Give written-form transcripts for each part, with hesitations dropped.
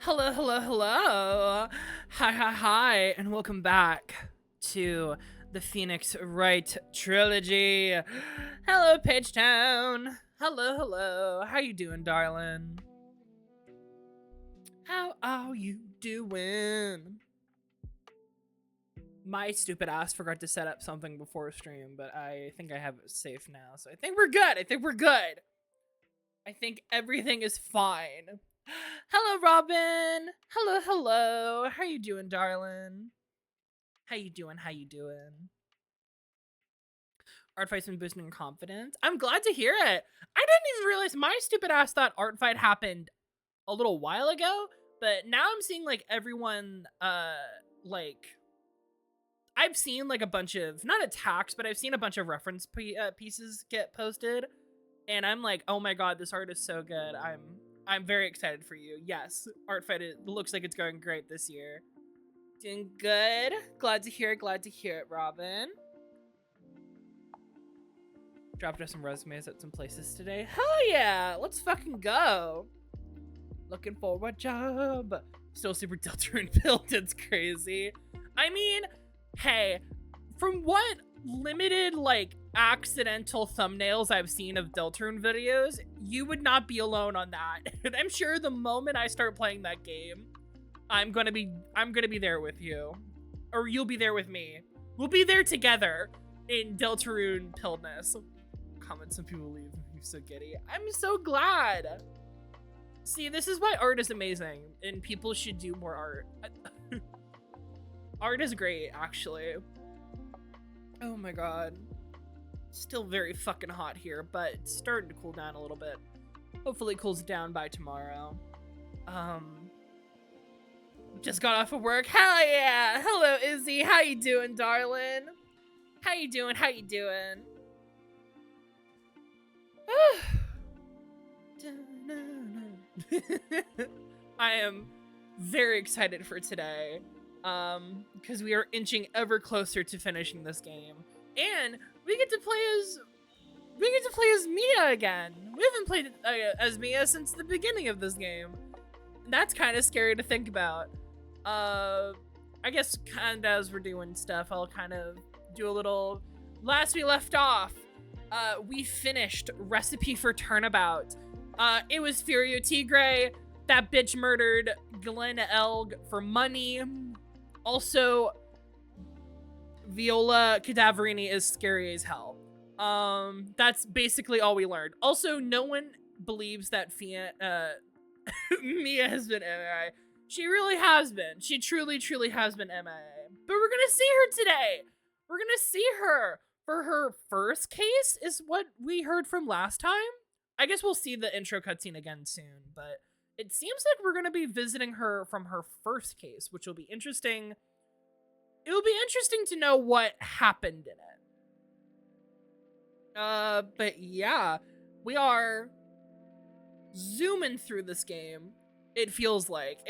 Hello, hello, hello. Hi, and welcome back to the Phoenix Wright Trilogy. Hello, Pagetown. Hello. How you doing, darling? How are you doing? My stupid ass forgot to set up something before stream, but I think I have it safe now, so I think we're good. I think everything is fine. Hello, Robin. Hello. How you doing, darling? How you doing? Art fight's been boosting confidence. I'm glad to hear it. I didn't even realize my stupid ass thought art fight happened a little while ago, but now I'm seeing like everyone like I've seen like a bunch of not attacks, but I've seen a bunch of reference pieces get posted, and I'm like, oh my god, this art is so good. I'm very excited for you. Yes, art fight, it looks like it's going great this year. Doing good. Glad to hear it, Robin. Dropped us some resumes at some places today. Hell yeah, let's fucking go. Looking for a job. Still super Deltarune built, it's crazy. I mean, hey, from what limited like accidental thumbnails I've seen of Deltarune videos, you would not be alone on that. And I'm sure the moment I start playing that game, I'm gonna be there with you, or you'll be there with me. We'll be there together in Deltarune pilledness. Comment some people leave. You're so giddy. I'm so glad. See, this is why art is amazing, and people should do more art. Art is great, actually. Oh my god. Still very fucking hot here, but it's starting to cool down a little bit. Hopefully it cools down by tomorrow. Just got off of work. Hell yeah! Hello, Izzy. How you doing, darling? How you doing? I am very excited for today. Because we are inching ever closer to finishing this game. And we get to play as Mia again. We haven't played as Mia since the beginning of this game. That's kind of scary to think about. I guess kind of as we're doing stuff, I'll kind of do a little. Last we left off, we finished Recipe for Turnabout. It was Furio Tigre. That bitch murdered Glenn Elg for money. Also, Viola Cadaverini is scary as hell. That's basically all we learned. Also, no one believes that Mia has been MIA. She really has been. She truly has been MIA. But we're gonna see her today. We're gonna see her for her first case, is what we heard from last time. I guess we'll see the intro cutscene again soon, but it seems like we're gonna be visiting her from her first case, which will be interesting. It will be interesting to know what happened in it. But yeah, we are zooming through this game. It feels like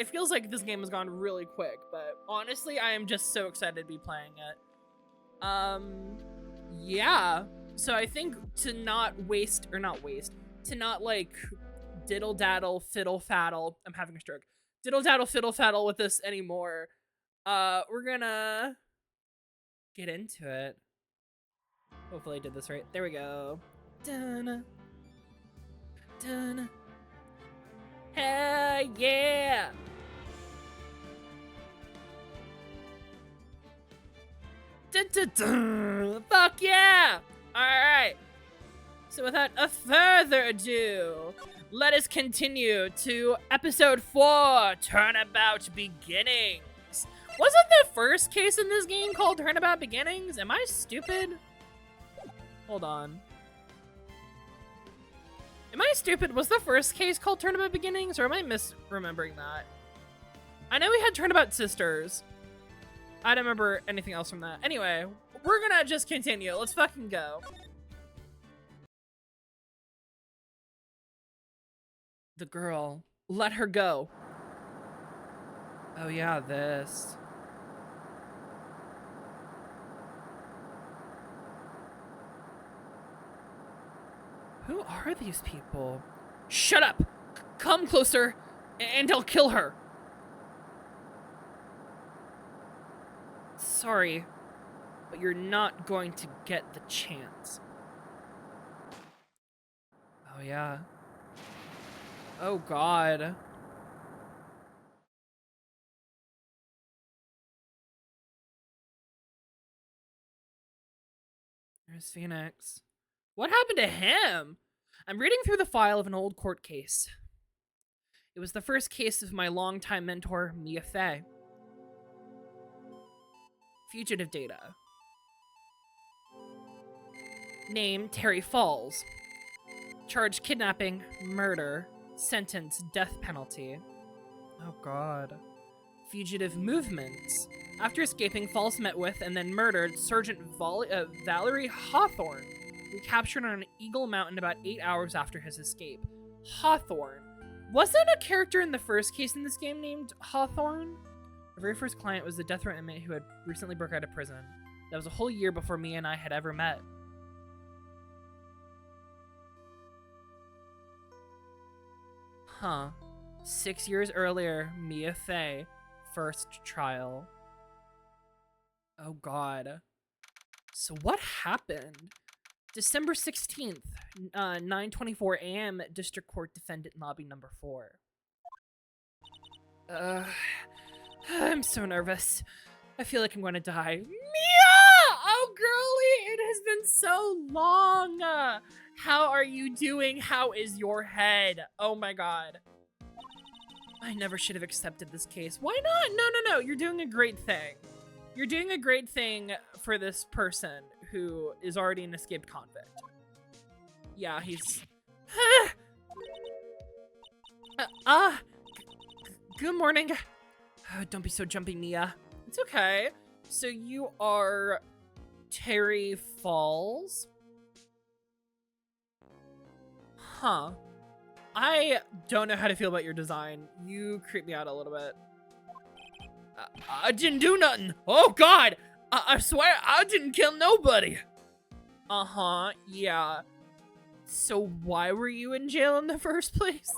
this game has gone really quick, but honestly, I am just so excited to be playing it. Yeah. So I think to not like diddle daddle fiddle faddle. I'm having a stroke. Diddle daddle fiddle faddle with this anymore. We're gonna get into it. Hopefully I did this right. There we go. Dun, dun. Hell yeah! Dun, dun, dun. Fuck yeah! Alright. So without a further ado, let us continue to episode 4, Turnabout Beginnings. Wasn't the first case in this game called Turnabout Beginnings? Am I stupid? Hold on. Am I stupid? Was the first case called Turnabout Beginnings, or am I misremembering that? I know we had Turnabout Sisters. I don't remember anything else from that. Anyway, we're gonna just continue. Let's fucking go. The girl. Let her go. Oh yeah, this. Who are these people? Shut up! Come closer, and I'll kill her. sorry, but you're not going to get the chance. Oh, yeah. Oh, God. There's Phoenix. What happened to him? I'm reading through the file of an old court case. It was the first case of my longtime mentor, Mia Fey. Fugitive data. Name, Terry Fawles. Charge, kidnapping, murder. Sentence, death penalty. Oh, God. Fugitive movements. After escaping, Fawles met with and then murdered Sergeant Valerie Hawthorne, who captured on Eagle Mountain about 8 hours after his escape. Hawthorne. Wasn't a character in the first case in this game named Hawthorne? Our very first client was the death row inmate who had recently broke out of prison. That was a whole year before Mia and I had ever met. Huh. 6 years earlier, Mia Fey. First trial. Oh, God. So what happened? December 16th, 9:24 a.m. at District Court Defendant Lobby number 4. I'm so nervous. I feel like I'm gonna die. Mia! Oh, girlie, it has been so long. How are you doing? How is your head? Oh my God. I never should have accepted this case. Why not? No. You're doing a great thing. You're doing a great thing for this person who is already an escaped convict. Yeah, he's... Good morning. Don't be so jumpy, Mia. It's okay. So you are Terry Fawles? Huh. I don't know how to feel about your design. You creep me out a little bit. I didn't do nothing. Oh, God. I swear I didn't kill nobody. Uh-huh. Yeah. So why were you in jail in the first place?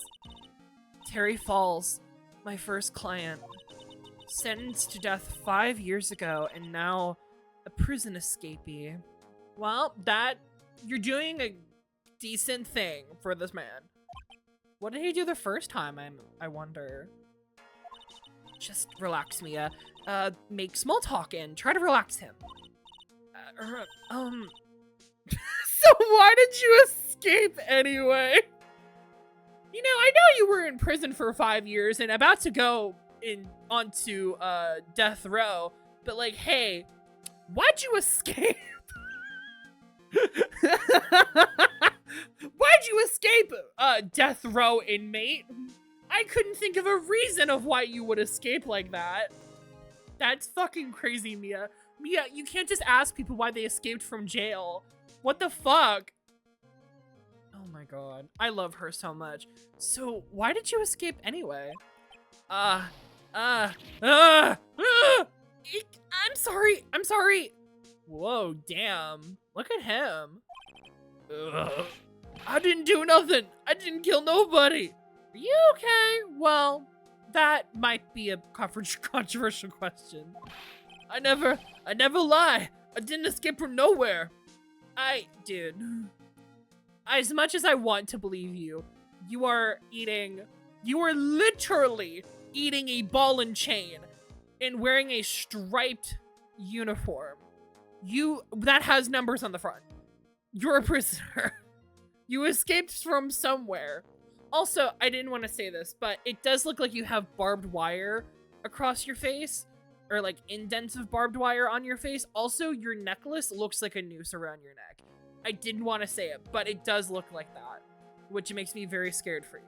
Terry Fawles, my first client. Sentenced to death 5 years ago and now a prison escapee. Well, you're doing a decent thing for this man. What did he do the first time, I wonder? Just relax, Mia. Make small talk and try to relax him. So why did you escape anyway? You know, I know you were in prison for 5 years and about to go onto death row, but like, hey, why'd you escape? Why'd you escape, death row inmate? I couldn't think of a reason of why you would escape like that. That's fucking crazy, Mia. Mia, you can't just ask people why they escaped from jail. What the fuck? Oh my God. I love her so much. So, why did you escape anyway? I'm sorry. Whoa, damn. Look at him. I didn't do nothing. I didn't kill nobody. Are you okay? Well, that might be a controversial question. I never lie. I didn't escape from nowhere. Dude. As much as I want to believe you, you are literally eating a ball and chain and wearing a striped uniform. That has numbers on the front. You're a prisoner. You escaped from somewhere. Also, I didn't want to say this, but it does look like you have barbed wire across your face, or like indents of barbed wire on your face. Also, your necklace looks like a noose around your neck. I didn't want to say it, but it does look like that, which makes me very scared for you.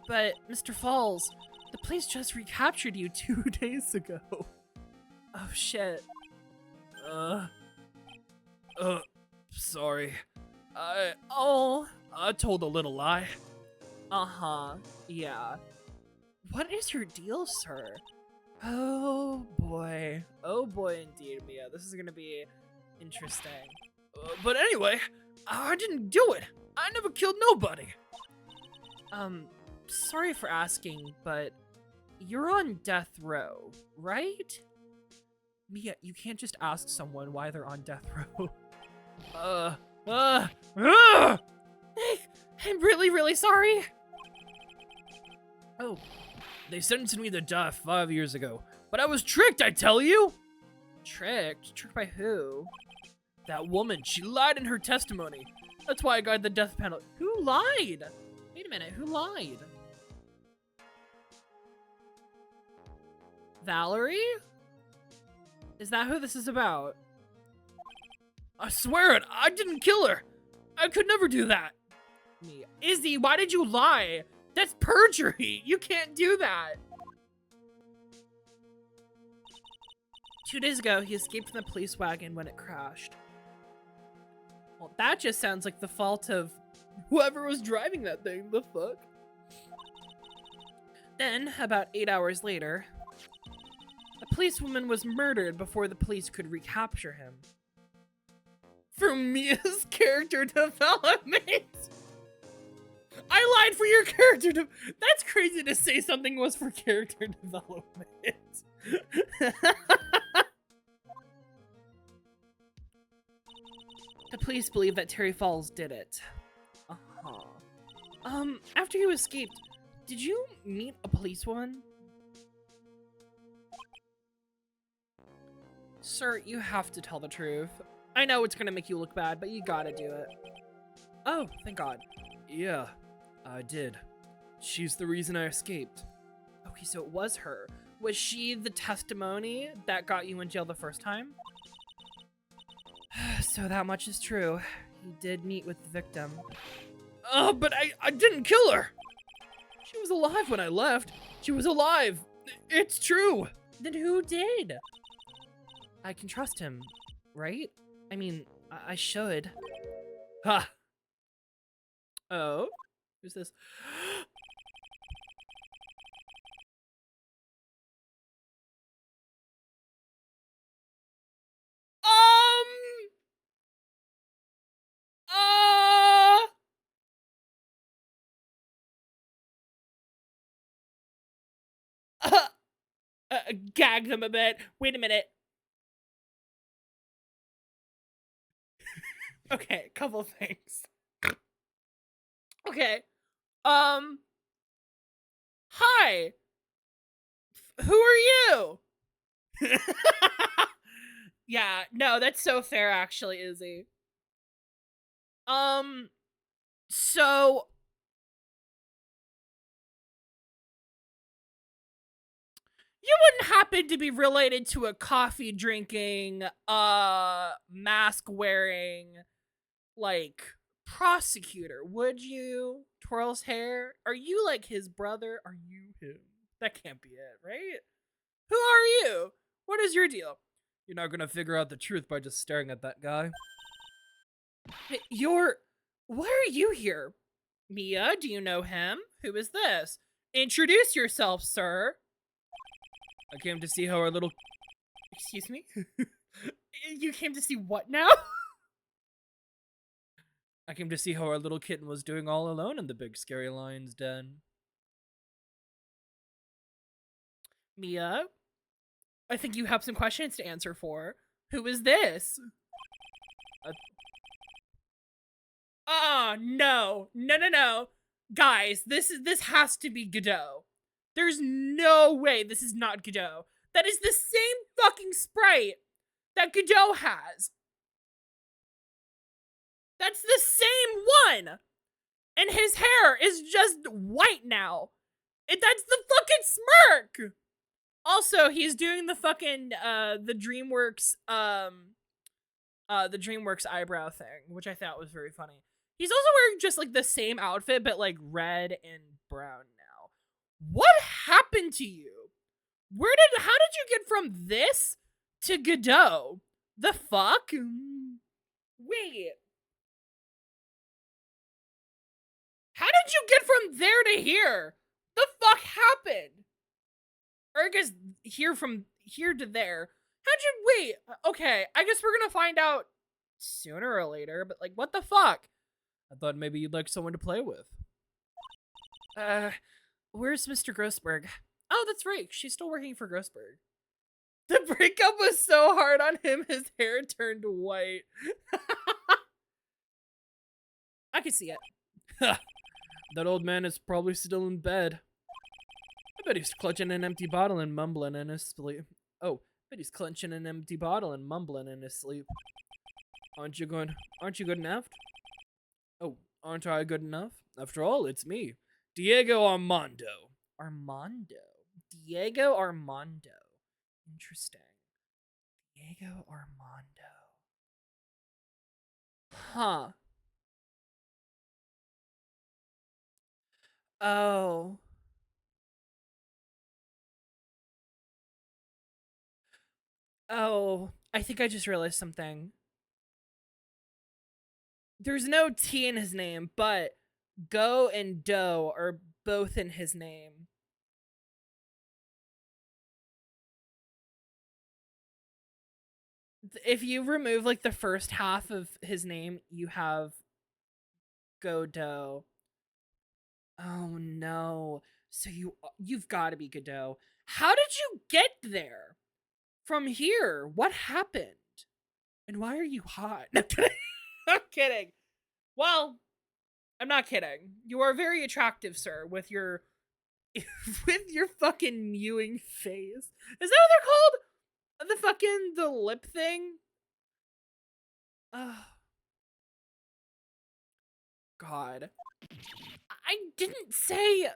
But, Mr. Fawles, the police just recaptured you 2 days ago. Oh, shit. Sorry. I told a little lie. Uh-huh, yeah. What is your deal, sir? Oh boy indeed, Mia. This is gonna be interesting. But anyway, I didn't do it. I never killed nobody. Sorry for asking, but You're on death row, right? Mia, you can't just ask someone why they're on death row. uh, uh, uh! I'm really, really sorry. Oh, they sentenced me to death 5 years ago, but I was tricked, I tell you! Tricked? Tricked by who? That woman, she lied in her testimony. That's why I got the death penalty. Who lied? Wait a minute, who lied? Valerie? Is that who this is about? I swear it, I didn't kill her. I could never do that. Me. Izzy, why did you lie? That's perjury. You can't do that. 2 days ago, he escaped from the police wagon when it crashed. Well, that just sounds like the fault of whoever was driving that thing. The fuck? Then, about 8 hours later, a policewoman was murdered before the police could recapture him. For Mia's character development! I lied for your character That's crazy to say something was for character development. The police believe that Terry Fawles did it. After you escaped, did you meet a policewoman? Sir, you have to tell the truth. I know it's gonna make you look bad, but you gotta do it. Oh, thank God. Yeah, I did. She's the reason I escaped. Okay, so it was her. Was she the testimony that got you in jail the first time? So that much is true. He did meet with the victim. Oh, but I didn't kill her! She was alive when I left. She was alive. It's true. Then who did? I can trust him, right? I mean, I should. Ha! Oh? Who's this? Gag them a bit. Wait a minute. Okay, couple things. Okay. Hi. Who are you? Yeah, no, that's so fair actually, Izzy. So you wouldn't happen to be related to a coffee drinking, mask wearing, like, prosecutor, would you? Twirls hair? Are you like his brother? Are you him? That can't be it, right? Who are you? What is your deal? You're not gonna figure out the truth by just staring at that guy. Hey, why are you here? Mia, do you know him? Who is this? Introduce yourself, sir. I came to see how our little... Excuse me? You came to see what now? I came to see how our little kitten was doing all alone in the big scary lion's den. Mia, I think you have some questions to answer for. Who is this? No. No. Guys, this has to be Godot. There's no way this is not Godot. That is the same fucking sprite that Godot has. That's the same one. And his hair is just white now. And that's the fucking smirk. Also, he's doing the fucking the DreamWorks eyebrow thing, which I thought was very funny. He's also wearing just like the same outfit, but like red and brown now. What happened to you? How did you get from this to Godot? The fuck? Wait. How did you get from there to here? The fuck happened? Or I guess from here to there. Wait, okay, I guess we're gonna find out sooner or later, but like, what the fuck? I thought maybe you'd like someone to play with. Where's Mr. Grossberg? no, that's right. She's still working for Grossberg. The breakup was so hard on him, his hair turned white. I can see it. That old man is probably still in bed. I bet he's clutching an empty bottle and mumbling in his sleep. Oh, I bet he's clenching an empty bottle and mumbling in his sleep. Aren't you good enough? Oh, aren't I good enough? After all, it's me, Diego Armando. Diego Armando. Interesting. Diego Armando. Huh. Oh. Oh, I think I just realized something. There's no T in his name, but Go and Do are both in his name. If you remove like the first half of his name, you have Godot. Oh no. So you've got to be Godot. How did you get there? From here, what happened? And why are you hot? No, I'm kidding. I'm kidding. Well, I'm not kidding. You are very attractive, sir, with your with your fucking mewing face. Is that what they're called? The lip thing? Oh. God. I didn't say.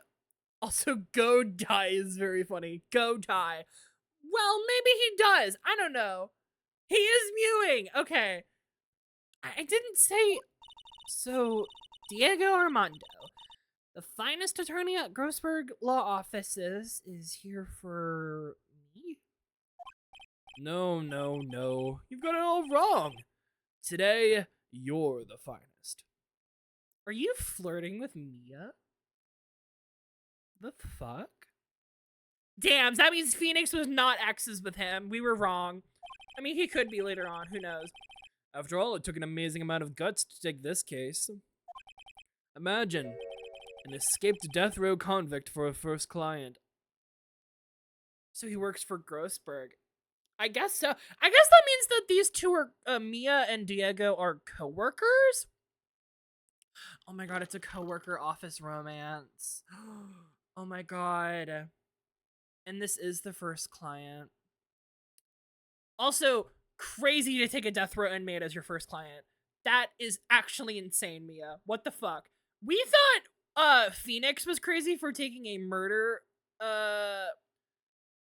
Also, go die is very funny. Go die. Well, maybe he does. I don't know. He is mewing. Okay. I didn't say. So, Diego Armando, the finest attorney at Grossberg Law Offices, is here for me? No. You've got it all wrong. Today, you're the finest. Are you flirting with Mia? The fuck? Damn, that means Phoenix was not exes with him. We were wrong. I mean, he could be later on. Who knows? After all, it took an amazing amount of guts to take this case. Imagine an escaped death row convict for a first client. So he works for Grossberg. I guess so. I guess that means that these two are, Mia and Diego are co-workers? Oh my god, it's a co-worker office romance. Oh my god. And this is the first client. Also, crazy to take a death row inmate as your first client. That is actually insane, Mia. What the fuck? We thought Phoenix was crazy for taking a murder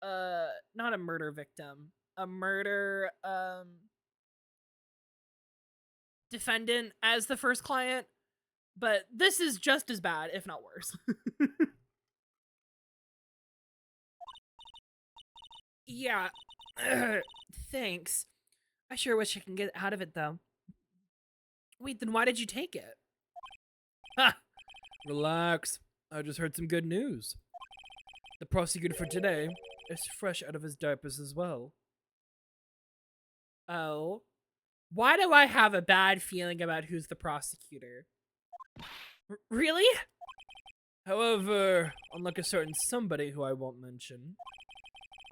not a murder victim. A murder defendant as the first client, but this is just as bad, if not worse. Yeah. Thanks. I sure wish I can get out of it, though. Wait, then why did you take it? Ha! Relax. I just heard some good news. The prosecutor for today is fresh out of his diapers as well. Oh? Why do I have a bad feeling about who's the prosecutor? Really? However, unlike a certain somebody who I won't mention,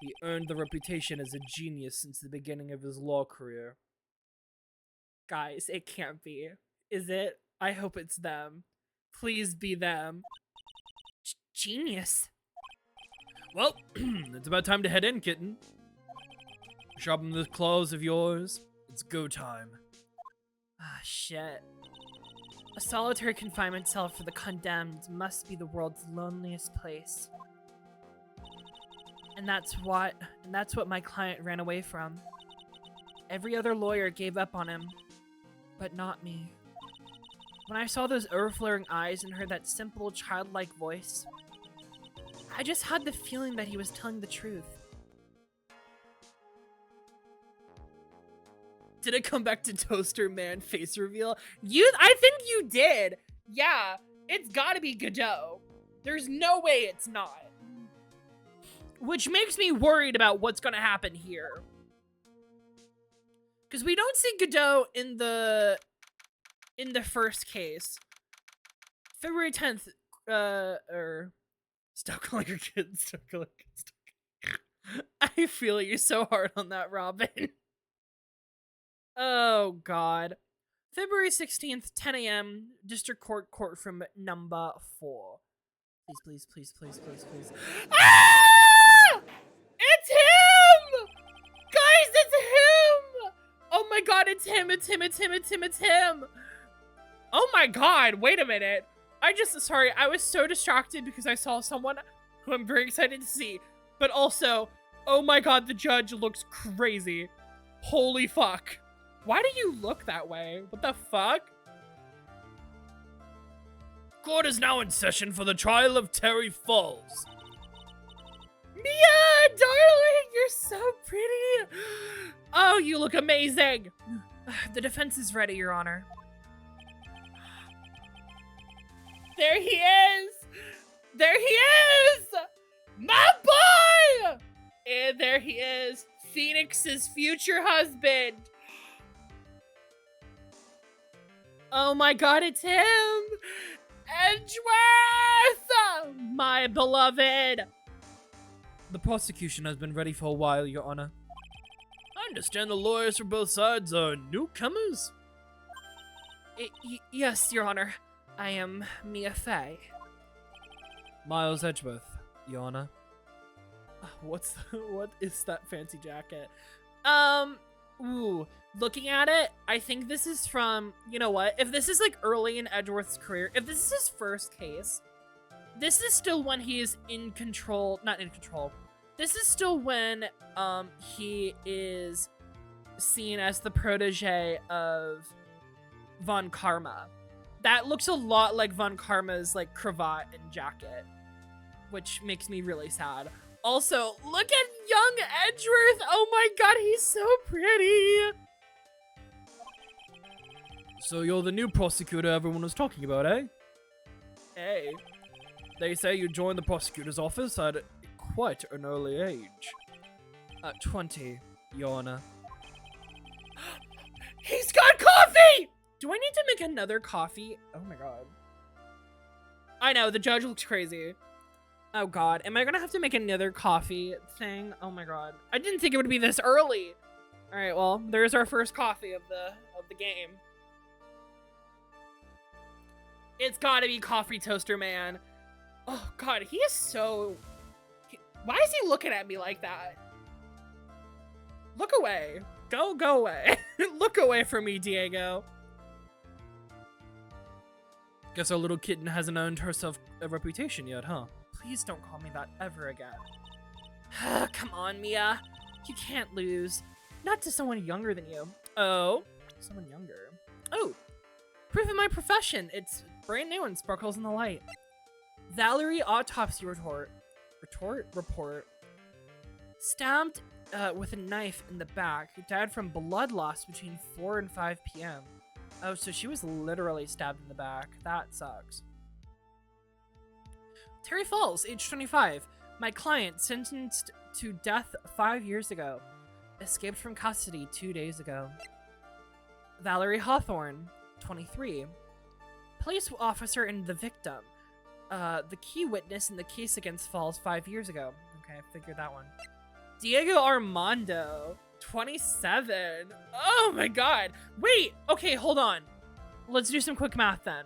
he earned the reputation as a genius since the beginning of his law career. Guys, it can't be. Is it? I hope it's them. Please be them. Genius. Well, it's about time to head in, kitten. Sharpen those claws of yours. It's go time. Ah, shit. A solitary confinement cell for the condemned must be the world's loneliest place. And that's what my client ran away from. Every other lawyer gave up on him, but not me. When I saw those overflowing eyes and heard that simple, childlike voice, I just had the feeling that he was telling the truth. Did it come back to Toaster Man face reveal? I think you did. Yeah, it's gotta be Godot. There's no way it's not. Which makes me worried about what's gonna happen here. Because we don't see Godot in the first case. February 10th, Stop calling her kids. Stop calling her kids. I feel you so hard on that, Robin. Oh, God. February 16th, 10 a.m. District Courtroom number 4. Please, please, please, please, please, please. Ah! It's him! Guys, it's him! Oh my God, it's him, it's him, it's him, it's him, it's him! Oh my God, wait a minute. Sorry, I was so distracted because I saw someone who I'm very excited to see. But also, oh my God, the judge looks crazy. Holy fuck. Why do you look that way? What the fuck? Court is now in session for the trial of Terry Fawles. Mia, darling, you're so pretty. Oh, you look amazing. The defense is ready, Your Honor. There he is. There he is. My boy. And there he is. Phoenix's future husband. Oh my God, it's him. Edgeworth. My beloved. The prosecution has been ready for a while, Your Honor. I understand the lawyers from both sides are newcomers? Yes, Your Honor. I am Mia Fey. Miles Edgeworth, Your Honor. What is that fancy jacket? Ooh, looking at it, I think this is from, you know what? If this is like early in Edgeworth's career, if this is his first case, this is still when he is in control, not in control. This is still when he is seen as the protege of Von Karma. That looks a lot like Von Karma's like cravat and jacket, which makes me really sad. Also, look at young Edgeworth. Oh my God, he's so pretty. So you're the new prosecutor everyone was talking about, eh? Hey. They say you joined the prosecutor's office at quite an early age. At 20, Your Honor. He's got coffee! Do I need to make another coffee? Oh my God. I know, the judge looks crazy. Oh God, am I gonna have to make another coffee thing? Oh my God. I didn't think it would be this early. All right, well, there's our first coffee of the game. It's gotta be Coffee Toaster Man. Oh God, he is so... Why is he looking at me like that? Look away. Go away. Look away from me, Diego. Guess our little kitten hasn't earned herself a reputation yet, huh? Please don't call me that ever again. Come on, Mia. You can't lose. Not to someone younger than you. Oh, someone younger. Oh, proof of my profession. It's brand new and sparkles in the light. Valerie autopsy report. Stabbed with a knife in the back. Died from blood loss between 4 and 5 p.m. Oh, so she was literally stabbed in the back. That sucks. Terry Fawles, age 25. My client, sentenced to death 5 years ago. Escaped from custody 2 days ago. Valerie Hawthorne, 23. Police officer and the victim. The key witness in the case against Fawles 5 years ago. Okay, I figured that one. Diego Armando, 27. Oh my God. Wait, okay, hold on. Let's do some quick math then.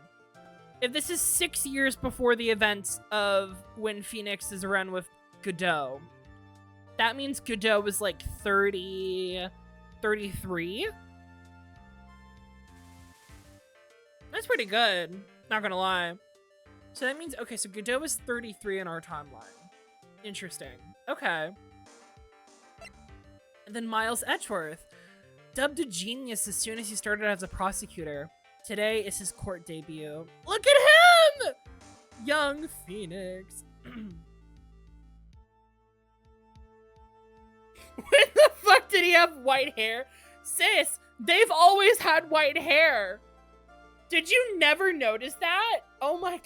If this is 6 years before the events of when Phoenix is around with Godot, that means Godot was like 30, 33? That's pretty good, not gonna lie. So that means, okay, so Godot was 33 in our timeline. Interesting. Okay. And then Miles Edgeworth, dubbed a genius as soon as he started as a prosecutor. Today is his court debut. Look at him! Young Phoenix. When the fuck did he have white hair? Sis, they've always had white hair. Did you never notice that? Oh my God.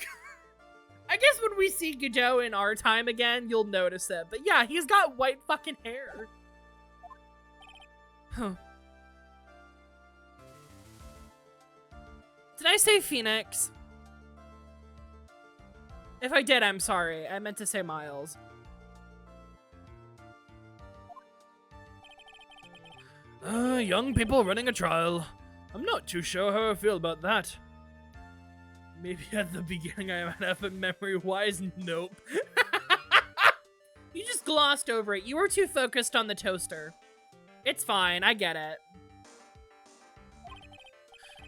I guess when we see Godot in our time again, you'll notice it. But yeah, he's got white fucking hair. Huh. Did I say Phoenix? If I did, I'm sorry. I meant to say Miles. Young people running a trial. I'm not too sure how I feel about that. Maybe at the beginning I might have, but memory-wise, nope. You just glossed over it. You were too focused on the toaster. It's fine, I get it.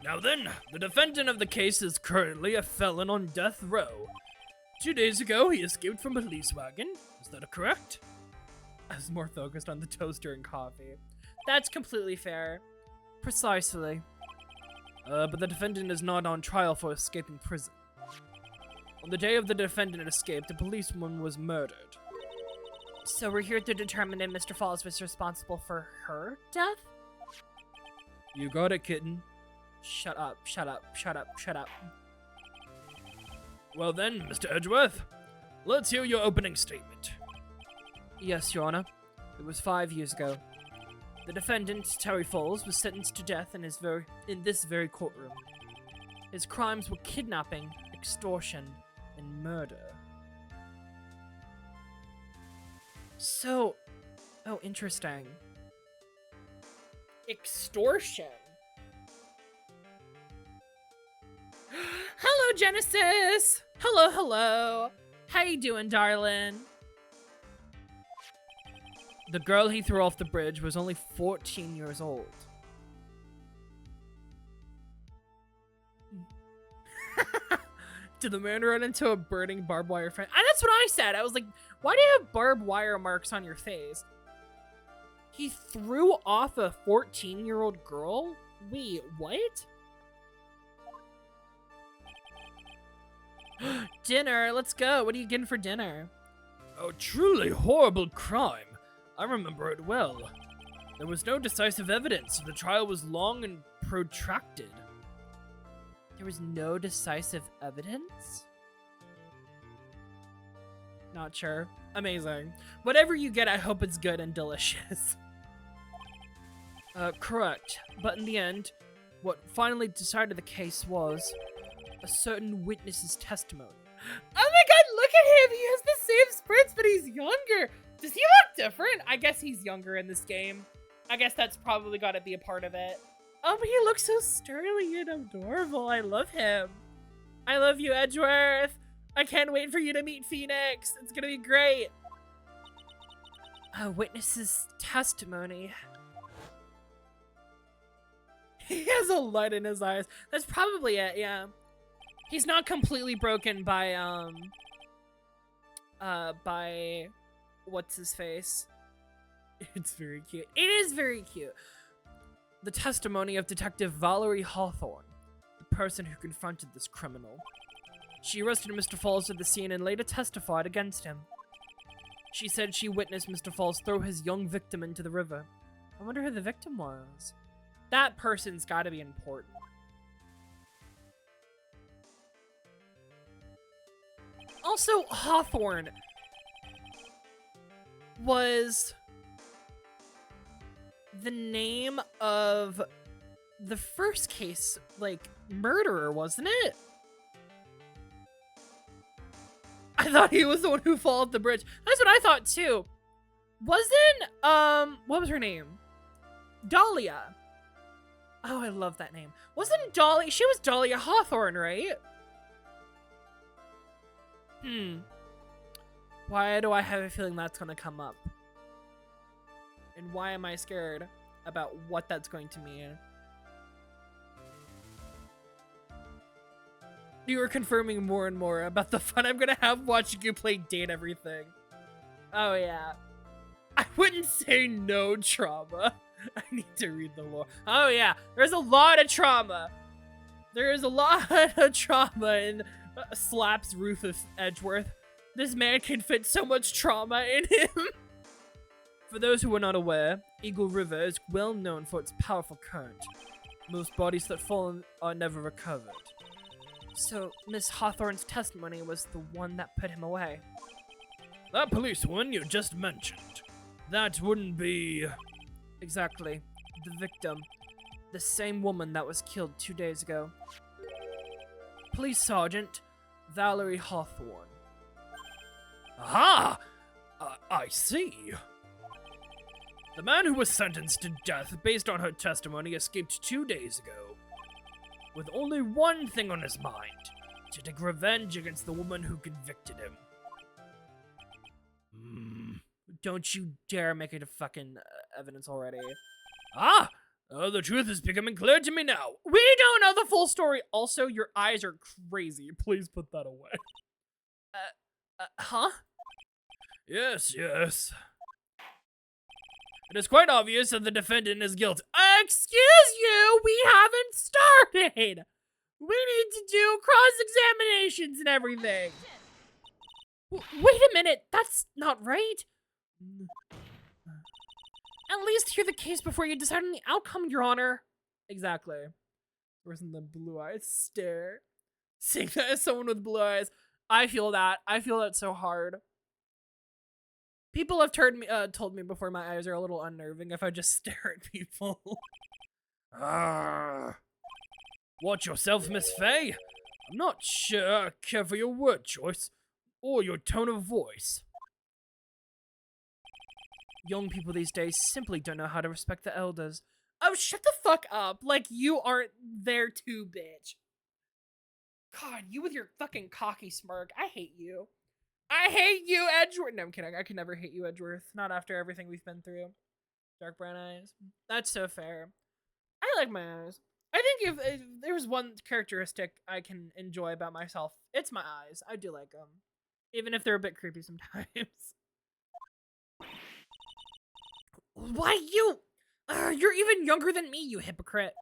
Now then, the defendant of the case is currently a felon on death row. 2 days ago, he escaped from a police wagon. Is that correct? I was more focused on the toaster and coffee. That's completely fair. Precisely. But the defendant is not on trial for escaping prison. On the day of the defendant escaped, a policewoman was murdered. So we're here to determine if Mr. Fawles was responsible for her death? You got it, kitten. Shut up, shut up, shut up, shut up. Well then, Mr. Edgeworth, let's hear your opening statement. Yes, Your Honor. It was 5 years ago. The defendant, Terry Fawles, was sentenced to death in this very courtroom. His crimes were kidnapping, extortion, and murder. So, oh, interesting. Extortion. Hello, Genesis! Hello, hello. How you doing, darling? The girl he threw off the bridge was only 14 years old. Did the man run into a burning barbed wire fence? That's what I said. I was like, why do you have barbed wire marks on your face? He threw off a 14-year-old girl? Wait, what? Dinner, let's go. What are you getting for dinner? A truly horrible crime. I remember it well. There was no decisive evidence. The trial was long and protracted. There was no decisive evidence? Not sure. Amazing. Whatever you get, I hope it's good and delicious. Correct. But in the end, what finally decided the case was a certain witness's testimony. Oh my god, look at him! He has the same sprints, but he's younger! Does he look different? I guess he's younger in this game. I guess that's probably gotta be a part of it. Oh, but he looks so sturdy and adorable. I love him. I love you, Edgeworth. I can't wait for you to meet Phoenix. It's gonna be great. A witness's testimony. He has a light in his eyes. That's probably it, yeah. He's not completely broken by what's his face? It's very cute. It is very cute. The testimony of Detective Valerie Hawthorne, the person who confronted this criminal. She arrested Mr. Fawles at the scene and later testified against him. She said she witnessed Mr. Fawles throw his young victim into the river. I wonder who the victim was. That person's gotta be important. Also, Hawthorne was the name of the first case, like, murderer, wasn't it? I thought he was the one who fell off the bridge. That's what I thought, too. Wasn't, what was her name? Dahlia. Oh, I love that name. Wasn't Dahlia, she was Dahlia Hawthorne, right? Why do I have a feeling that's gonna come up? And why am I scared about what that's going to mean? You are confirming more and more about the fun I'm gonna have watching you play Date Everything. Oh yeah. I wouldn't say no trauma. I need to read the lore. Oh yeah, there's a lot of trauma. There is a lot of trauma in slaps Rufus Edgeworth. This man can fit so much trauma in him. For those who are not aware, Eagle River is well known for its powerful current. Most bodies that fall are never recovered. So, Miss Hawthorne's testimony was the one that put him away. That policewoman you just mentioned, that wouldn't be... Exactly. The victim. The same woman that was killed 2 days ago. Police Sergeant Valerie Hawthorne. Aha! I see. The man who was sentenced to death based on her testimony escaped 2 days ago, with only one thing on his mind: to take revenge against the woman who convicted him. Don't you dare make it a fucking evidence already. The truth is becoming clear to me now. We don't know the full story. Also, your eyes are crazy. Please put that away. Huh? Yes. It is quite obvious that the defendant is guilty. Excuse you, we haven't started. We need to do cross-examinations and everything. Wait a minute, that's not right. At least hear the case before you decide on the outcome, Your Honor. Exactly. Where's the blue eyes stare? Seeing that as someone with blue eyes, I feel that. I feel that so hard. People have told me before my eyes are a little unnerving if I just stare at people. Watch yourself, Miss Faye. I'm not sure I care for your word choice or your tone of voice. Young people these days simply don't know how to respect the elders. Oh, shut the fuck up. Like, you aren't there too, bitch. God, you with your fucking cocky smirk. I hate you. I hate you, Edgeworth. No, I'm kidding. I could never hate you, Edgeworth. Not after everything we've been through. Dark brown eyes. That's so fair. I like my eyes. I think if there was one characteristic I can enjoy about myself, it's my eyes. I do like them. Even if they're a bit creepy sometimes. Why you? You're even younger than me, you hypocrite.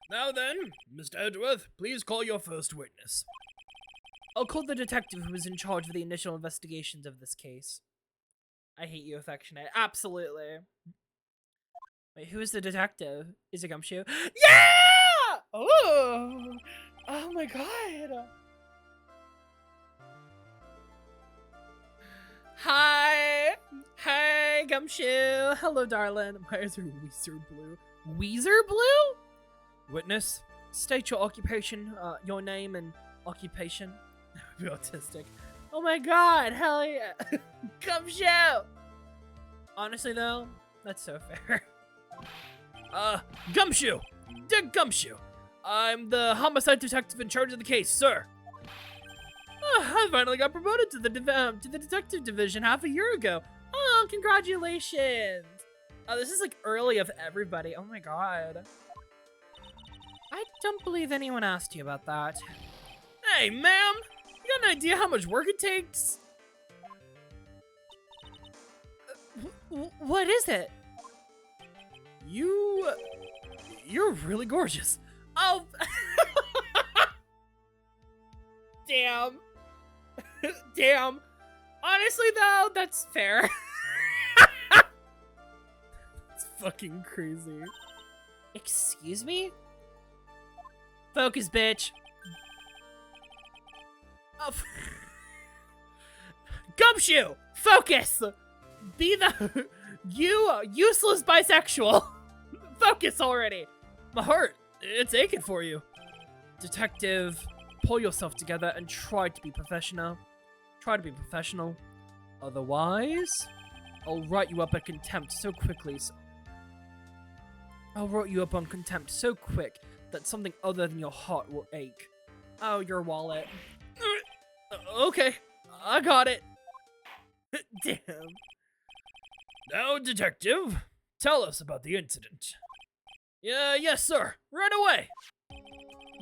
Now then, Mr. Edgeworth, please call your first witness. I'll call the detective who was in charge of the initial investigations of this case. I hate you, affectionate. Absolutely. Wait, who is the detective? Is it Gumshoe? Yeah! Oh! Oh my god. Hi! Hey, Gumshoe! Hello, darling. My eyes are Weezer blue. Weezer blue? Witness, State your occupation, your name and occupation. Be autistic. Oh my god, hell yeah. Gumshoe! Honestly though, that's so fair. Gumshoe! Dick Gumshoe! I'm the homicide detective in charge of the case, sir. I finally got promoted to the detective division half a year ago. Oh, congratulations! Oh, this is like early of everybody. Oh my god. I don't believe anyone asked you about that. Hey, ma'am! You got an idea how much work it takes? What is it? You're really gorgeous. Oh! Damn. Damn. Honestly, though, that's fair. It's fucking crazy. Excuse me? Focus, bitch. Oh. Gumshoe! Focus! Be the... You useless bisexual. Focus already. My heart, it's aching for you. Detective, pull yourself together and try to be professional. Try to be professional. Otherwise, I'll write you up a contempt so quickly. I'll write you up on contempt so quick that something other than your heart will ache. Oh, your wallet. Okay, I got it. Damn. Now, detective, tell us about the incident. Yes, sir. Right away.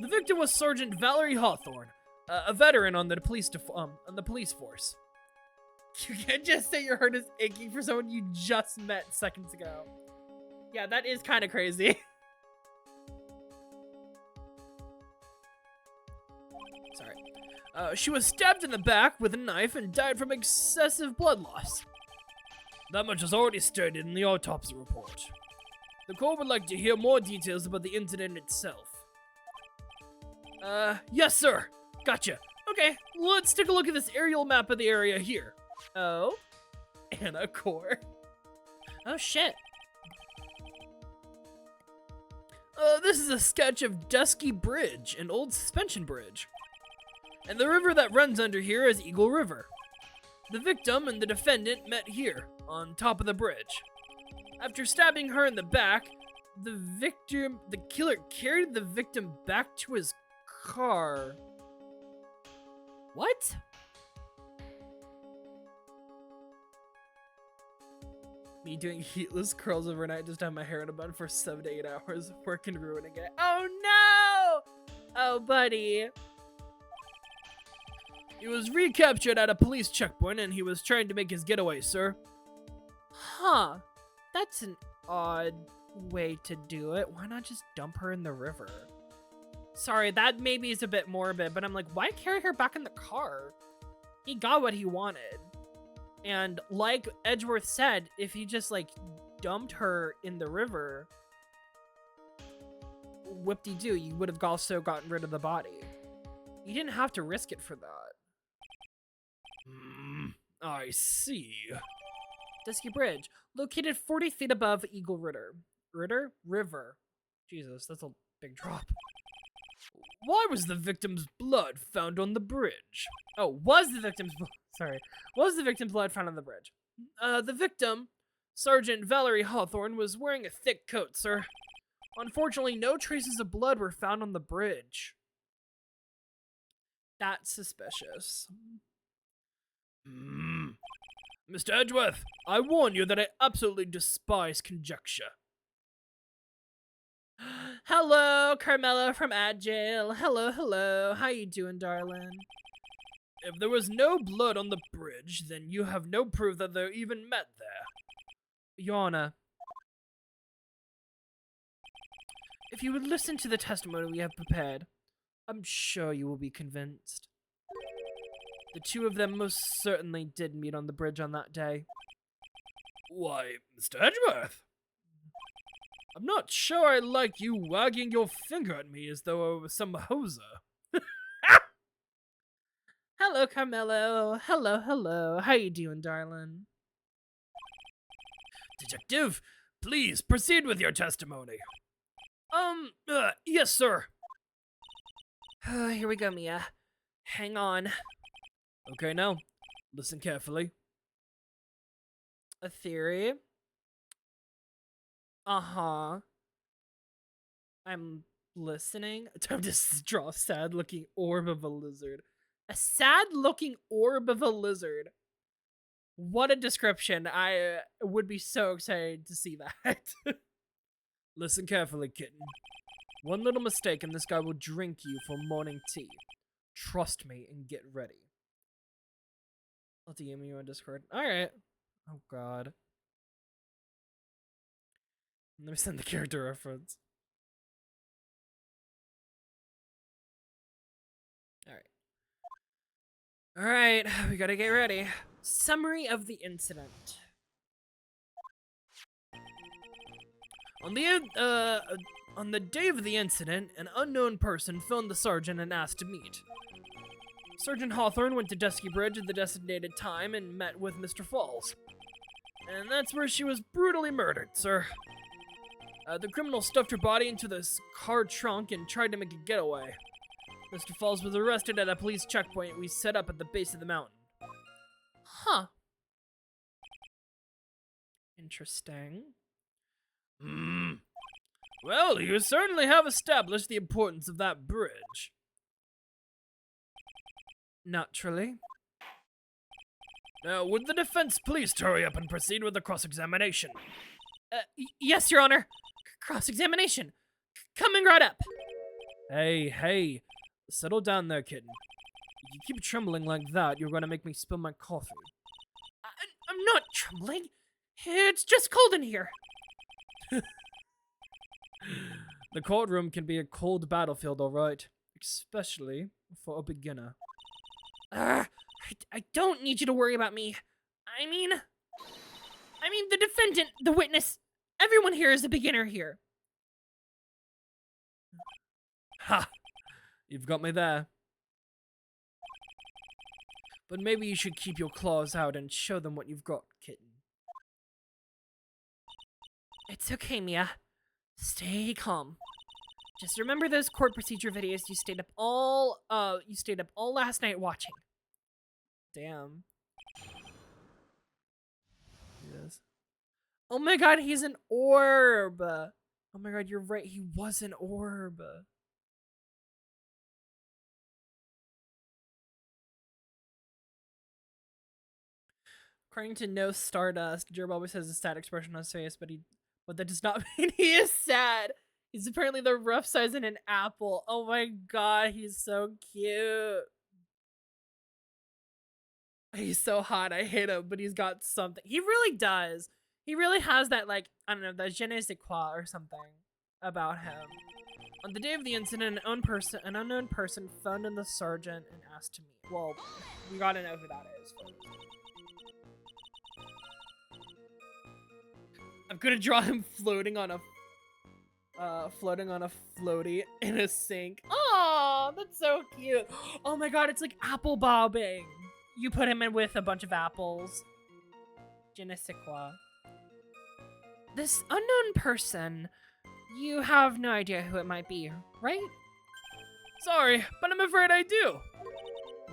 The victim was Sergeant Valerie Hawthorne, a veteran on the police force. You can't just say your heart is aching for someone you just met seconds ago. Yeah, that is kind of crazy. Sorry. She was stabbed in the back with a knife and died from excessive blood loss. That much is already stated in the autopsy report. The court would like to hear more details about the incident itself. Yes, sir. Gotcha. Okay, let's take a look at this aerial map of the area here. Oh? Anna Core. Oh, shit. This is a sketch of Dusky Bridge, an old suspension bridge. And the river that runs under here is Eagle River. The victim and the defendant met here, on top of the bridge. After stabbing her in the back, the killer carried the victim back to his car. What? Me doing heatless curls overnight, just have my hair in a bun for 7 to 8 hours, work and ruining it. Oh no! Oh buddy. He was recaptured at a police checkpoint and he was trying to make his getaway, sir. Huh. That's an odd way to do it. Why not just dump her in the river? Sorry, that maybe is a bit morbid, but I'm like, why carry her back in the car? He got what he wanted. And like Edgeworth said, if he just like dumped her in the river, whoop-de-doo, you would have also gotten rid of the body. You didn't have to risk it for that. I see. Dusky Bridge, located 40 feet above Eagle River. Jesus, that's a big drop. Why was the victim's blood found on the bridge? Oh, was the victim's blood found on the bridge? The victim, Sergeant Valerie Hawthorne, was wearing a thick coat, sir. Unfortunately, no traces of blood were found on the bridge. That's suspicious. Mr. Edgeworth, I warn you that I absolutely despise conjecture. Hello, Carmela from Agile. Hello. How you doing, darling? If there was no blood on the bridge, then you have no proof that they even met there. Your Honor, if you would listen to the testimony we have prepared, I'm sure you will be convinced. The two of them most certainly did meet on the bridge on that day. Why, Mr. Edgeworth? I'm not sure I like you wagging your finger at me as though I was some hoser. Hello, Carmelo. Hello. How you doing, darling? Detective, please proceed with your testimony. Yes, sir. Here we go, Mia. Hang on. Okay, now, listen carefully. A theory. Uh-huh. I'm listening. Time to draw a sad-looking orb of a lizard. A sad-looking orb of a lizard. What a description. I would be so excited to see that. Listen carefully, kitten. One little mistake and this guy will drink you for morning tea. Trust me and get ready. I'll DM you on Discord. Alright. Oh god. Let me send the character reference. Alright, we gotta get ready. Summary of the incident. On the day of the incident, an unknown person phoned the sergeant and asked to meet. Sergeant Hawthorne went to Dusky Bridge at the designated time and met with Mr. Fawles. And that's where she was brutally murdered, sir. The criminal stuffed her body into this car trunk and tried to make a getaway. Mr. Fawles was arrested at a police checkpoint we set up at the base of the mountain. Huh. Interesting. Well, you certainly have established the importance of that bridge. Naturally. Now, would the defense please hurry up and proceed with the cross-examination? Yes, Your Honor. Cross-examination. Coming right up. Hey. Settle down there, kitten. If you keep trembling like that, you're going to make me spill my coffee. I'm not trembling. It's just cold in here. The courtroom can be a cold battlefield, all right. Especially for a beginner. I don't need you to worry about me. I mean, the defendant, the witness, everyone here is a beginner here. Ha! You've got me there. But maybe you should keep your claws out and show them what you've got, kitten. It's okay, Mia. Stay calm. Just remember those court procedure videos you stayed up all last night watching. Damn. Yes. Oh my god, he's an orb. Oh my god, you're right. He was an orb. According to No Stardust, Gerb always has a sad expression on his face, but that does not mean he is sad. He's apparently the rough size in an apple. Oh my god, he's so cute. He's so hot. I hate him, but he's got something. He really does. He really has that, like, I don't know, that je ne sais quoi or something about him. On the day of the incident, an unknown person phoned in the sergeant and asked to meet. Well, we gotta know who that is first. I'm gonna draw him floating on a floaty in a sink. Oh, that's so cute. Oh my god, it's like apple bobbing. You put him in with a bunch of apples. Je ne sais quoi. This unknown person, you have no idea who it might be, right? Sorry, but I'm afraid I do.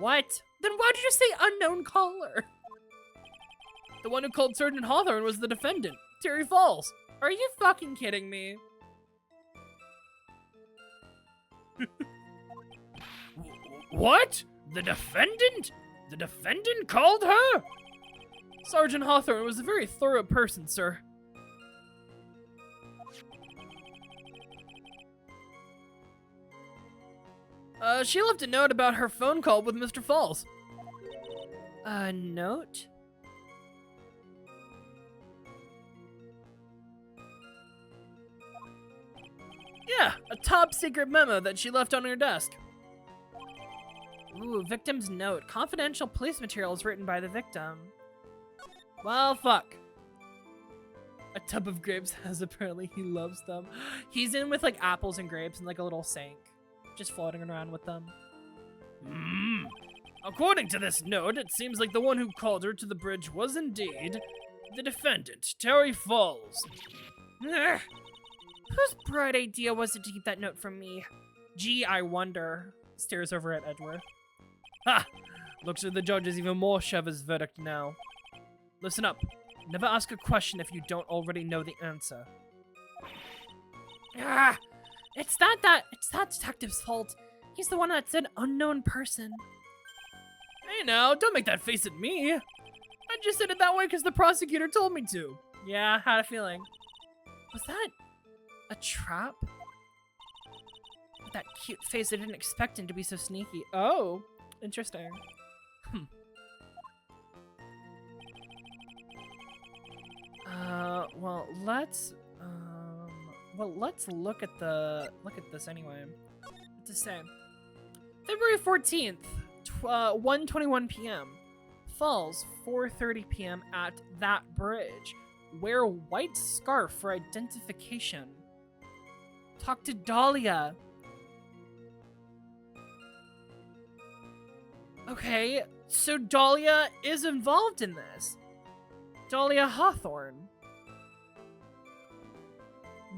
What? Then why did you say unknown caller? The one who called Sergeant Hawthorne was the defendant, Terry Fawles. Are you fucking kidding me? What? The defendant? The defendant called her? Sergeant Hawthorne was a very thorough person, sir. She left a note about her phone call with Mr. Fawles. A note? Yeah, a top secret memo that she left on her desk. Ooh, victim's note. Confidential police materials written by the victim. Well, fuck. A tub of grapes has apparently he loves them. He's in with like apples and grapes and like a little sink. Just floating around with them. According to this note, it seems like the one who called her to the bridge was indeed the defendant, Terry Fawles. Ugh. Whose bright idea was it to keep that note from me? Gee, I wonder. Stares over at Edgeworth. Ha! Looks like the judge is even more sure of his verdict now. Listen up. Never ask a question if you don't already know the answer. Ah! It's that detective's fault. He's the one that said unknown person. Hey now, don't make that face at me. I just said it that way because the prosecutor told me to. Yeah, I had a feeling. Was that a trap? With that cute face, I didn't expect him to be so sneaky. Oh, interesting. Let's look at this anyway. What to say? February 14th, 1:21 p.m. Falls, 4:30 p.m. at that bridge. Wear white scarf for identification. Talk to Dahlia. Okay, so Dahlia is involved in this. Dahlia Hawthorne.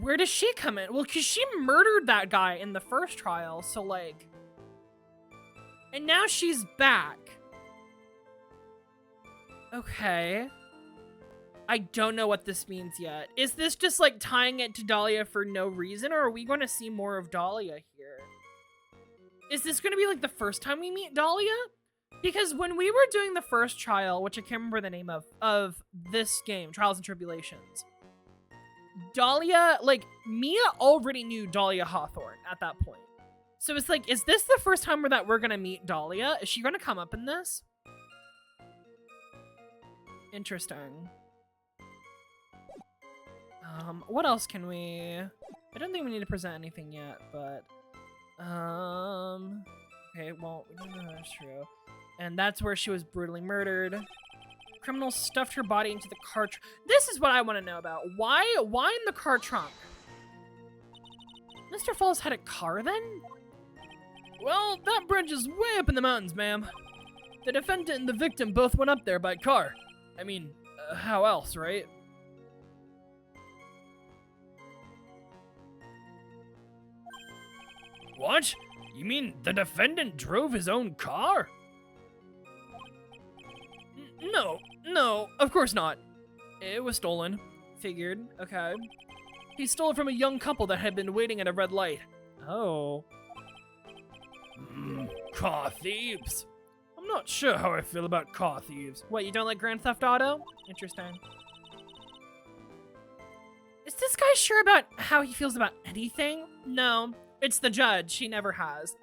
Where does she come in? Well, because she murdered that guy in the first trial, so like... And now she's back. Okay. I don't know what this means yet. Is this just like tying it to Dahlia for no reason, or are we going to see more of Dahlia here? Is this going to be like the first time we meet Dahlia? Because when we were doing the first trial, which I can't remember the name of this game, Trials and Tribulations, Dahlia, like, Mia already knew Dahlia Hawthorne at that point. So it's like, is this the first time that we're going to meet Dahlia? Is she going to come up in this? Interesting. What else can we... I don't think we need to present anything yet, but... Okay, well, we don't know that's true. And that's where she was brutally murdered. Criminals stuffed her body into the car trunk. This is what I want to know about. Why in the car trunk? Mr. Fawles had a car then? Well, that bridge is way up in the mountains, ma'am. The defendant and the victim both went up there by car. I mean, how else, right? What? You mean the defendant drove his own car? No, of course not. It was stolen. Figured, okay. He stole it from a young couple that had been waiting at a red light. Oh. Car thieves. I'm not sure how I feel about car thieves. What, you don't like Grand Theft Auto? Interesting. Is this guy sure about how he feels about anything? No, it's the judge. He never has.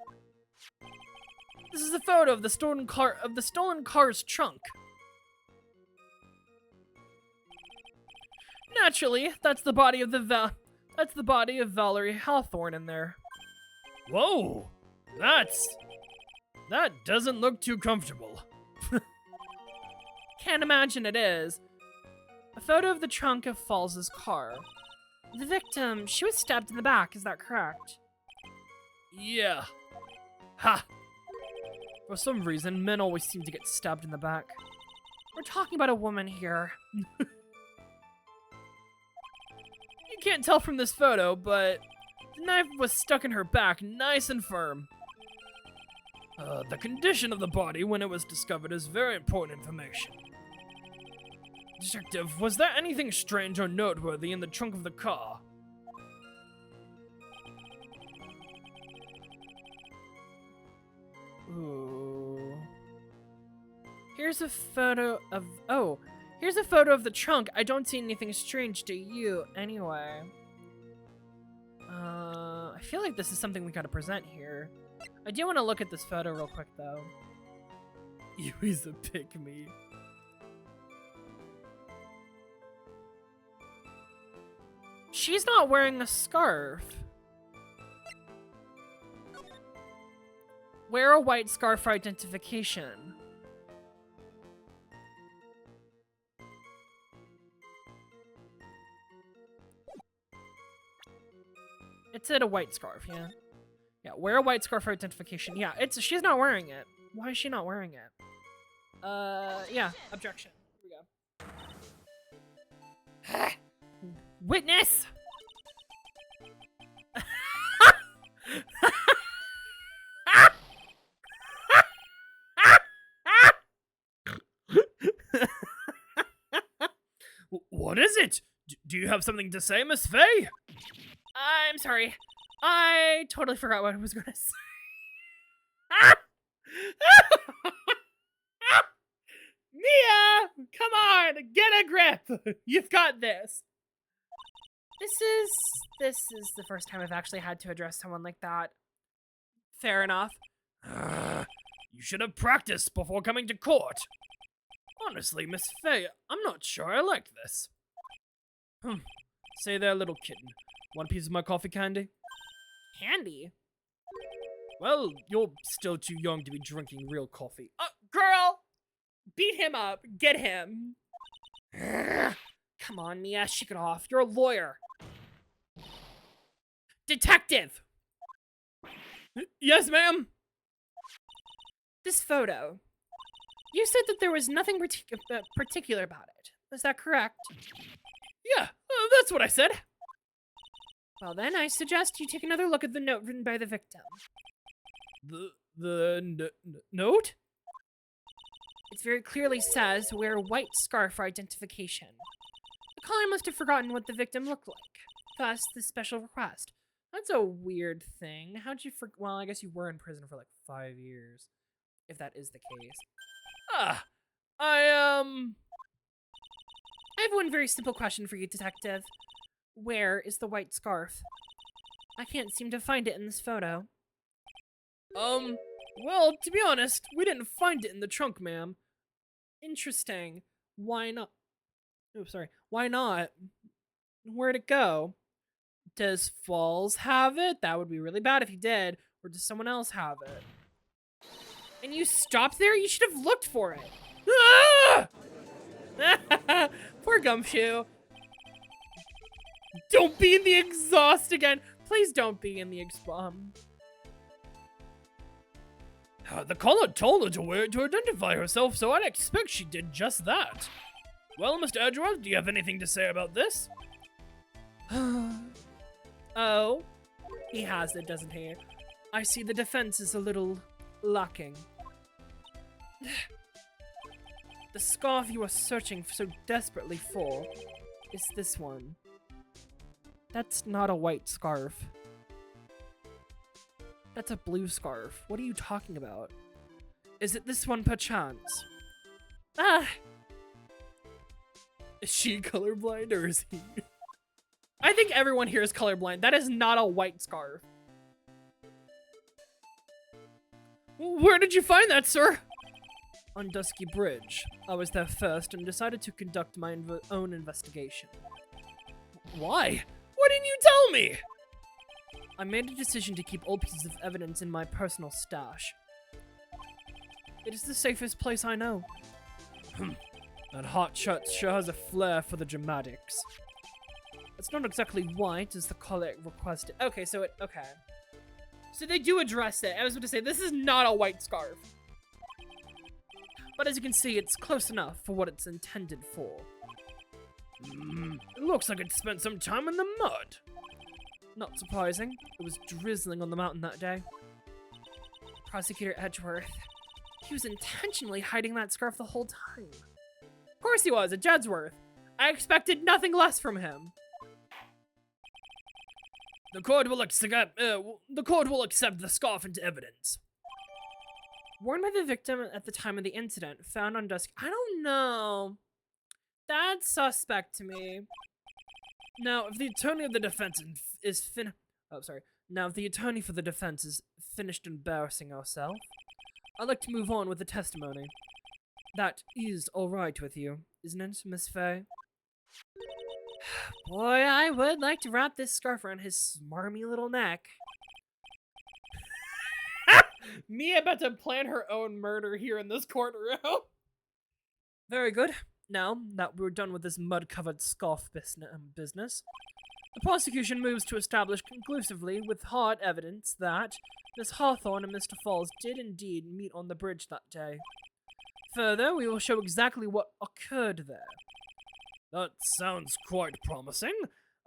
This is a photo of the stolen car's trunk. Naturally, that's the body of Valerie Hawthorne in there. Whoa, that doesn't look too comfortable. Can't imagine it is. A photo of the trunk of Fawles' car. The victim, she was stabbed in the back, is that correct? Yeah. Ha! For some reason, men always seem to get stabbed in the back. We're talking about a woman here. You can't tell from this photo, but the knife was stuck in her back, nice and firm. The condition of the body when it was discovered is very important information. Detective, was there anything strange or noteworthy in the trunk of the car? Ooh. Here's a photo of the trunk. I don't see anything strange, do you? Anyway. I feel like this is something we gotta present here. I do want to look at this photo real quick, though. Yui's a pick-me. She's not wearing a scarf. Wear a white scarf for identification. It said a white scarf, yeah. Yeah, wear a white scarf for identification. Yeah, she's not wearing it. Why is she not wearing it? Yeah, objection. Here we go. Witness! What is it? Do you have something to say, Miss Faye? I'm sorry. I totally forgot what I was gonna say. Mia! Come on! Get a grip! You've got this! This is the first time I've actually had to address someone like that. Fair enough. You should have practiced before coming to court. Honestly, Miss Faye, I'm not sure I like this. Say there, little kitten. Want a piece of my coffee candy? Candy? Well, you're still too young to be drinking real coffee. Girl! Beat him up. Get him. Come on, Mia. Shake it off. You're a lawyer. Detective! Yes, ma'am? This photo. You said that there was nothing particular about it. Is that correct? Yeah, that's what I said. Well then, I suggest you take another look at the note written by the victim. The note? It very clearly says, wear a white scarf for identification. The caller must have forgotten what the victim looked like. Thus, this special request. That's a weird thing. How'd you well, I guess you were in prison for like 5 years. If that is the case. I have one very simple question for you, Detective. Where is the white scarf? I can't seem to find it in this photo. Well, to be honest, we didn't find it in the trunk, ma'am. Interesting. Why not? Oh, sorry. Why not? Where'd it go? Does Fawles have it? That would be really bad if he did. Or does someone else have it? And you stopped there? You should have looked for it. Ah! Poor Gumshoe. Don't be in the exhaust again. Please don't be in the exhaust. The caller told her to wear it to identify herself, so I'd expect she did just that. Well, Mr. Edgeworth, do you have anything to say about this? Oh, he has it, doesn't he? I see the defense is a little lacking. The scarf you are searching so desperately for is this one. That's not a white scarf. That's a blue scarf. What are you talking about? Is it this one perchance? Ah! Is she colorblind or is he? I think everyone here is colorblind. That is not a white scarf. Where did you find that, sir? On Dusky Bridge. I was there first and decided to conduct my own investigation. Why? Why didn't you tell me? I made a decision to keep all pieces of evidence in my personal stash. It is the safest place I know. That hot shot sure has a flair for the dramatics. It's not exactly white, as the color requested. Okay, so So they do address it. I was going to say, this is not a white scarf. But as you can see, it's close enough for what it's intended for. It looks like it spent some time in the mud. Not surprising. It was drizzling on the mountain that day. Prosecutor Edgeworth. He was intentionally hiding that scarf the whole time. Of course he was, it's Edgeworth. I expected nothing less from him. The court will accept the scarf into evidence. Worn by the victim at the time of the incident, found on Dusky. I don't know. That's suspect to me. Now, if the attorney of the defense is Now, if the attorney for the defense is finished embarrassing ourselves, I'd like to move on with the testimony. That is all right with you, isn't it, Miss Faye? Boy, I would like to wrap this scarf around his smarmy little neck. Mia about to plan her own murder here in this courtroom. Very good. Now that we're done with this mud-covered scarf business, the prosecution moves to establish conclusively with hard evidence that Miss Hawthorne and Mr. Fawles did indeed meet on the bridge that day. Further, we will show exactly what occurred there. That sounds quite promising.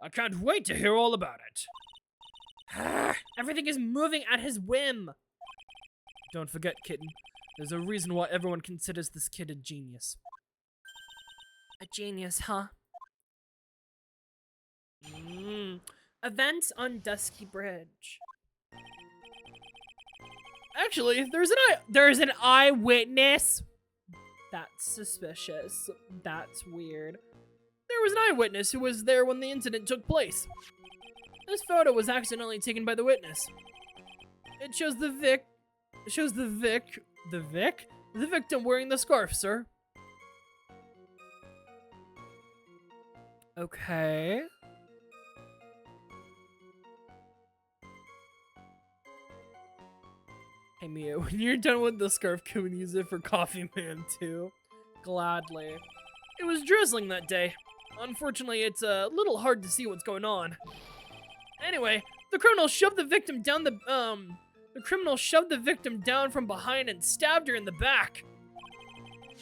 I can't wait to hear all about it. Everything is moving at his whim. Don't forget, kitten. There's a reason why everyone considers this kid a genius. A genius, huh? Events on Dusky Bridge. Actually, there's an eyewitness. That's suspicious. That's weird. There was an eyewitness who was there when the incident took place. This photo was accidentally taken by the witness. It shows the victim wearing the scarf, sir. Okay. Hey Mia, when you're done with the scarf, can we use it for Coffee Man too? Gladly. It was drizzling that day. Unfortunately, it's a little hard to see what's going on. Anyway, the criminal shoved the victim down from behind and stabbed her in the back.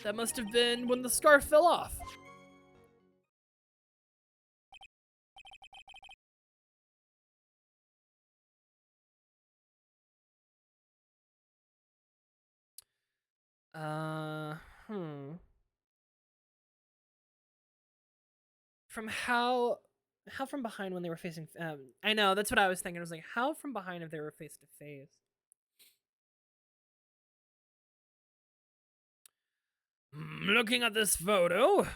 That must have been when the scarf fell off. How from behind when they were facing, I know, that's what I was thinking. I was like, how from behind if they were face to face? Looking at this photo,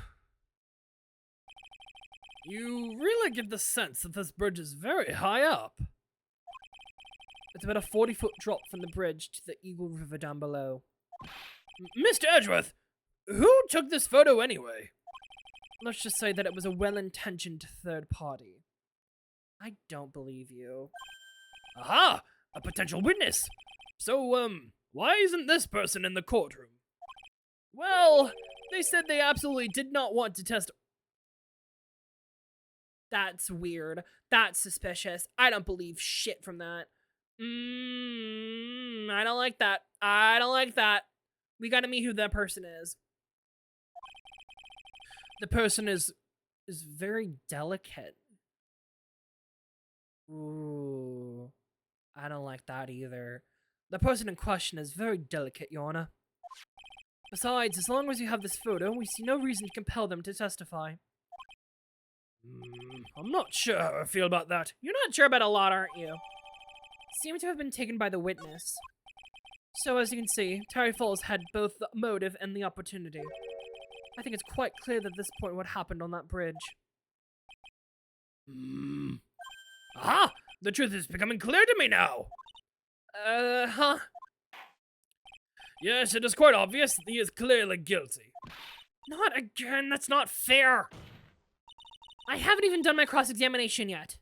you really get the sense that this bridge is very high up. It's about a 40-foot drop from the bridge to the Eagle River down below. Mr. Edgeworth, who took this photo anyway? Let's just say that it was a well-intentioned third party. I don't believe you. Aha! A potential witness! So, why isn't this person in the courtroom? Well, they said they absolutely did not want to test. That's weird. That's suspicious. I don't believe shit from that. I don't like that. I don't like that. We gotta meet who that person is. The person is very delicate. Ooh. I don't like that either. The person in question is very delicate, Your Honor. Besides, as long as you have this photo, we see no reason to compel them to testify. I'm not sure how I feel about that. You're not sure about a lot, aren't you? Seem to have been taken by the witness. So as you can see, Terry Fawles had both the motive and the opportunity. I think it's quite clear at this point what happened on that bridge. Ah! The truth is becoming clear to me now! Huh? Yes, it is quite obvious that he is clearly guilty. Not again, that's not fair! I haven't even done my cross-examination yet.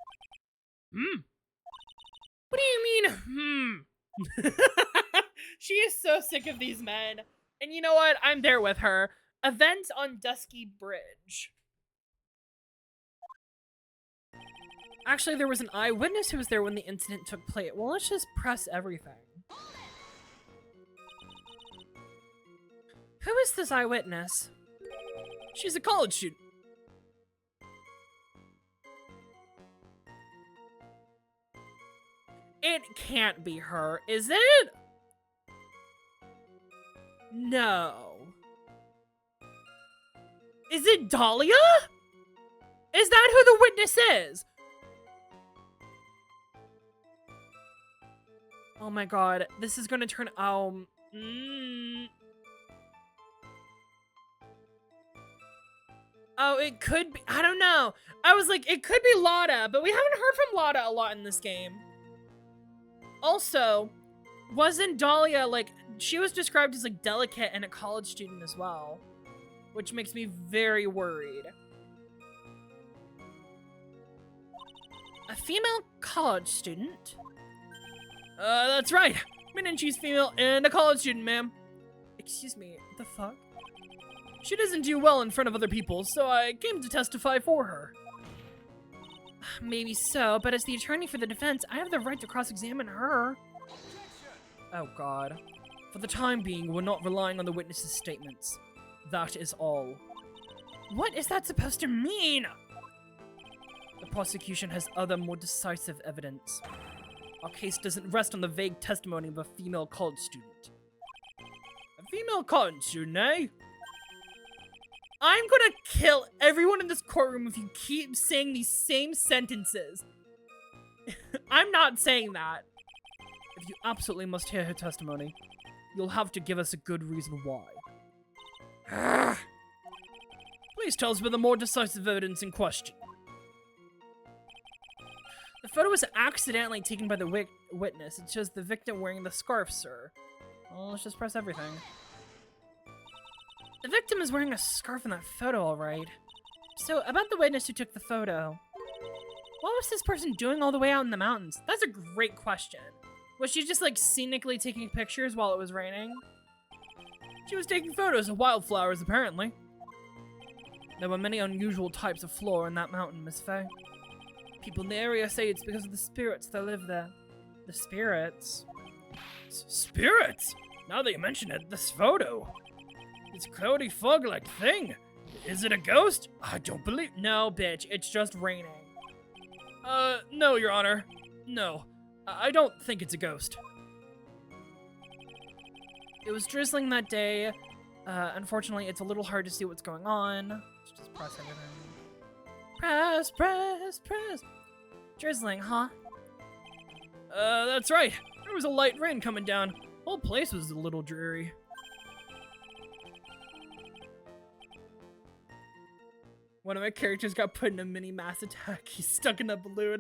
What do you mean, She is so sick of these men. And you know what? I'm there with her. Event on Dusky Bridge. Actually, there was an eyewitness who was there when the incident took place. Well, let's just press everything. Who is this eyewitness? She's a college student. It can't be her, is it? No. Is it Dahlia? Is that who the witness is? Oh my god, this is gonna turn out... Oh, it could be... I don't know. I was like, it could be Lotta, but we haven't heard from Lotta a lot in this game. Also, wasn't Dahlia, like, she was described as, like, delicate and a college student as well. Which makes me very worried. A female college student? That's right. Meaning she's female and a college student, ma'am. Excuse me, the fuck? She doesn't do well in front of other people, so I came to testify for her. Maybe so, but as the attorney for the defense, I have the right to cross-examine her. Oh god. For the time being, we're not relying on the witness's statements. That is all. What is that supposed to mean? The prosecution has other, more decisive evidence. Our case doesn't rest on the vague testimony of a female college student. A female college student, eh? I'm gonna kill everyone in this courtroom if you keep saying these same sentences. I'm not saying that. If you absolutely must hear her testimony, you'll have to give us a good reason why. Please tell us about the more decisive evidence in question. The photo was accidentally taken by the witness. It shows the victim wearing the scarf, sir. Well, let's just press everything. The victim is wearing a scarf in that photo, alright. So, about the witness who took the photo. What was this person doing all the way out in the mountains? That's a great question. Was she just, like, scenically taking pictures while it was raining? She was taking photos of wildflowers, apparently. There were many unusual types of flora in that mountain, Miss Faye. People in the area say it's because of the spirits that live there. The spirits? Spirits? Now that you mention it, this photo. It's a cloudy fog-like thing. Is it a ghost? I don't believe... No, bitch. It's just raining. No, Your Honor. No. I don't think it's a ghost. It was drizzling that day. Unfortunately, it's a little hard to see what's going on. Let's just press everything. Press, press, press. Drizzling, huh? That's right. There was a light rain coming down. The whole place was a little dreary. One of my characters got put in a mini mass attack. He's stuck in a balloon.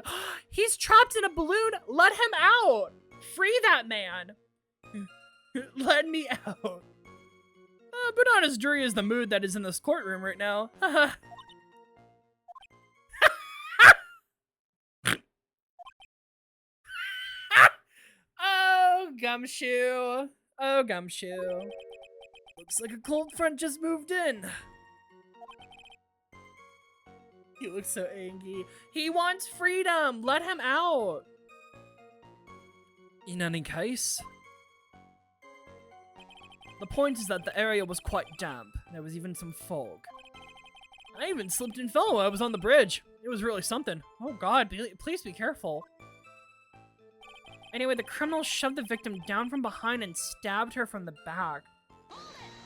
He's trapped in a balloon! Let him out! Free that man! Let me out. But not as dreary as the mood that is in this courtroom right now. Oh, Gumshoe. Oh, Gumshoe. Looks like a cold front just moved in. He looks so angry. He wants freedom. Let him out. In any case, the point is that the area was quite damp. There was even some fog. I even slipped and fell while I was on the bridge. It was really something. Oh god, please be careful. Anyway, the criminal shoved the victim down from behind and stabbed her from the back.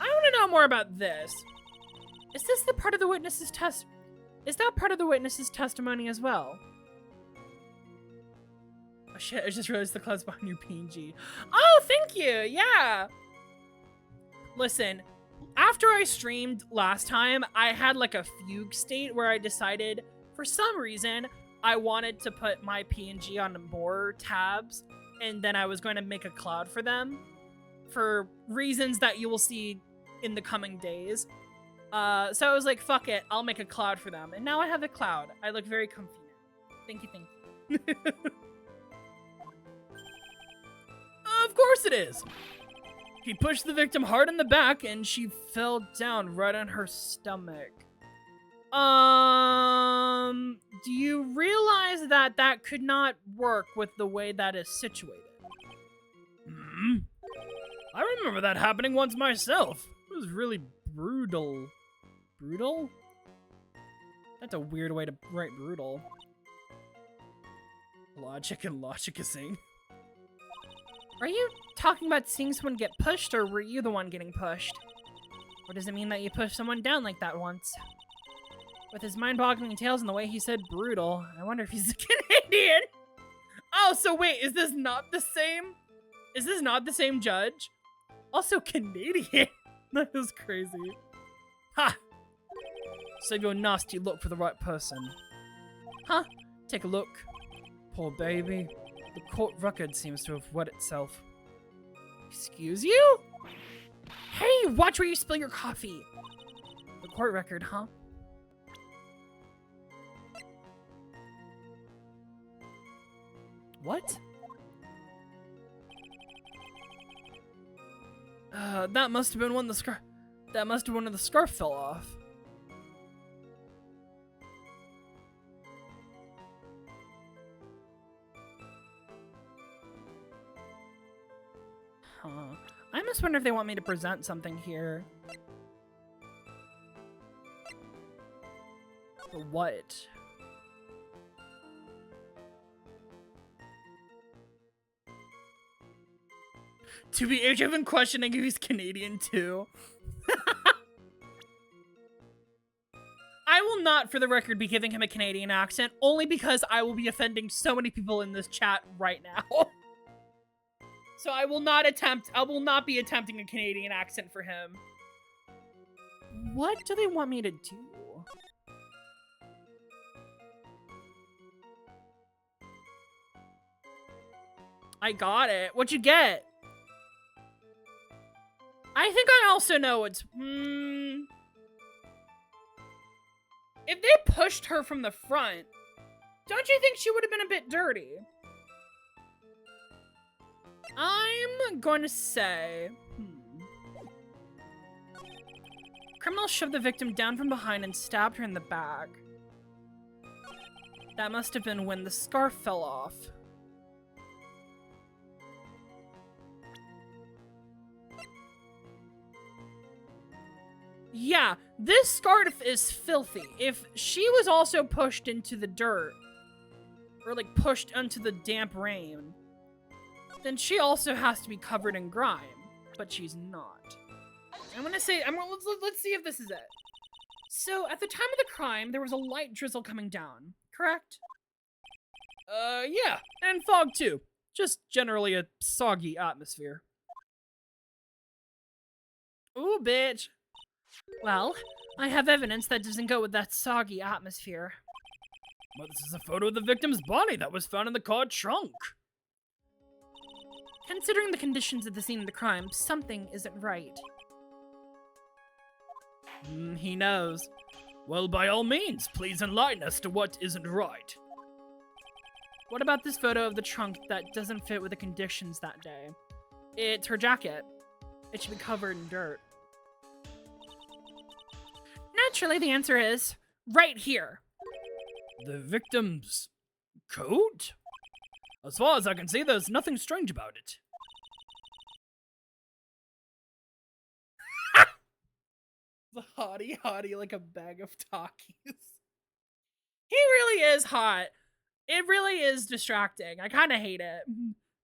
I want to know more about this. Is this the part of the witness's Is that part of the witness's testimony as well? Oh shit, I just realized the clouds behind your PNG. Oh, thank you, yeah. Listen, after I streamed last time, I had like a fugue state where I decided, for some reason, I wanted to put my PNG on more tabs, and then I was going to make a cloud for them, for reasons that you will see in the coming days. So I was like, fuck it, I'll make a cloud for them. And now I have a cloud. I look very comfy now. Thank you, thank you. Of course it is! He pushed the victim hard in the back and she fell down right on her stomach. Do you realize that that could not work with the way that is situated? Hmm? I remember that happening once myself. It was really brutal. Brutal? That's a weird way to write brutal. Logic and logicizing. Are you talking about seeing someone get pushed, or were you the one getting pushed? Or does it mean that you pushed someone down like that once? With his mind-boggling tales and the way he said brutal, I wonder if he's a Canadian. Oh, so wait, is this not the same? Is this not the same judge? Also Canadian? That is crazy. Ha! Save your nasty look for the right person. Huh? Take a look. Poor baby. The court record seems to have wet itself. Excuse you? Hey, watch where you spill your coffee. The court record, huh? What? That must have been when the scarf. That must have been when the scarf fell off. Huh. I must wonder if they want me to present something here. For what? To be age of questioning if he's Canadian too. I will not, for the record, be giving him a Canadian accent, only because I will be offending so many people in this chat right now. So I will not be attempting a Canadian accent for him. What do they want me to do? I got it. What'd you get? I think I also know what's... If they pushed her from the front, don't you think she would have been a bit dirty? I'm going to say... Criminal shoved the victim down from behind and stabbed her in the back. That must have been when the scarf fell off. Yeah, this scarf is filthy. If she was also pushed into the dirt, or like pushed into the damp rain, then she also has to be covered in grime, but she's not. I'm gonna say, let's see if this is it. So, at the time of the crime, there was a light drizzle coming down, correct? Yeah, and fog too. Just generally a soggy atmosphere. Ooh, bitch. Well, I have evidence that doesn't go with that soggy atmosphere. Well, this is a photo of the victim's body that was found in the car trunk. Considering the conditions at the scene of the crime, something isn't right. He knows. Well, by all means, please enlighten us to what isn't right. What about this photo of the trunk that doesn't fit with the conditions that day? It's her jacket. It should be covered in dirt. Naturally, the answer is right here. The victim's coat? As far as I can see, there's nothing strange about it. The hottie like a bag of Takis. He really is hot. It really is distracting. I kind of hate it.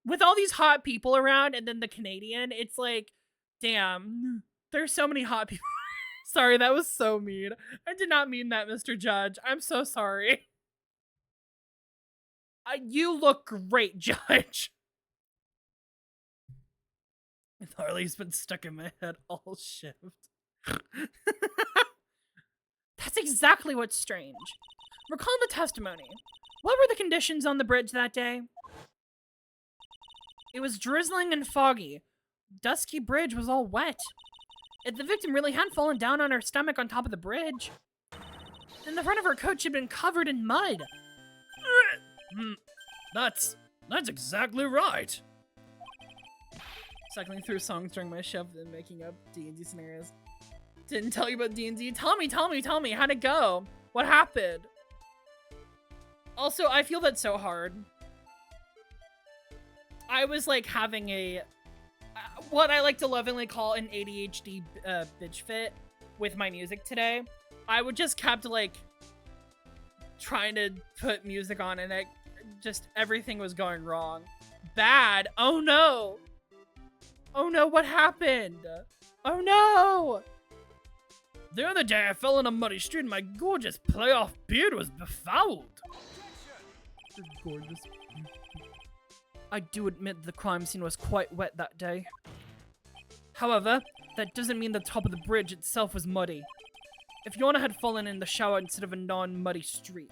with all these hot people around and then the Canadian, it's like, damn, there's so many hot people. Sorry, that was so mean. I did not mean that, Mr. Judge. I'm so sorry. You look great, Judge. Harley's been stuck in my head all shift. That's exactly what's strange. Recall the testimony. What were the conditions on the bridge that day? It was drizzling and foggy. Dusky bridge was all wet. If the victim really had fallen down on her stomach on top of the bridge, then the front of her coat should have been covered in mud. That's exactly right. Cycling through songs during my shift and making up D&D scenarios. Didn't tell you about D&D. Tell me. How'd it go? What happened? Also, I feel that's so hard. I was like having a, what I like to lovingly call an ADHD bitch fit with my music today. I would just kept like trying to put music on and it just, everything was going wrong. Bad. Oh no. Oh no, what happened? Oh no! The other day I fell in a muddy street and my gorgeous playoff beard was befouled. Gorgeous. I do admit the crime scene was quite wet that day. However, that doesn't mean the top of the bridge itself was muddy. If Your Honor had fallen in the shower instead of a non-muddy street,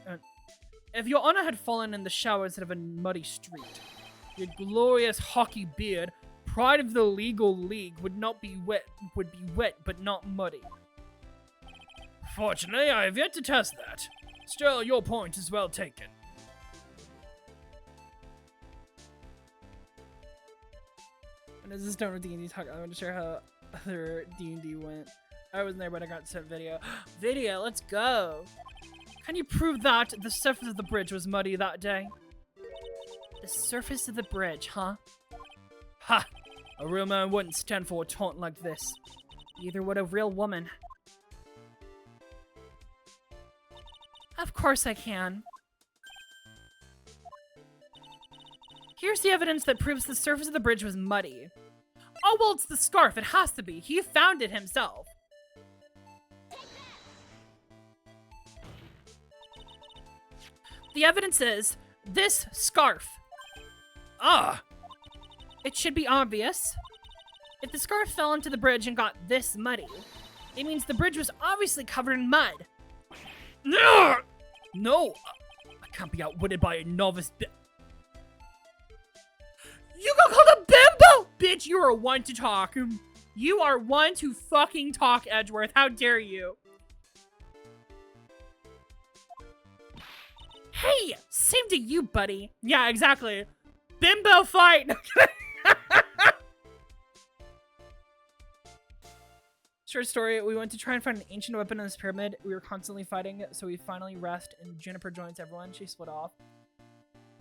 your glorious hockey beard, pride of the legal league, would be wet but not muddy. Fortunately, I have yet to test that. Still, your point is well taken. And as this done with D&D talk, I want to share how other D&D went. I wasn't there, but I got sent video. Video, let's go! Can you prove that the surface of the bridge was muddy that day? The surface of the bridge, huh? Ha! A real man wouldn't stand for a taunt like this. Neither would a real woman. Of course I can. Here's the evidence that proves the surface of the bridge was muddy. Oh, well, it's the scarf. It has to be. He found it himself. The evidence is this scarf. Ah! It should be obvious. If the scarf fell into the bridge and got this muddy, it means the bridge was obviously covered in mud. No! No! I can't be outwitted by a novice You got called a bimbo! Bitch, you are one to talk. You are one to fucking talk, Edgeworth. How dare you? Hey! Same to you, buddy. Yeah, exactly. Bimbo fight! Short story, we went to try and find an ancient weapon in this pyramid. We were constantly fighting, so we finally rest, and Juniper joins everyone. She split off.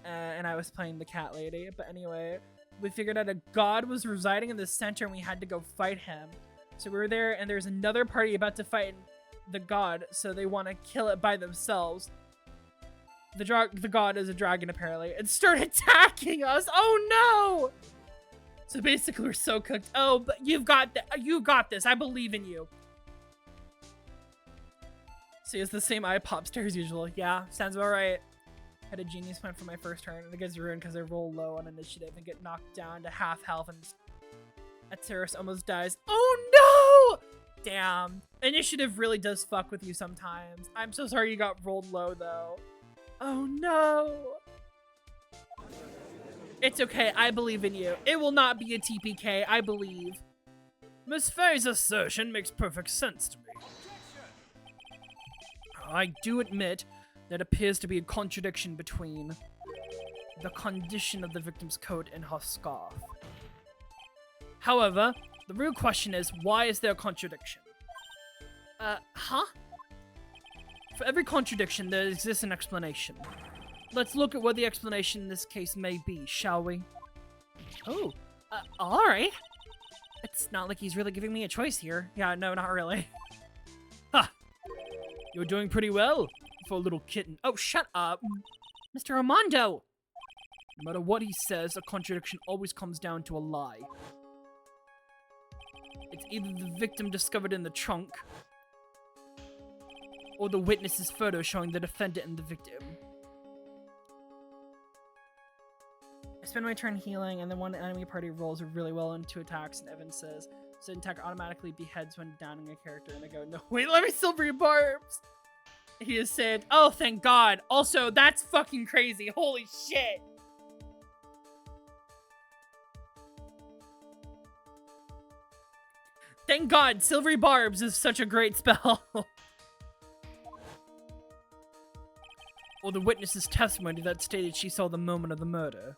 And I was playing the cat lady. But anyway, we figured out a god was residing in the center, and we had to go fight him. So we were there, and there's another party about to fight the god, so they want to kill it by themselves. The god is a dragon, apparently, and started attacking us. Oh no! So basically, we're so cooked. Oh, but you got this. I believe in you. See, it's the same eye pop stare as usual. Yeah, sounds about right. Had a genius plan for my first turn, and it gets ruined because I roll low on initiative and get knocked down to half health, and Ateris almost dies. Oh no! Damn. Initiative really does fuck with you sometimes. I'm so sorry you got rolled low, though. Oh no! It's okay, I believe in you. It will not be a TPK, I believe. Miss Faye's assertion makes perfect sense to me. I do admit there appears to be a contradiction between the condition of the victim's coat and her scarf. However, the real question is, why is there a contradiction? Huh? For every contradiction, there exists an explanation. Let's look at what the explanation in this case may be, shall we? Oh, alright. It's not like he's really giving me a choice here. Yeah, no, not really. Ha! You're doing pretty well for a little kitten. Oh, shut up. Mr. Armando! No matter what he says, a contradiction always comes down to a lie. It's either the victim discovered in the trunk, or the witness's photo showing the defendant and the victim. I spend my turn healing, and then one enemy party rolls really well into attacks, and Evan says, so attack automatically beheads when downing a character, and I go, no, wait, let me silvery barbs! He has said, oh, thank God. Also, that's fucking crazy. Holy shit. Thank God, silvery barbs is such a great spell. Or the witness's testimony that stated she saw the moment of the murder.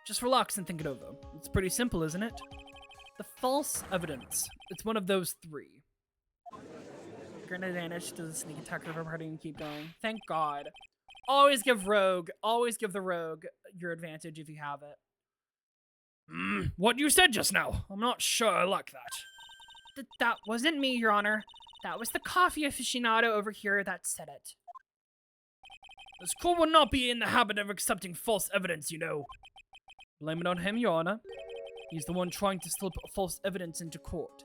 Just relax and think it over. It's pretty simple, isn't it? The false evidence. It's one of those three. Grant advantage to the sneak attack of our party and keep going. Thank God. Always give the rogue your advantage if you have it. What you said just now. I'm not sure I like that. That wasn't me, Your Honor. That was the coffee aficionado over here that said it. This court will not be in the habit of accepting false evidence, you know. Blame it on him, Your Honor. He's the one trying to slip false evidence into court.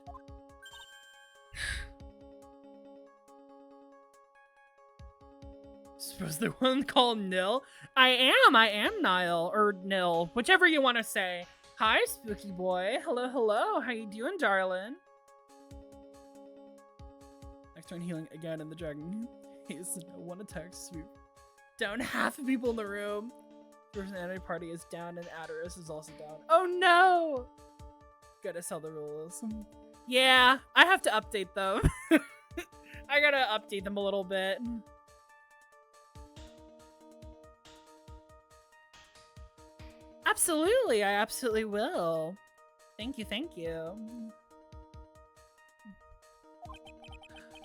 Suppose the one called Nil? I am Nile, or Nil, whichever you want to say. Hi, spooky boy. Hello. How you doing, darling? Next turn healing again, and the dragon is one attack swoop. Down half the people in the room. Person enemy party is down, and Adderus is also down. Oh no! Gotta sell the rules. Yeah, I have to update them. I gotta update them a little bit. Absolutely, I absolutely will. Thank you.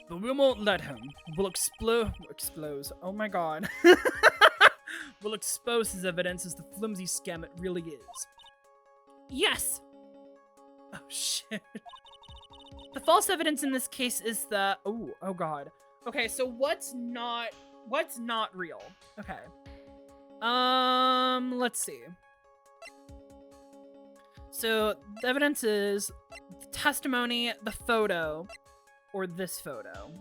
But we won't let him. We'll explode. Oh my God. We'll expose his evidence as the flimsy scam it really is. Yes! Oh shit. The false evidence in this case is the... Oh God. Okay, so what's not real? Okay. Let's see. So the evidence is the testimony, the photo, or this photo.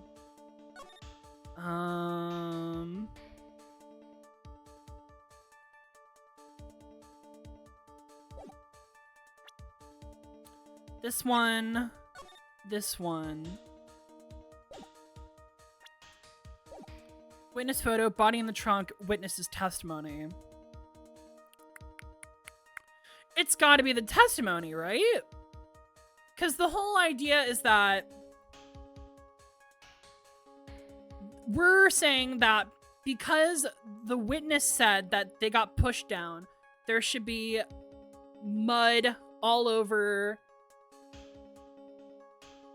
This one. Witness photo, body in the trunk, witness's testimony. It's gotta be the testimony, right? Because the whole idea is that we're saying that because the witness said that they got pushed down, there should be mud all over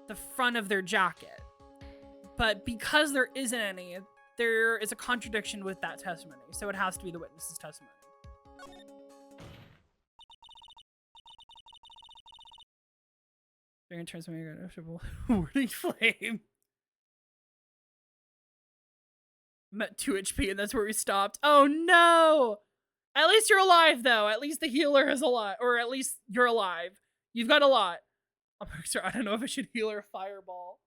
the front of their jacket. But because there isn't any, there is a contradiction with that testimony. So it has to be the witness's testimony. In terms of wording flame. I'm at 2 HP and that's where we stopped. Oh no! At least you're alive though. At least the healer is alive. Or at least you're alive. You've got a lot. I'm sorry, I don't know if I should heal or fireball.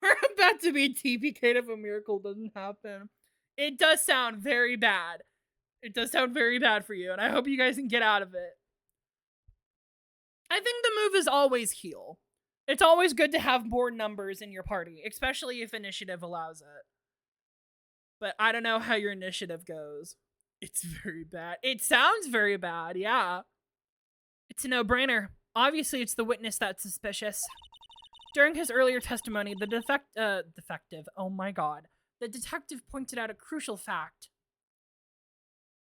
We're about to be TPK'd if a miracle doesn't happen. It does sound very bad. It does sound very bad for you, and I hope you guys can get out of it. I think the move is always heal. It's always good to have more numbers in your party, especially if initiative allows it. But I don't know how your initiative goes. It's very bad. It sounds very bad, yeah. It's a no-brainer. Obviously, it's the witness that's suspicious. During his earlier testimony, the defective, oh my God. The detective pointed out a crucial fact.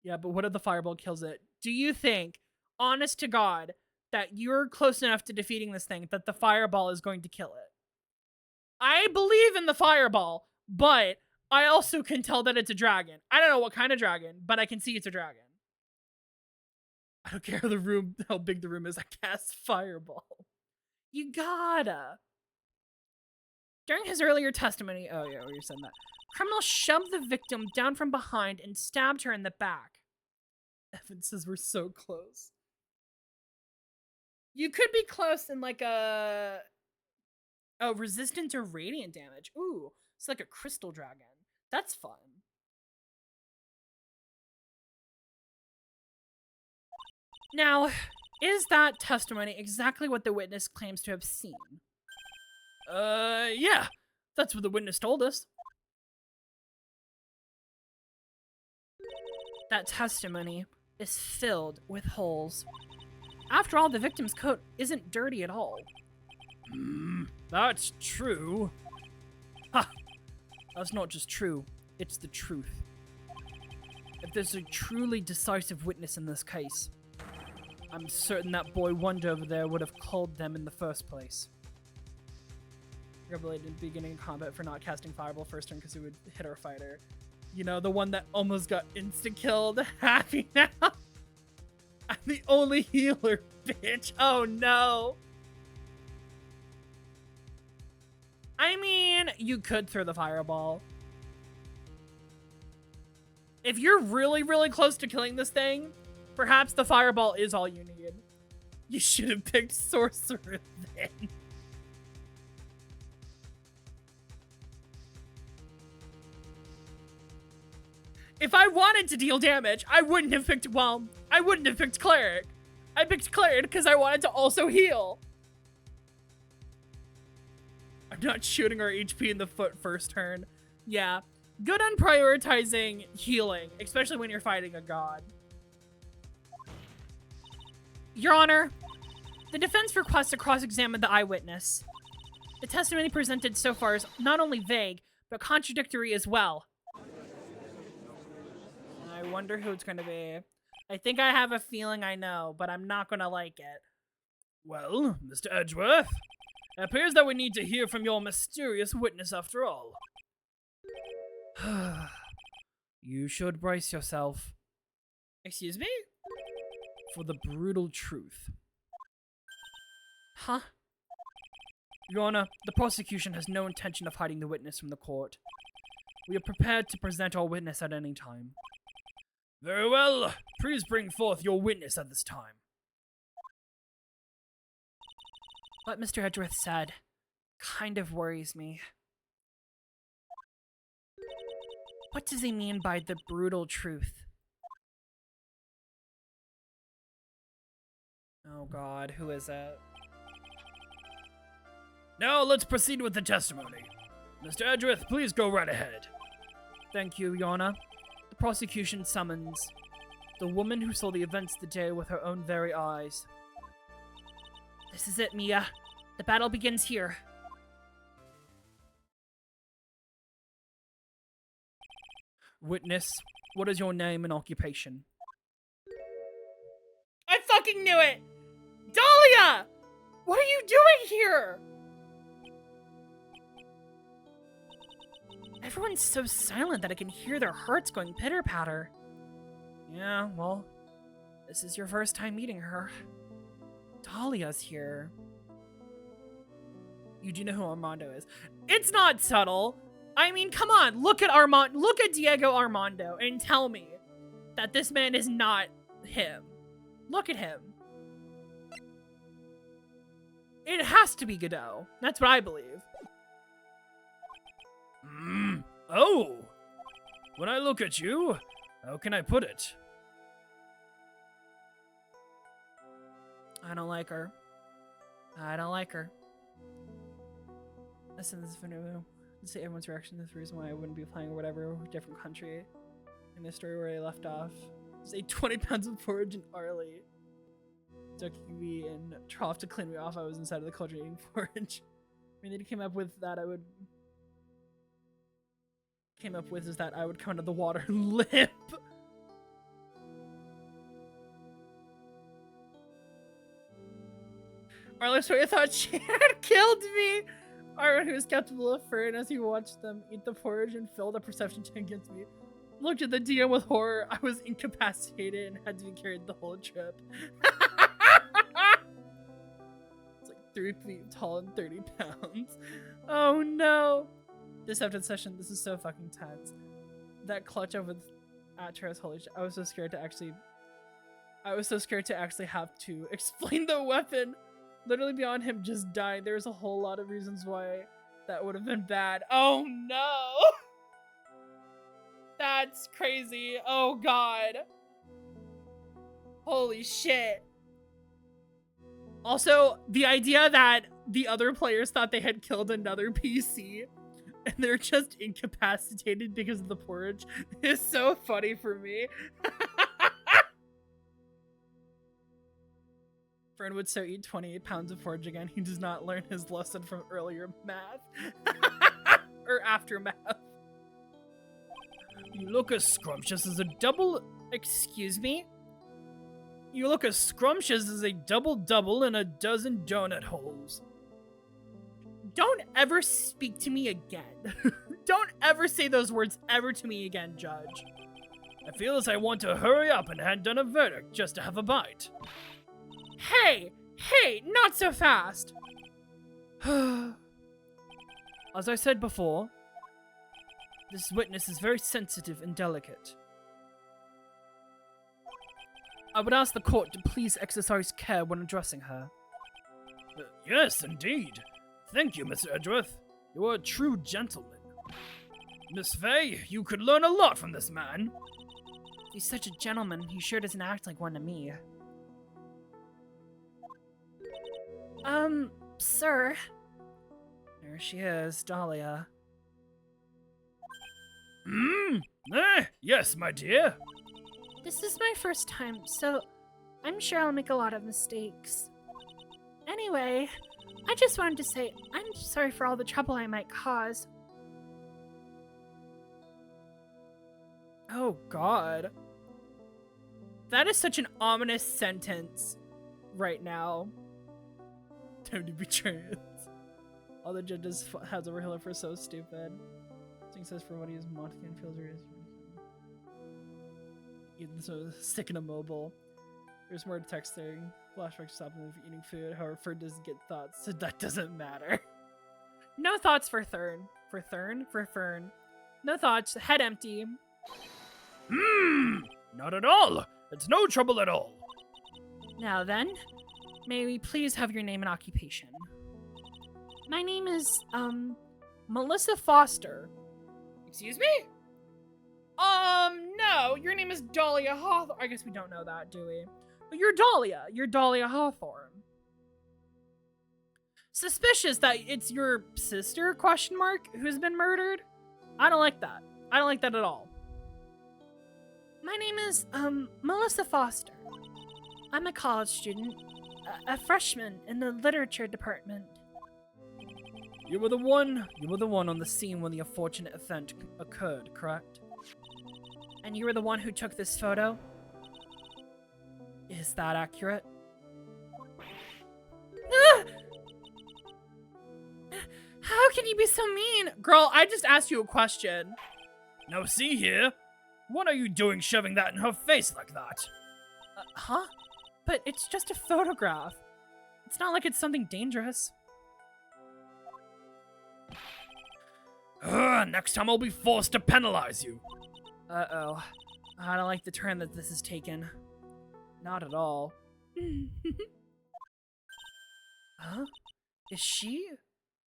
Yeah, but what if the fireball kills it? Do you think, honest to God, that you're close enough to defeating this thing that the fireball is going to kill it? I believe in the fireball, but I also can tell that it's a dragon. I don't know what kind of dragon, but I can see it's a dragon. I don't care how big the room is. I cast fireball. You gotta. During his earlier testimony, oh yeah, you said that. Criminal shoved the victim down from behind and stabbed her in the back. Evan says we're so close. You could be close in like a resistant to radiant damage. Ooh, it's like a crystal dragon. That's fun. Now, is that testimony exactly what the witness claims to have seen? Yeah. That's what the witness told us. That testimony is filled with holes. After all, the victim's coat isn't dirty at all. That's true. Ha! That's not just true, it's the truth. If there's a truly decisive witness in this case, I'm certain that boy Wonder over there would have called them in the first place. Rebelated beginning of combat for not casting Fireball first turn because it would hit our fighter. You know, the one that almost got insta-killed. Happy now. I'm the only healer, bitch. Oh no. I mean, you could throw the Fireball. If you're really, really close to killing this thing, perhaps the Fireball is all you need. You should have picked Sorcerer then. If I wanted to deal damage, I wouldn't have picked, well, I wouldn't have picked Cleric. I picked Cleric because I wanted to also heal. I'm not shooting our HP in the foot first turn. Yeah, good on prioritizing healing, especially when you're fighting a god. Your Honor, the defense requests to cross-examine the eyewitness. The testimony presented so far is not only vague, but contradictory as well. I wonder who it's going to be. I think I have a feeling I know, but I'm not going to like it. Well, Mr. Edgeworth, it appears that we need to hear from your mysterious witness after all. You should brace yourself. Excuse me? For the brutal truth. Huh? Your Honor, the prosecution has no intention of hiding the witness from the court. We are prepared to present our witness at any time. Very well. Please bring forth your witness at this time. What Mr. Edgeworth said kind of worries me. What does he mean by the brutal truth? Oh god, who is it? Now let's proceed with the testimony. Mr. Edgeworth, please go right ahead. Thank you, Your Honor. The prosecution summons the woman who saw the events of the day with her own very eyes. This is it, Mia. The battle begins here. Witness, what is your name and occupation? I fucking knew it! Dahlia! What are you doing here? Everyone's so silent that I can hear their hearts going pitter-patter. Yeah, well, this is your first time meeting her. Dahlia's here. You do know who Armando is. It's not subtle. I mean, come on, look at Diego Armando and tell me that this man is not him. Look at him. It has to be Godot. That's what I believe. Oh! When I look at you, how can I put it? I don't like her. I don't like her. Listen to this video. Let's see everyone's reaction to this reason why I wouldn't be playing or whatever, different country. In the story where I left off. Say 20 pounds of porridge and Arlie. Took me and trough to clean me off. I was inside of the cauldron eating porridge. I mean, they came up with that I would come out of the water limp. Arlie Sawyer thought she had killed me. Arwen, who was capable of fearing as he watched them eat the porridge and failed a perception check against me, looked at the DM with horror. I was incapacitated and had to be carried the whole trip. It's like, 3 feet tall and 30 pounds. Oh no. Deceptive session, this is so fucking tense. That clutch up with Atras, holy shit. I was so scared to actually have to explain the weapon. Literally beyond him just dying, there's a whole lot of reasons why that would have been bad. Oh no! That's crazy. Oh god. Holy shit. Also, the idea that the other players thought they had killed another PC and they're just incapacitated because of the porridge is so funny for me. Fern would so eat 28 pounds of porridge again. He does not learn his lesson from earlier math. Or aftermath. You look as scrumptious as a double... Excuse me? You look as scrumptious as a double-double in a dozen donut holes. Don't ever speak to me again. Don't ever say those words ever to me again, Judge. I feel as I want to hurry up and hand down a verdict just to have a bite. Hey! Hey! Not so fast! As I said before, this witness is very sensitive and delicate. I would ask the court to please exercise care when addressing her. Yes, indeed. Thank you, Mr. Edgeworth. You are a true gentleman. Miss Fay, you could learn a lot from this man. He's such a gentleman, he sure doesn't act like one to me. Sir. There she is, Dahlia. Yes, my dear. This is my first time, so I'm sure I'll make a lot of mistakes. Anyway, I just wanted to say I'm sorry for all the trouble I might cause. Oh god. That is such an ominous sentence right now. Time to be trans. All the judges has over Hiller for so stupid. Sting says for what he is Monty and feels very even so sick and immobile. There's more texting. Flashbacks stop him from eating food. However, Fern doesn't get thoughts, so that doesn't matter. No thoughts for Thurn. For Fern. No thoughts. Head empty. Not at all. It's no trouble at all. Now then, may we please have your name and occupation? My name is, Melissa Foster. Excuse me? No, your name is Dahlia Hawthorne. I guess we don't know that, do we? But you're Dahlia. You're Dahlia Hawthorne. Suspicious that it's your sister, question mark, who's been murdered? I don't like that. I don't like that at all. my name is, Melissa Foster. I'm a college student, a freshman in the literature department. You were the one on the scene when the unfortunate event occurred, correct? And you were the one who took this photo? Is that accurate? How can you be so mean? Girl, I just asked you a question. Now see here. What are you doing shoving that in her face like that? Huh? But it's just a photograph. It's not like it's something dangerous. Next time I'll be forced to penalize you. Uh-oh. I don't like the turn that this has taken. Not at all. Huh? Is she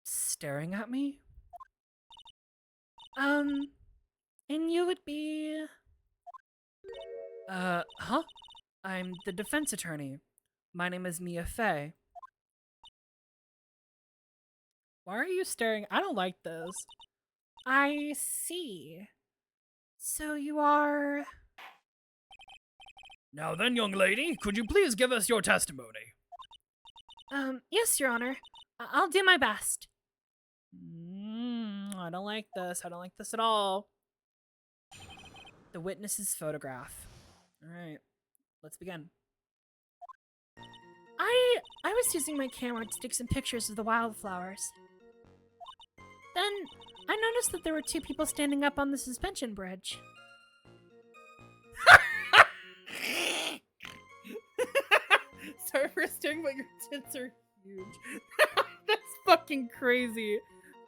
staring at me? And you would be... Huh? I'm the defense attorney. My name is Mia Fey. Why are you staring? I don't like this. I see. So you are... Now then, young lady, could you please give us your testimony? Yes, Your Honor. I'll do my best. I don't like this. I don't like this at all. The witness's photograph. Alright, let's begin. I was using my camera to take some pictures of the wildflowers. Then, I noticed that there were two people standing up on the suspension bridge. Sorry for staring, but your tits are huge. That's fucking crazy.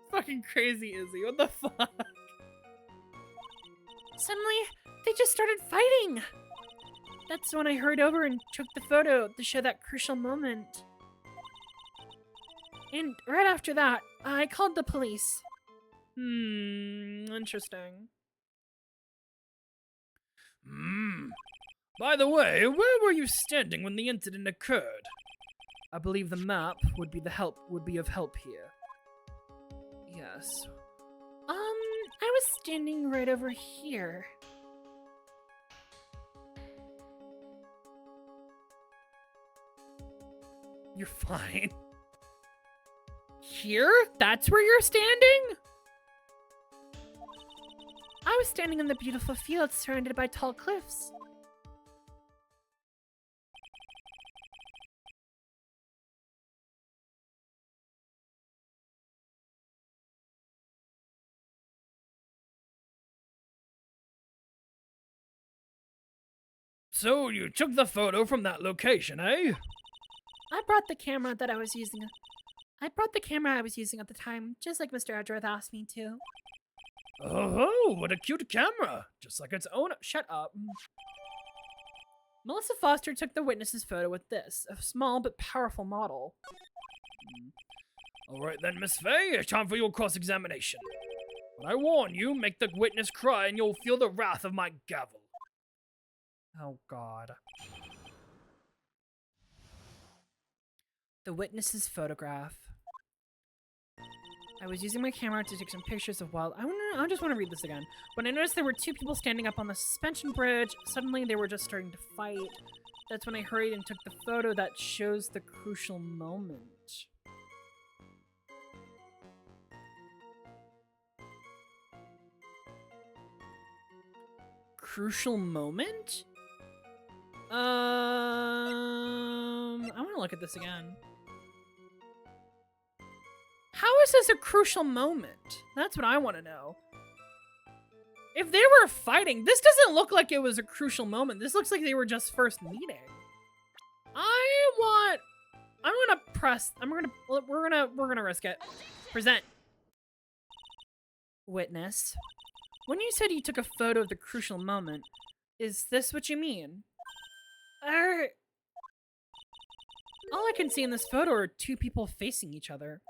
Fucking crazy, Izzy. What the fuck? Suddenly, they just started fighting. That's when I hurried over and took the photo to show that crucial moment. And right after that, I called the police. Interesting. By the way, where were you standing when the incident occurred? I believe the map would be of help here. Yes. I was standing right over here. You're fine. Here? That's where you're standing? I was standing in the beautiful fields surrounded by tall cliffs. So you took the photo from that location, eh? I brought the camera I was using at the time, just like Mr. Edgeworth asked me to. Oh, what a cute camera! Just like its owner. Shut up. Melissa Foster took the witness's photo with this, a small but powerful model. Alright then, Miss Faye, time for your cross-examination. But I warn you, make the witness cry and you'll feel the wrath of my gavel. Oh, God. The witness's photograph. I was using my camera to take some pictures of wild... I just want to read this again. When I noticed there were two people standing up on the suspension bridge, suddenly they were just starting to fight. That's when I hurried and took the photo that shows the crucial moment. Crucial moment? I want to look at this again. How is this a crucial moment? That's what I want to know. If they were fighting, this doesn't look like it was a crucial moment. This looks like they were just first meeting. I'm gonna press. We're gonna risk it. Present. Witness. When you said you took a photo of the crucial moment, is this what you mean? All I can see in this photo are two people facing each other.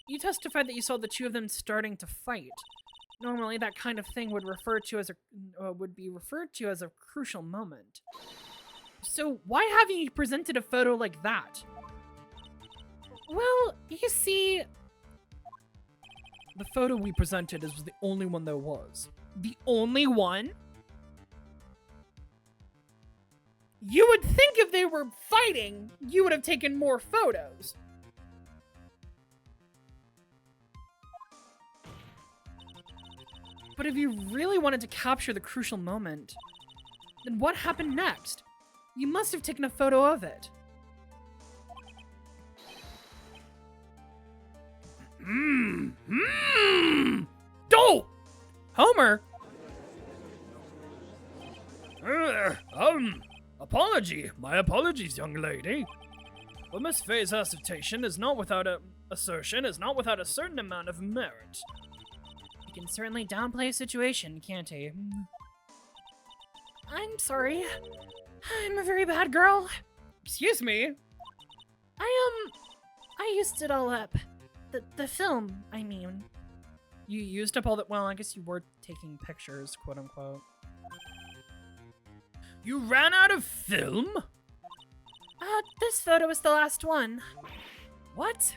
You testified that you saw the two of them starting to fight. Normally, that kind of thing would be referred to as a crucial moment. So why haven't you presented a photo like that? Well, you see, the photo we presented was the only one there was. The only one? You would think if they were fighting, you would have taken more photos. But if you really wanted to capture the crucial moment, then what happened next? You must have taken a photo of it. Oh! Homer! My apologies, young lady. But Miss Faye's assertion is not without a certain amount of merit. He can certainly downplay a situation, can't he? I'm sorry. I'm a very bad girl. Excuse me? I used it all up. The film, I mean. You used up all that? Well, I guess you were taking pictures, quote unquote. You ran out of film? This photo was the last one. What?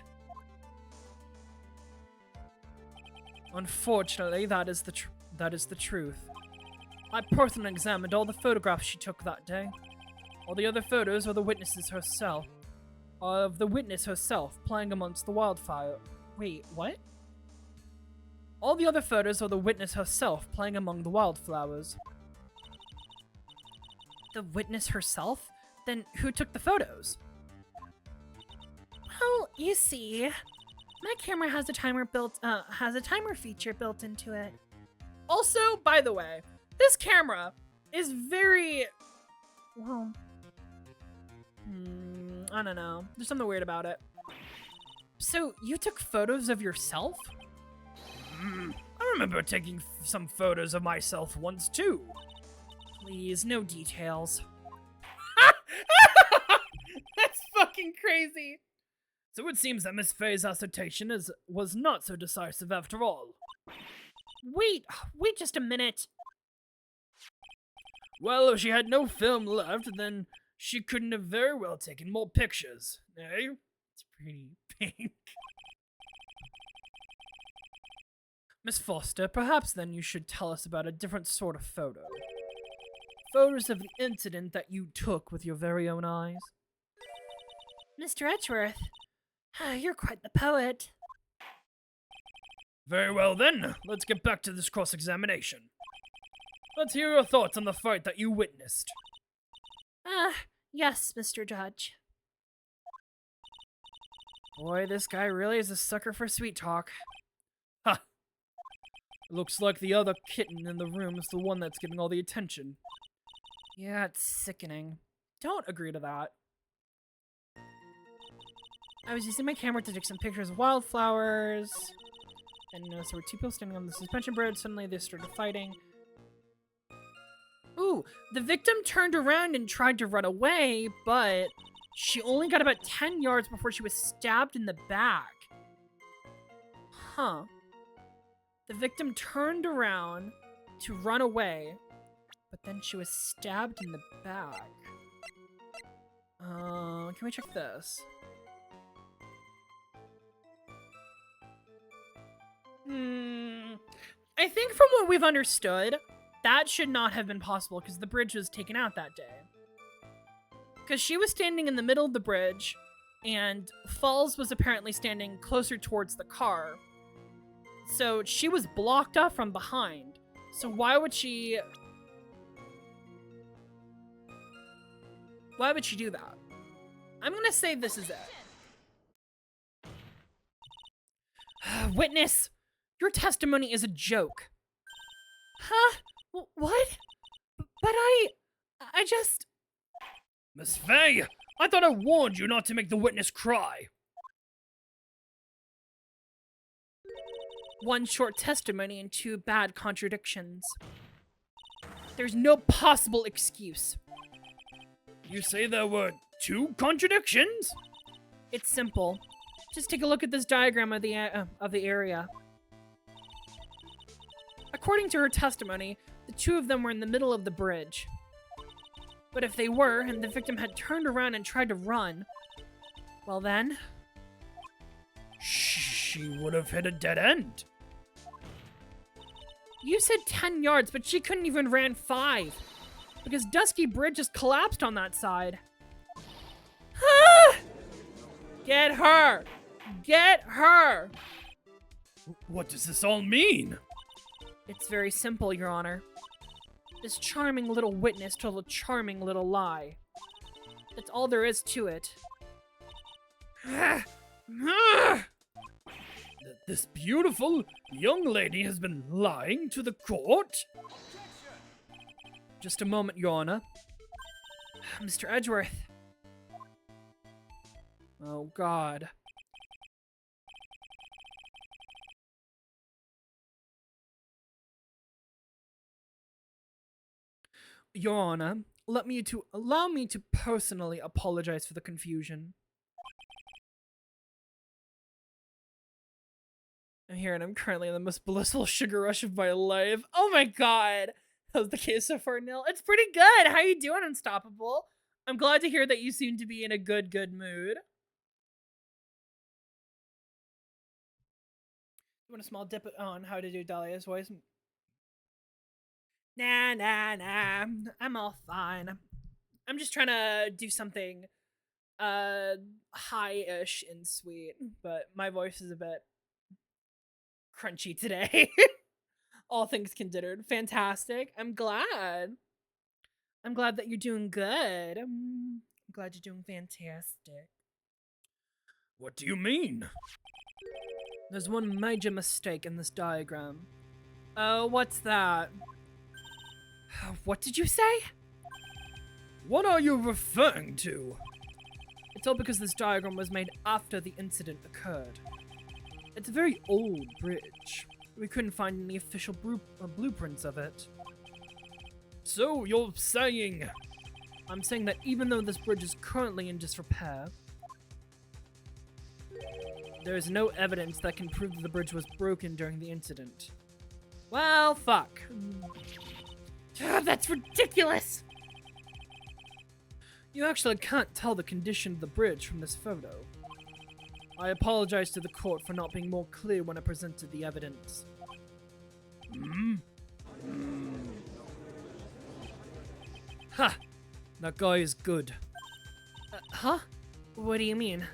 Unfortunately, that is the truth. I personally examined all the photographs she took that day. All the other photos are the witnesses herself. Of the witness herself playing amongst the wildfire. Wait, what? All the other photos are the witness herself playing among the wildflowers. The witness herself? Then who took the photos? Well, you see, my camera has a timer feature built into it. Also, by the way, this camera is very, well, I don't know. There's something weird about it. So, you took photos of yourself? I remember taking some photos of myself once too. Please, no details. That's fucking crazy. So it seems that Miss Fay's assertion was not so decisive after all. Wait just a minute. Well, if she had no film left, then she couldn't have very well taken more pictures, eh? It's pretty pink. Miss Foster, perhaps then you should tell us about a different sort of photo. Photos of the incident that you took with your very own eyes. Mr. Edgeworth, you're quite the poet. Very well then, let's get back to this cross-examination. Let's hear your thoughts on the fight that you witnessed. Yes, Mr. Judge. Boy, this guy really is a sucker for sweet talk. Ha! Looks like the other kitten in the room is the one that's getting all the attention. Yeah, it's sickening. Don't agree to that. I was using my camera to take some pictures of wildflowers. And noticed there were two people standing on the suspension bridge. Suddenly they started fighting. Ooh, the victim turned around and tried to run away, but she only got about 10 yards before she was stabbed in the back. Huh. The victim turned around to run away, but then she was stabbed in the back. Can we check this? I think from what we've understood, that should not have been possible because the bridge was taken out that day. Because she was standing in the middle of the bridge, and Fawles was apparently standing closer towards the car. So she was blocked off from behind. So why would she do that? I'm gonna say this is it. Witness, your testimony is a joke. Huh? What? But I just... Miss Fay, I thought I warned you not to make the witness cry. One short testimony and two bad contradictions. There's no possible excuse. You say there were 2 contradictions? It's simple. Just take a look at this diagram of the area. According to her testimony, the two of them were in the middle of the bridge. But if they were, and the victim had turned around and tried to run, well then... She would have hit a dead end. You said 10 yards, but she couldn't even ran 5. Because Dusky Bridge just collapsed on that side. Get her! Get her! What does this all mean? It's very simple, Your Honor. This charming little witness told a charming little lie. That's all there is to it. This beautiful young lady has been lying to the court? Just a moment, Your Honor. Mr. Edgeworth. Oh, God. Your Honor, allow me to personally apologize for the confusion. I'm here and I'm currently in the most blissful sugar rush of my life. Oh my god! That was the case so far, Nil. It's pretty good! How you doing, Unstoppable? I'm glad to hear that you seem to be in a good mood. You want a small dip on how to do Dahlia's voice? Nah. I'm all fine. I'm just trying to do something high-ish and sweet, but my voice is a bit crunchy today. All things considered. Fantastic. I'm glad that you're doing good. I'm glad you're doing fantastic. What do you mean? There's one major mistake in this diagram. Oh, what's that? What did you say? What are you referring to? It's all because this diagram was made after the incident occurred. It's a very old bridge. We couldn't find any official blueprints of it. So, you're saying... I'm saying that even though this bridge is currently in disrepair, there is no evidence that can prove that the bridge was broken during the incident. Well, fuck. That's ridiculous! You actually can't tell the condition of the bridge from this photo. I apologize to the court for not being more clear when I presented the evidence. Ha! That guy is good. Huh? What do you mean?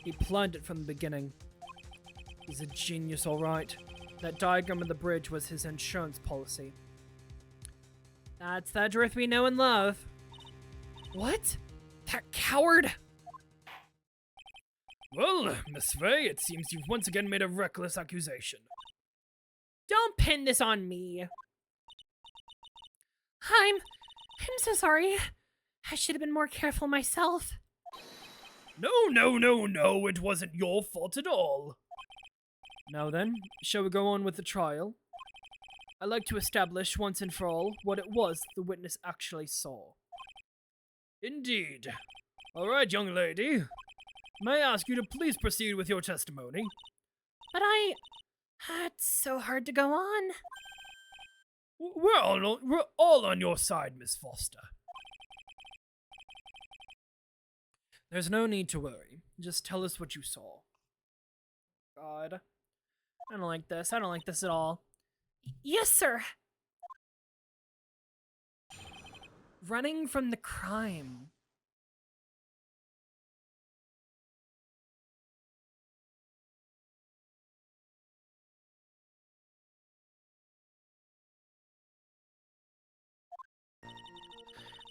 He planned it from the beginning. He's a genius, alright. That diagram of the bridge was his insurance policy. That's the Drift we know and love. What? That coward? Well, Miss Faye, it seems you've once again made a reckless accusation. Don't pin this on me. I'm so sorry. I should have been more careful myself. No, it wasn't your fault at all. Now then, shall we go on with the trial? I'd like to establish once and for all what it was the witness actually saw. Indeed. All right, young lady. May I ask you to please proceed with your testimony? But it's so hard to go on. We're all on your side, Miss Foster. There's no need to worry. Just tell us what you saw. God. I don't like this. I don't like this at all. Yes, sir. Running from the crime.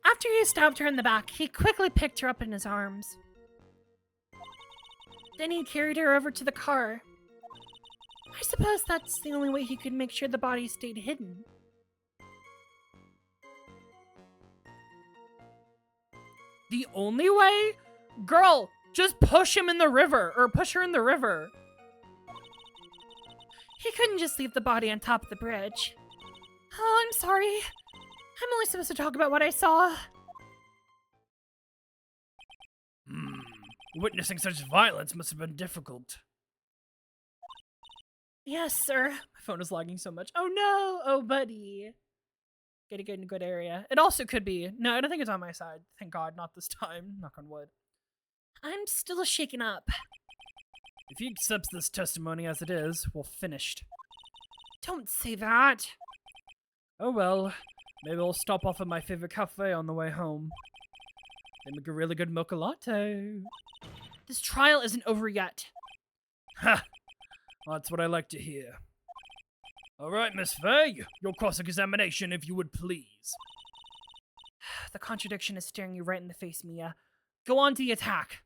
After he stabbed her in the back, he quickly picked her up in his arms. Then he carried her over to the car. I suppose that's the only way he could make sure the body stayed hidden. The only way? Girl, just push him in the river, or push her in the river. He couldn't just leave the body on top of the bridge. Oh, I'm sorry. I'm only supposed to talk about what I saw. Witnessing such violence must have been difficult. Yes, sir. My phone is lagging so much. Oh no! Oh, buddy. Get a good area. It also could be. No, I don't think it's on my side. Thank God, not this time. Knock on wood. I'm still shaken up. If he accepts this testimony as it is, we're finished. Don't say that. Oh well. Maybe I'll stop off at my favorite cafe on the way home. They make a really good mocha latte. This trial isn't over yet. Ha! That's what I like to hear. All right, Miss Faye, your cross-examination, if you would please. The contradiction is staring you right in the face, Mia. Go on to the attack.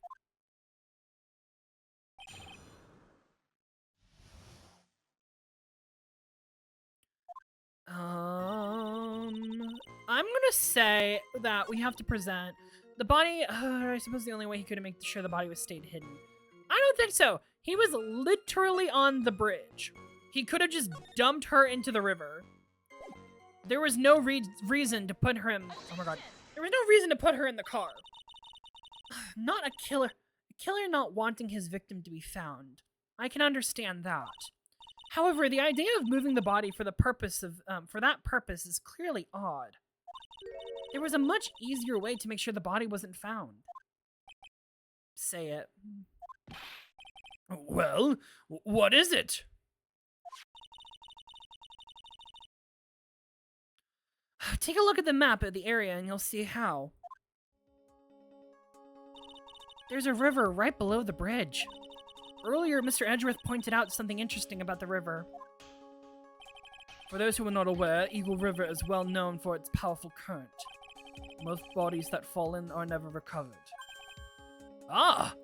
I'm gonna say that we have to present the body. I suppose the only way he could have made sure the body was stayed hidden. I don't think so. He was literally on the bridge. He could have just dumped her into the river. There was no reason to put her in. Oh my god. There was no reason to put her in the car. Not a killer. A killer not wanting his victim to be found. I can understand that. However, the idea of moving the body for the purpose of for that purpose is clearly odd. There was a much easier way to make sure the body wasn't found. Say it. Well, what is it? Take a look at the map of the area and you'll see how. There's a river right below the bridge. Earlier, Mr. Edgeworth pointed out something interesting about the river. For those who are not aware, Eagle River is well known for its powerful current. Most bodies that fall in are never recovered. Ah!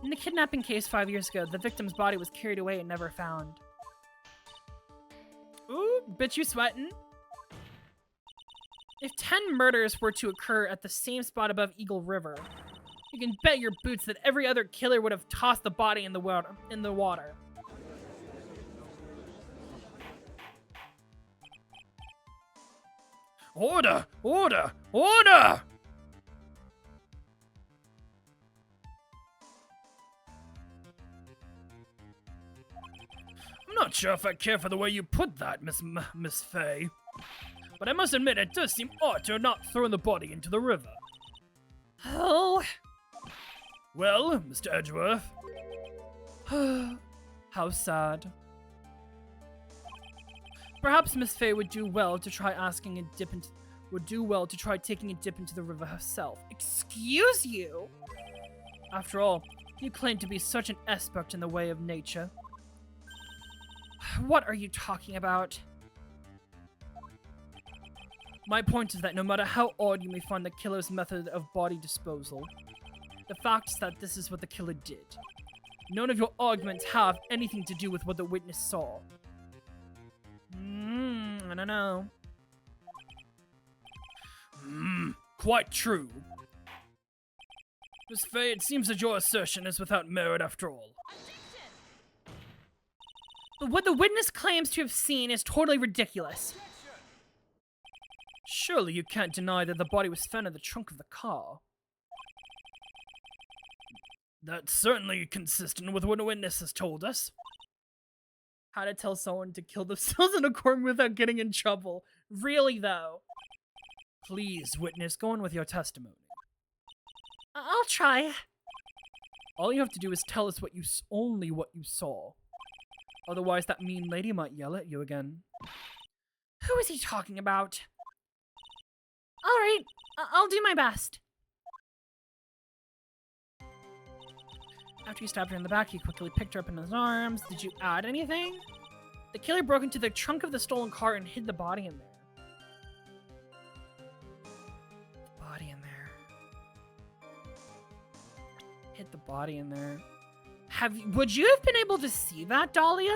In the kidnapping case 5 years ago, the victim's body was carried away and never found. Ooh, bitch, you sweating? If 10 murders were to occur at the same spot above Eagle River, You can bet your boots that every other killer would have tossed the body in the water. Order! Order! Order! I'm not sure if I care for the way you put that, Miss Fay. But I must admit, it does seem odd to have not thrown the body into the river. Oh. Well, Mr. Edgeworth. How sad. Perhaps Miss Fay would do well to try taking a dip into the river herself. Excuse you? After all, you claim to be such an expert in the way of nature. What are you talking about? My point is that no matter how odd you may find the killer's method of body disposal, the fact is that this is what the killer did. None of your arguments have anything to do with what the witness saw. I don't know. Quite true. Miss Fay, it seems that your assertion is without merit after all. But what the witness claims to have seen is totally ridiculous. Surely you can't deny that the body was found in the trunk of the car. That's certainly consistent with what a witness has told us. How to tell someone to kill themselves in a court without getting in trouble. Really, though? Please, witness, go on with your testimony. I'll try. All you have to do is tell us only what you saw. Otherwise, that mean lady might yell at you again. Who is he talking about? Alright, I'll do my best. After he stabbed her in the back, he quickly picked her up in his arms. Did you add anything? The killer broke into the trunk of the stolen car and hid the body in there. The body in there. Hid the body in there. Would you have been able to see that, Dahlia?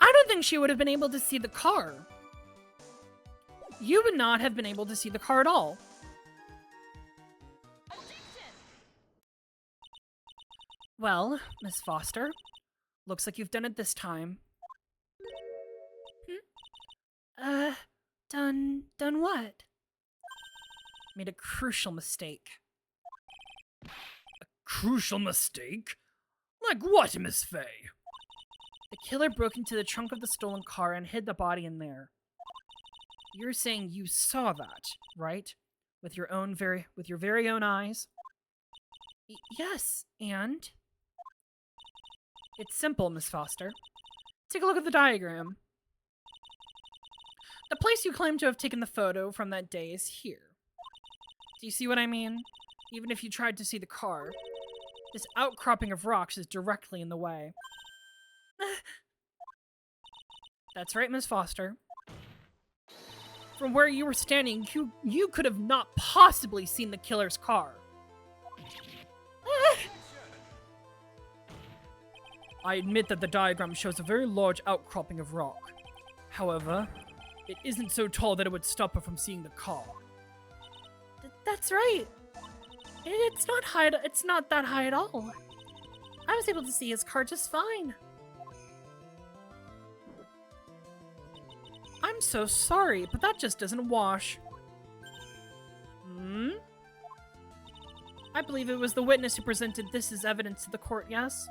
I don't think she would have been able to see the car. You would not have been able to see the car at all. Well, Miss Foster, looks like you've done it this time. Done what? Made a crucial mistake. A crucial mistake? Like what, Miss Fay? The killer broke into the trunk of the stolen car and hid the body in there. You're saying you saw that, right? With your very own eyes? Yes, and? It's simple, Miss Foster. Take a look at the diagram. The place you claim to have taken the photo from that day is here. Do you see what I mean? Even if you tried to see the car, this outcropping of rocks is directly in the way. That's right, Miss Foster. From where you were standing, you could have not possibly seen the killer's car. I admit that the diagram shows a very large outcropping of rock. However, it isn't so tall that it would stop her from seeing the car. That's right. It's not high. It's not that high at all. I was able to see his car just fine. I'm so sorry, but that just doesn't wash. I believe it was the witness who presented this as evidence to the court, yes?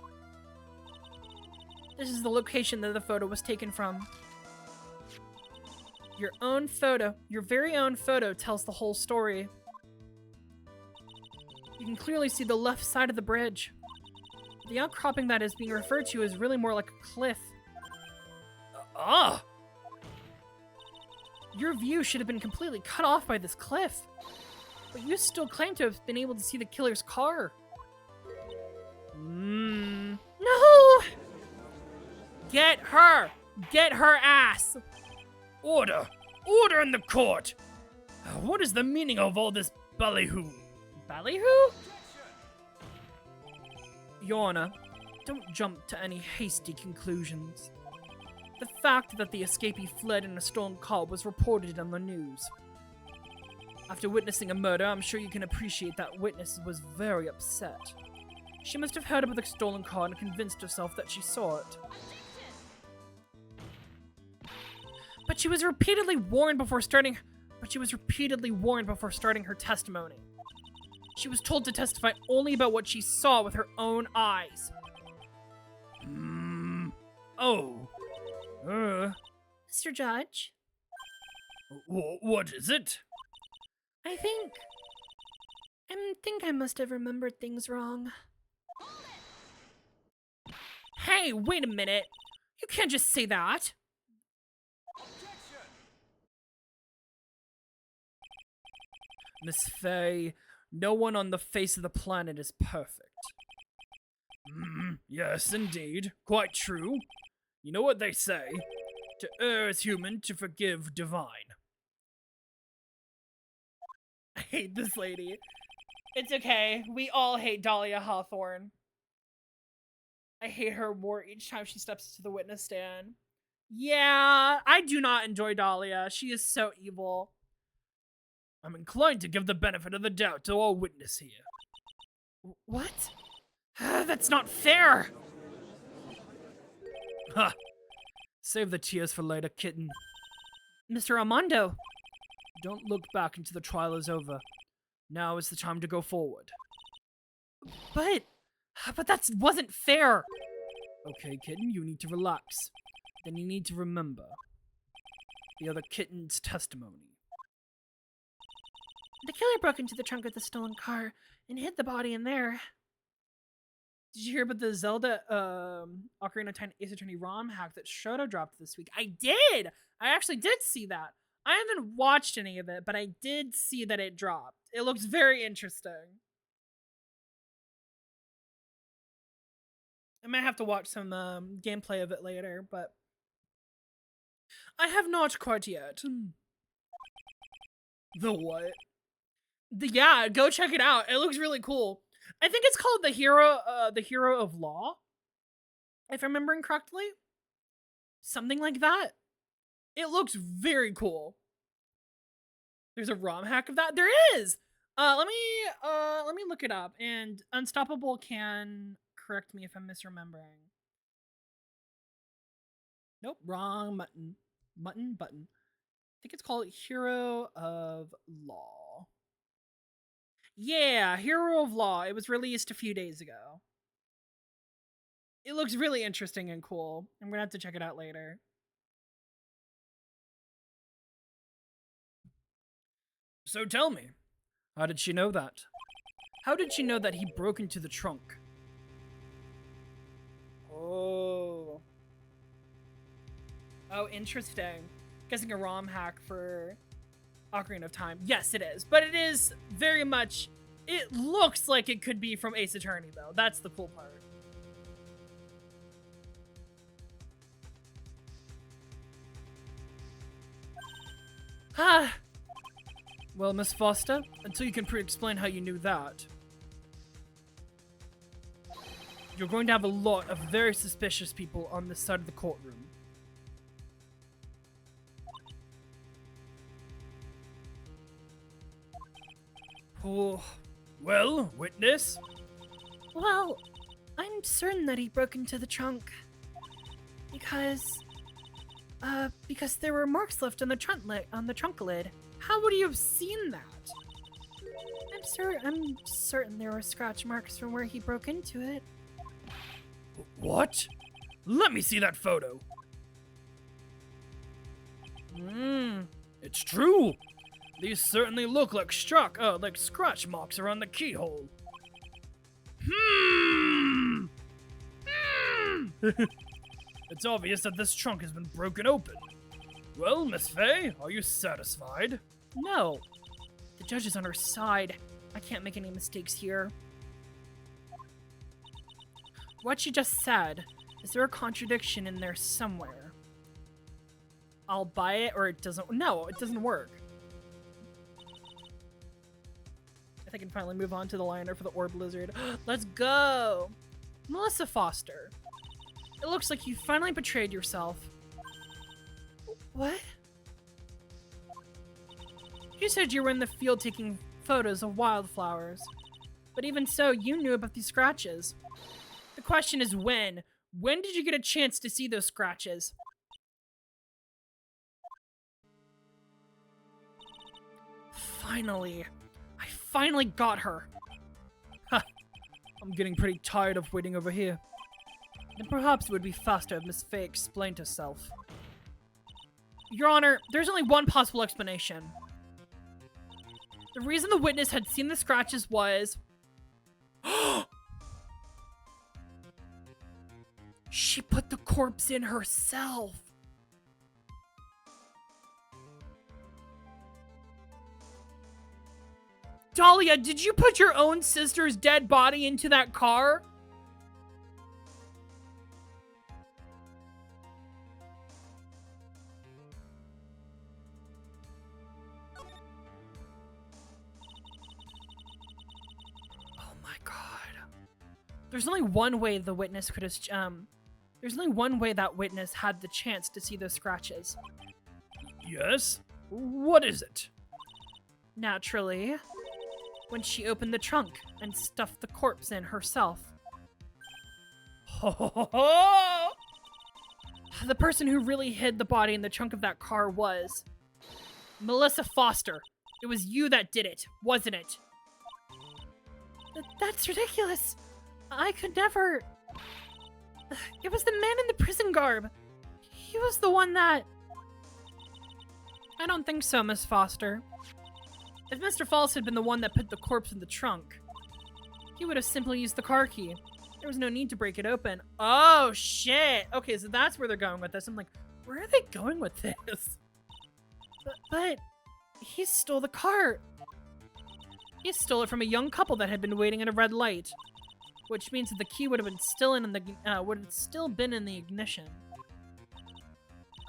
This is the location that the photo was taken from. Your very own photo tells the whole story. You can clearly see the left side of the bridge. The outcropping that is being referred to is really more like a cliff. Your view should have been completely cut off by this cliff. But you still claim to have been able to see the killer's car. No! Get her! Get her ass! Order! Order in the court! What is the meaning of all this ballyhoo? Ballyhoo? Your Honor, don't jump to any hasty conclusions. The fact that the escapee fled in a stolen car was reported on the news. After witnessing a murder, I'm sure you can appreciate that witness was very upset. She must have heard about the stolen car and convinced herself that she saw it. But she was repeatedly warned before starting her testimony. She was told to testify only about what she saw with her own eyes. Oh. Mr. Judge, What is it? I think I must have remembered things wrong. Hey, wait a minute. You can't just say that. Miss Fay, no one on the face of the planet is perfect. Yes, indeed. Quite true. You know what they say? To err is human, to forgive divine. I hate this lady. It's okay. We all hate Dahlia Hawthorne. I hate her more each time she steps to the witness stand. Yeah, I do not enjoy Dahlia. She is so evil. I'm inclined to give the benefit of the doubt to our witness here. What? That's not fair! Ha! Save the tears for later, kitten. Mr. Armando. Don't look back until the trial is over. Now is the time to go forward. But that wasn't fair! Okay, kitten, you need to relax. Then you need to remember the other kitten's testimony. The killer broke into the trunk of the stolen car and hid the body in there. Did you hear about the Zelda Ocarina of Time Ace Attorney ROM hack that Shoto dropped this week? I did! I actually did see that. I haven't watched any of it, but I did see that it dropped. It looks very interesting. I might have to watch some gameplay of it later, but I have not quite yet. The what? Yeah, go check it out. It looks really cool. I think it's called the Hero of Law, if I'm remembering correctly. Something like that. It looks very cool. There's a ROM hack of that. There is. Let me look it up, and Unstoppable can correct me if I'm misremembering. Nope, wrong button. I think it's called Hero of Law. Yeah, Hero of Law. It was released a few days ago. It looks really interesting and cool. I'm gonna have to check it out later. So tell me, how did she know that? How did she know that he broke into the trunk? Oh, interesting. Guessing a ROM hack for Ocarina of Time. Yes, it is. But it is very much... It looks like it could be from Ace Attorney, though. That's the cool part. Ah. Well, Miss Foster, until you can explain how you knew that, you're going to have a lot of very suspicious people on this side of the courtroom. Oh, well, witness? Well, I'm certain that he broke into the trunk. Because there were marks left on the trunk lid. How would you have seen that? I'm certain there were scratch marks from where he broke into it. What? Let me see that photo. It's true. These certainly look like scratch marks around the keyhole. It's obvious that this trunk has been broken open. Well, Miss Fay, are you satisfied? No. The judge is on her side. I can't make any mistakes here. What she just said, is there a contradiction in there somewhere? I'll buy it or it doesn't. No, it doesn't work. I can finally move on to the liner for the orb lizard. Let's go! Melissa Foster. It looks like you finally betrayed yourself. What? You said you were in the field taking photos of wildflowers. But even so, you knew about these scratches. The question is when? When did you get a chance to see those scratches? Finally. I finally got her. Ha! I'm getting pretty tired of waiting over here. Then perhaps it would be faster if Miss Fay explained herself. Your Honor, there's only one possible explanation. The reason the witness had seen the scratches was... She put the corpse in herself! Dahlia, did you put your own sister's dead body into that car? Oh my god. There's only one way the witness could have, there's only one way that witness had the chance to see those scratches. Yes? What is it? Naturally, when she opened the trunk and stuffed the corpse in herself. Ho ho ho ho! The person who really hid the body in the trunk of that car was... Melissa Foster. It was you that did it, wasn't it? That's ridiculous. I could never... It was the man in the prison garb. He was the one that... I don't think so, Miss Foster. If Mr. Fawles had been the one that put the corpse in the trunk, he would have simply used the car key. There was no need to break it open. Oh, shit! Okay, so that's where they're going with this. I'm like, where are they going with this? But he stole the car. He stole it from a young couple that had been waiting at a red light. Which means that the key would have been still in the would have still been in the ignition.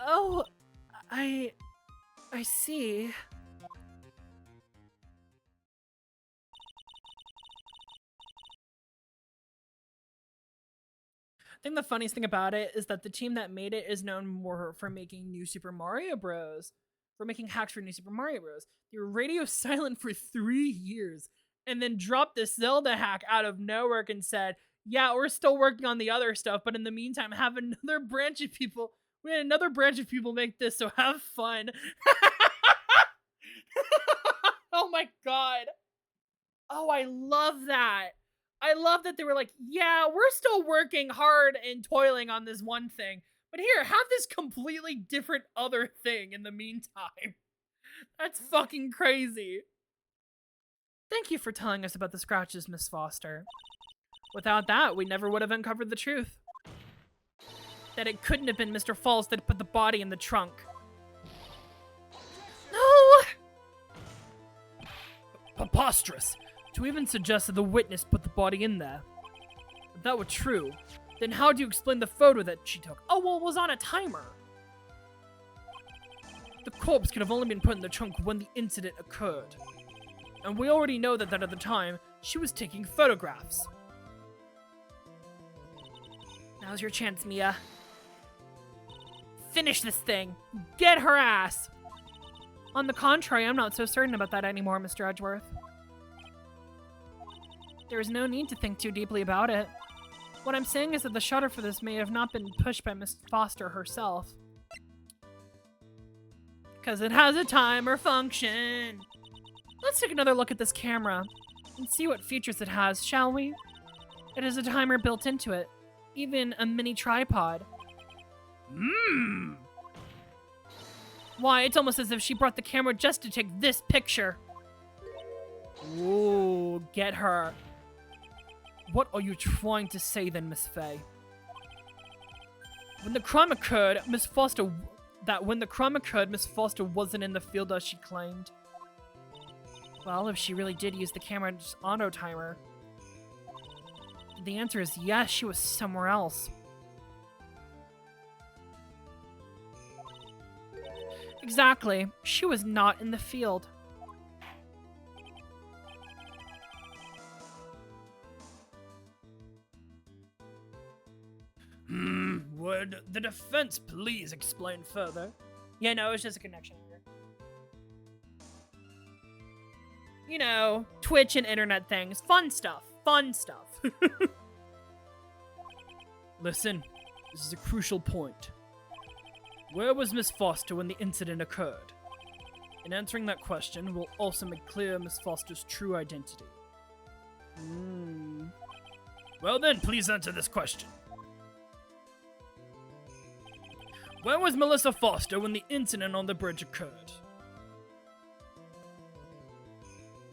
Oh, I see. I think the funniest thing about it is that the team that made it is known more for making New Super Mario Bros. For making hacks for New Super Mario Bros. They were radio silent for 3 years. And then dropped this Zelda hack out of nowhere and said, yeah, we're still working on the other stuff, but in the meantime, have another branch of people. We had another branch of people make this, so have fun. Oh my god. Oh, I love that. I love that they were like, yeah, we're still working hard and toiling on this one thing, but here, have this completely different other thing in the meantime. That's fucking crazy. Thank you for telling us about the scratches, Miss Foster. Without that, we never would have uncovered the truth. That it couldn't have been Mr. Fawles that put the body in the trunk. No! Preposterous! To even suggest that the witness put the body in there. If that were true, then how do you explain the photo that she took? Oh, well, it was on a timer. The corpse could have only been put in the trunk when the incident occurred. And we already know that at the time, she was taking photographs. Now's your chance, Mia. Finish this thing. Get her ass. On the contrary, I'm not so certain about that anymore, Mr. Edgeworth. There is no need to think too deeply about it. What I'm saying is that the shutter for this may have not been pushed by Miss Foster herself. Because it has a timer function. Let's take another look at this camera and see what features it has, shall we? It has a timer built into it, even a mini tripod. Why, it's almost as if she brought the camera just to take this picture. Ooh, get her. What are you trying to say then, Miss Fay? When the crime occurred, Miss Foster wasn't in the field as she claimed. Well, if she really did use the camera's auto timer, the answer is yes, she was somewhere else. Exactly. She was not in the field. the defense please explain further? Yeah, no, it's just a connection error. You know, Twitch and internet things. Fun stuff. Fun stuff. Listen, this is a crucial point. Where was Miss Foster when the incident occurred? In answering that question, we'll also make clear Miss Foster's true identity. Well then, please answer this question. Where was Melissa Foster when the incident on the bridge occurred?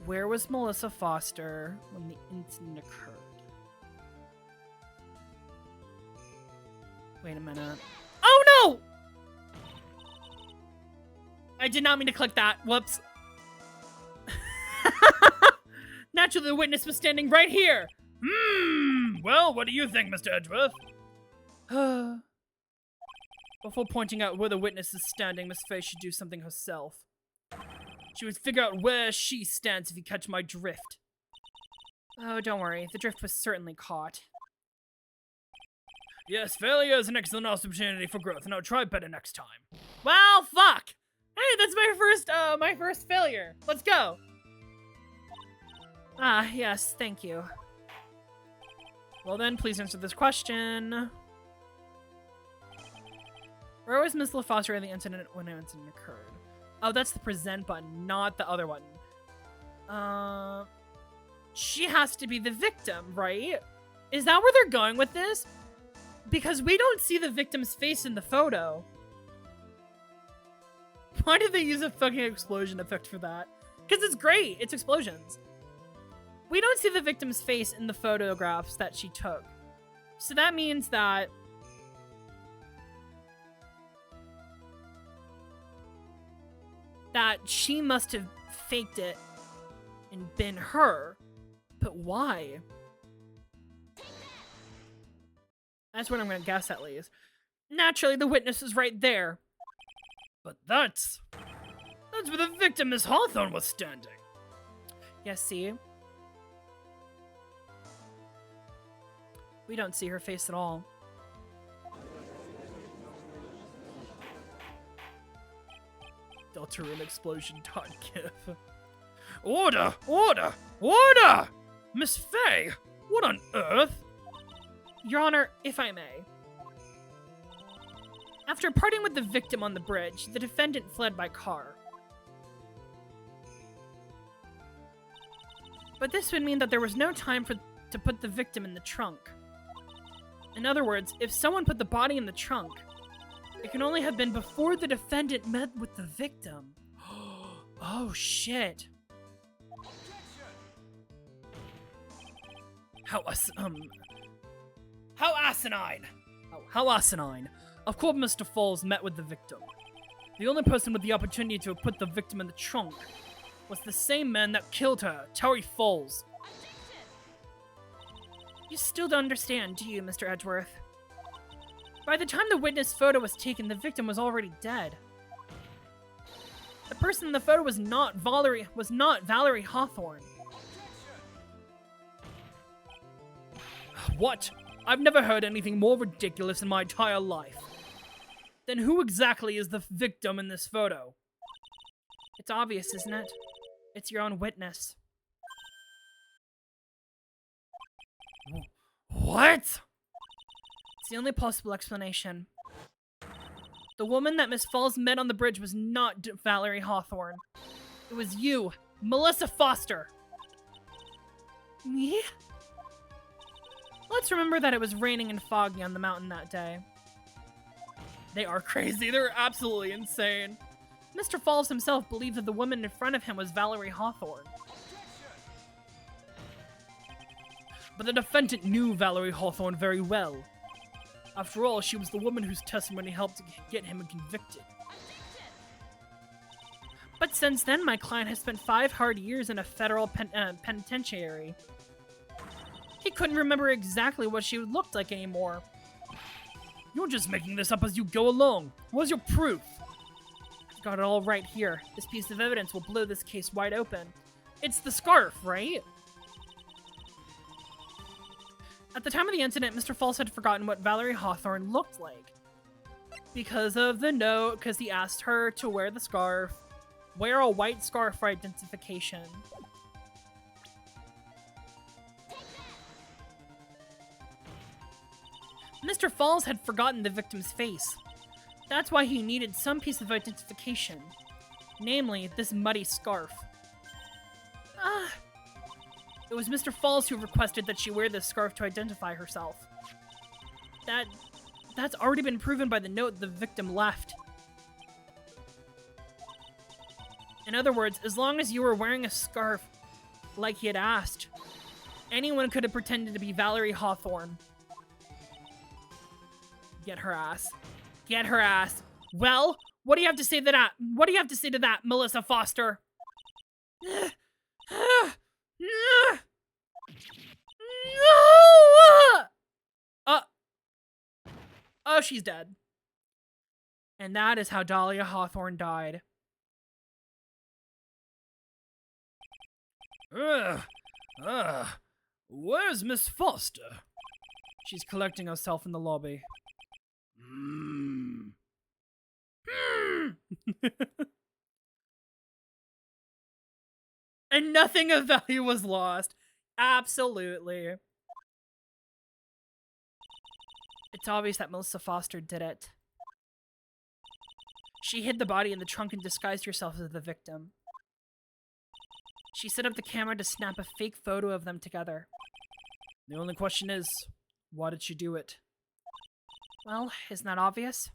Where was Melissa Foster when the incident occurred? Wait a minute. Oh no! I did not mean to click that. Whoops. Naturally, the witness was standing right here. Well, what do you think, Mr. Edgeworth? Before pointing out where the witness is standing, Miss Faye should do something herself. She would figure out where she stands if you catch my drift. Oh, don't worry. The drift was certainly caught. Yes, failure is an excellent opportunity for growth, and I'll try better next time. Well, fuck! Hey, that's my first failure. Let's go! Ah, yes, thank you. Well then, please answer this question. Where was Miss LaFoster at the incident when the incident occurred? Oh, that's the present button, not the other one. She has to be the victim, right? Is that where they're going with this? Because we don't see the victim's face in the photo. Why did they use a fucking explosion effect for that? Because it's great, it's explosions. We don't see the victim's face in the photographs that she took. So that means that she must have faked it and been her. But why? That's what I'm gonna guess, at least. Naturally, the witness is right there. But that's where the victim, Miss Hawthorne, was standing. Yes, see? We don't see her face at all. Deltarune explosion .gif. Order! Order! Order! Miss Faye! What on earth? Your Honor, if I may. After parting with the victim on the bridge, the defendant fled by car. But this would mean that there was no time to put the victim in the trunk. In other words, if someone put the body in the trunk, it can only have been before the defendant met with the victim. Oh shit. How asinine! Oh, how asinine. Of course Mr. Fawles met with the victim. The only person with the opportunity to have put the victim in the trunk was the same man that killed her, Terry Fawles. You still don't understand, do you, Mr. Edgeworth? By the time the witness photo was taken, the victim was already dead. The person in the photo was not Valerie Hawthorne. What? I've never heard anything more ridiculous in my entire life. Then who exactly is the victim in this photo? It's obvious, isn't it? It's your own witness. What? It's the only possible explanation. The woman that Miss Fawles met on the bridge was not Valerie Hawthorne. It was you, Melissa Foster. Me? Let's remember that it was raining and foggy on the mountain that day. They are crazy. They're absolutely insane. Mr. Fawles himself believed that the woman in front of him was Valerie Hawthorne. But the defendant knew Valerie Hawthorne very well. After all, she was the woman whose testimony helped to get him convicted. But since then, my client has spent 5 hard years in a federal penitentiary. He couldn't remember exactly what she looked like anymore. You're just making this up as you go along. Where's your proof? I've got it all right here. This piece of evidence will blow this case wide open. It's the scarf, right? At the time of the incident, Mr. Fawles had forgotten what Valerie Hawthorne looked like. Because of the note, because he asked her to wear the scarf. Wear a white scarf for identification. Mr. Fawles had forgotten the victim's face. That's why he needed some piece of identification. Namely, this muddy scarf. It was Mr. Fawles who requested that she wear this scarf to identify herself. That's already been proven by the note the victim left. In other words, as long as you were wearing a scarf like he had asked, anyone could have pretended to be Valerie Hawthorne. Get her ass. Get her ass. Well, what do you have to say to that? What do you have to say to that, Melissa Foster? Oh, she's dead. And that is how Dahlia Hawthorne died. Where's Miss Foster? She's collecting herself in the lobby. And nothing of value was lost. Absolutely. It's obvious that Melissa Foster did it. She hid the body in the trunk and disguised herself as the victim. She set up the camera to snap a fake photo of them together. The only question is, why did she do it? Well, isn't that obvious?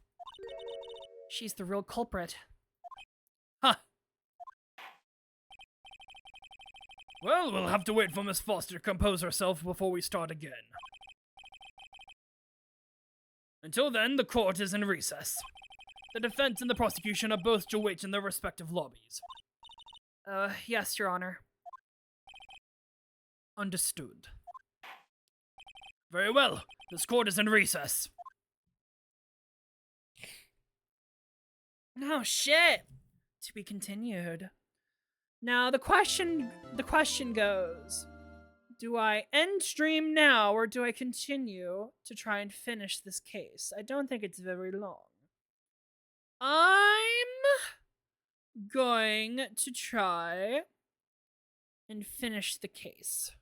She's the real culprit. Huh. Well, we'll have to wait for Miss Foster to compose herself before we start again. Until then, the court is in recess. The defense and the prosecution are both to wait in their respective lobbies. Yes, Your Honor. Understood. Very well. This court is in recess. Oh, shit! To be continued. Now, the question goes, do I end stream now, or do I continue to try and finish this case? I don't think it's very long. I'm going to try and finish the case.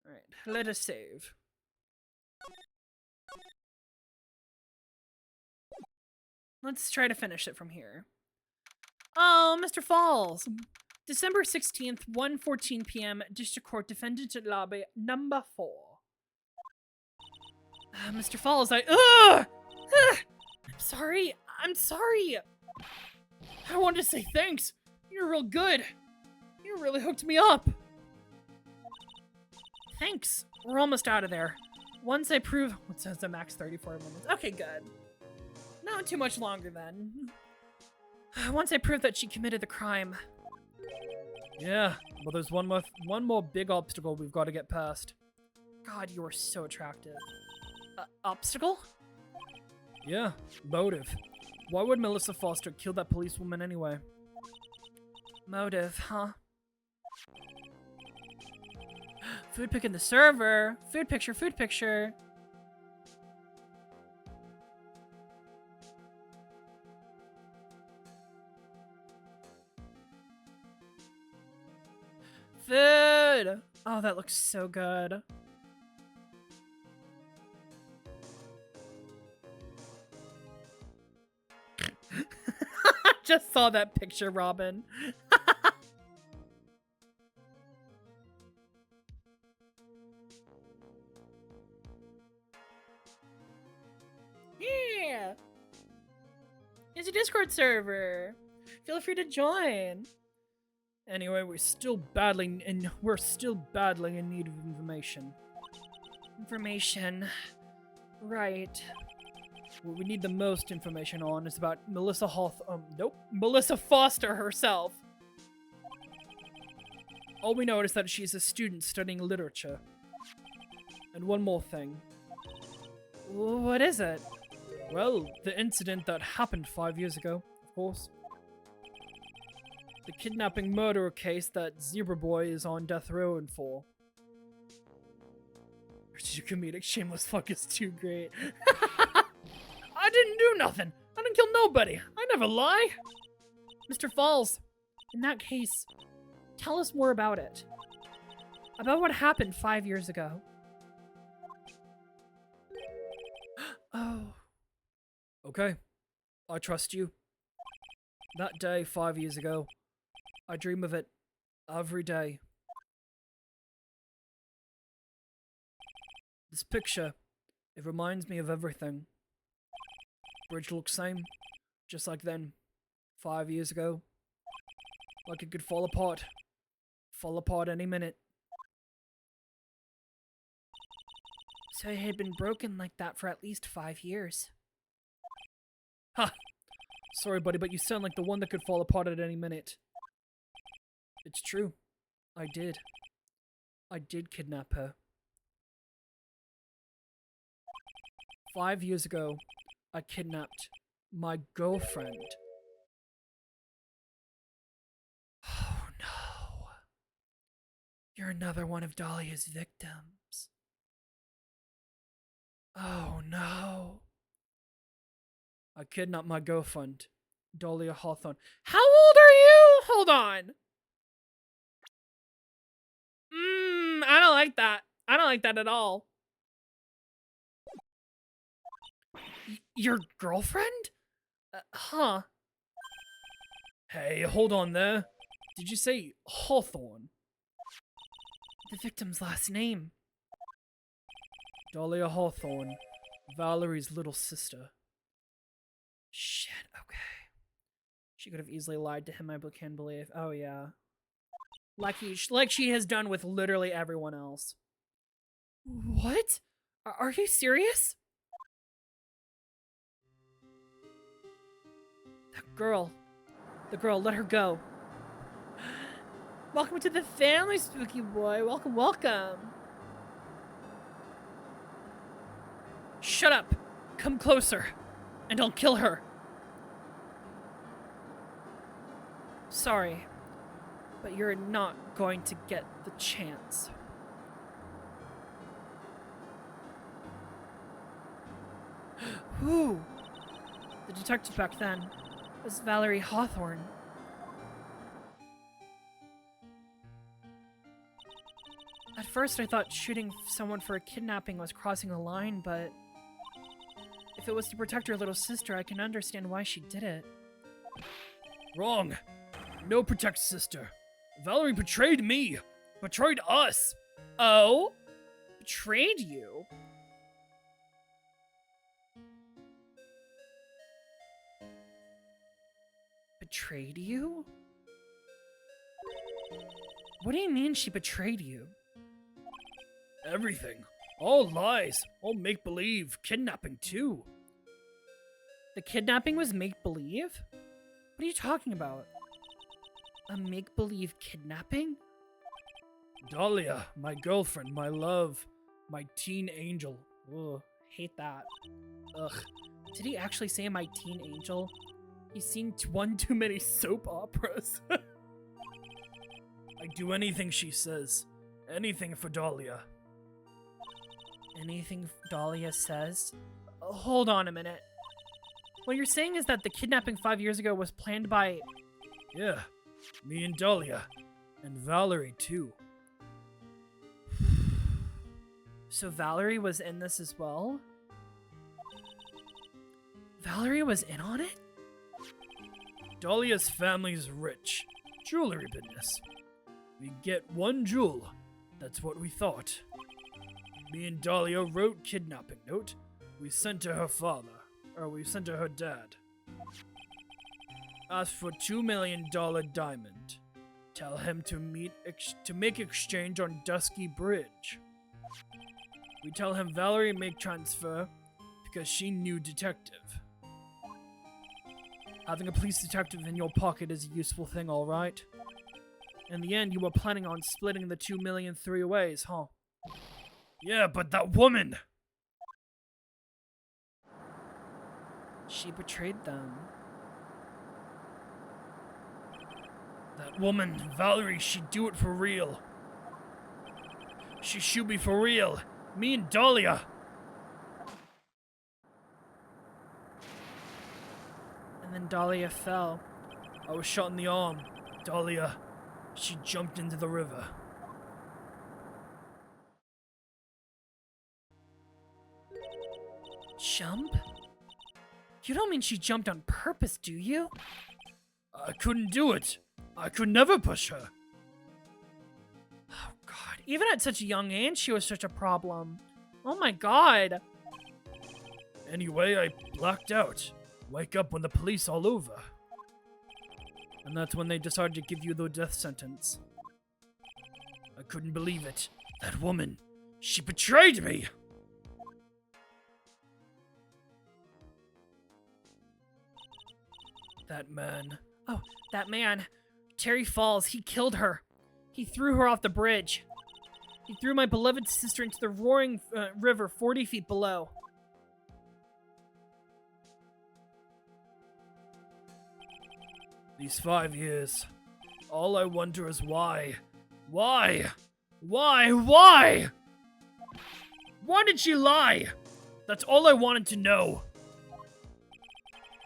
Alright, let us save. Let's try to finish it from here. Oh, Mr. Fawles. December 16th, 1:14 p.m. District Court Defendant at Lobby number 4. Mr. Fawles, I'm sorry. I'm sorry. I wanted to say thanks. You're real good. You really hooked me up. Thanks. We're almost out of there. Once I prove... What says the max 34 minutes? Okay, good. Not too much longer then. Once I prove that she committed the crime. Yeah, but there's one more big obstacle we've got to get past. God, you are so attractive. Obstacle? Yeah, motive. Why would Melissa Foster kill that policewoman anyway? Motive, huh? Food pic in the server. Food picture, food picture. Food! Oh, that looks so good. Just saw that picture, Robin. Yeah! It's a Discord server. Feel free to join. Anyway, we're still battling in need of information. Information. Right. What we need the most information on is about Melissa Foster herself. All we know is that she's a student studying literature. And one more thing. What is it? Well, the incident that happened 5 years ago, of course. The kidnapping murder case that Zebra Boy is on death row for. Your comedic shameless fuck is too great. I didn't do nothing. I didn't kill nobody. I never lie. Mr. Fawles, in that case, tell us more about it. About what happened 5 years ago. Oh. Okay. I trust you. That day 5 years ago, I dream of it every day. This picture, it reminds me of everything. Bridge looks same, just like then, 5 years ago. Like it could fall apart any minute. So it had been broken like that for at least 5 years. Ha! Sorry, buddy, but you sound like the one that could fall apart at any minute. It's true. I did. I did kidnap her. 5 years ago, I kidnapped my girlfriend. Oh no. You're another one of Dahlia's victims. Oh no. I kidnapped my girlfriend, Dahlia Hawthorne. How old are you? Hold on. I don't like that. I don't like that at all. Your girlfriend? Huh. Hey, hold on there. Did you say Hawthorne? The victim's last name. Dahlia Hawthorne, Valerie's little sister. Shit, okay. She could have easily lied to him, I can't believe. Oh, yeah. Like she has done with literally everyone else. What? Are you serious? The girl, let her go. Welcome to the family, Spooky Boy. Welcome, welcome. Shut up. Come closer, and I'll kill her. Sorry, but you're not going to get the chance. Who? The detective back then was Valerie Hawthorne. At first I thought shooting someone for a kidnapping was crossing a line, but if it was to protect her little sister, I can understand why she did it. Wrong. No protect sister. Valerie betrayed me. Betrayed us. Oh? Betrayed you? Betrayed you? What do you mean she betrayed you? Everything. All lies. All make-believe. Kidnapping, too. The kidnapping was make-believe? What are you talking about? A make-believe kidnapping? Dahlia, my girlfriend, my love, my teen angel. Ugh, hate that. Ugh. Did he actually say my teen angel? He's seen one too many soap operas. I do anything she says. Anything for Dahlia. Anything Dahlia says? Hold on a minute. What you're saying is that the kidnapping 5 years ago was planned by... Yeah, me and Dahlia. And Valerie, too. So Valerie was in this as well? Valerie was in on it? Dahlia's family's rich. Jewelry business. We get one jewel. That's what we thought. Me and Dahlia wrote kidnapping note. We sent to her father. Or we sent to her dad. Asked for $2 million diamond. Tell him to make exchange on Dusky Bridge. We tell him Valerie make transfer because she knew detective. Having a police detective in your pocket is a useful thing, alright? In the end, you were planning on splitting the 2 million 3 ways, huh? Yeah, but that woman! She betrayed them. That woman, Valerie, she'd do it for real. She shoot me for real. Me and Dahlia. And Dahlia fell. I was shot in the arm. Dahlia, she jumped into the river. Jump? You don't mean she jumped on purpose, do you? I couldn't do it. I could never push her. Oh god, even at such a young age, she was such a problem. Oh my god. Anyway, I blacked out. Wake up when the police all over. And that's when they decided to give you the death sentence. I couldn't believe it. That woman, she betrayed me! That man. Oh, that man. Terry Fawles, he killed her. He threw her off the bridge. He threw my beloved sister into the roaring river 40 feet below. These 5 years, all I wonder is why? Why? Why? Why? Why did she lie? That's all I wanted to know.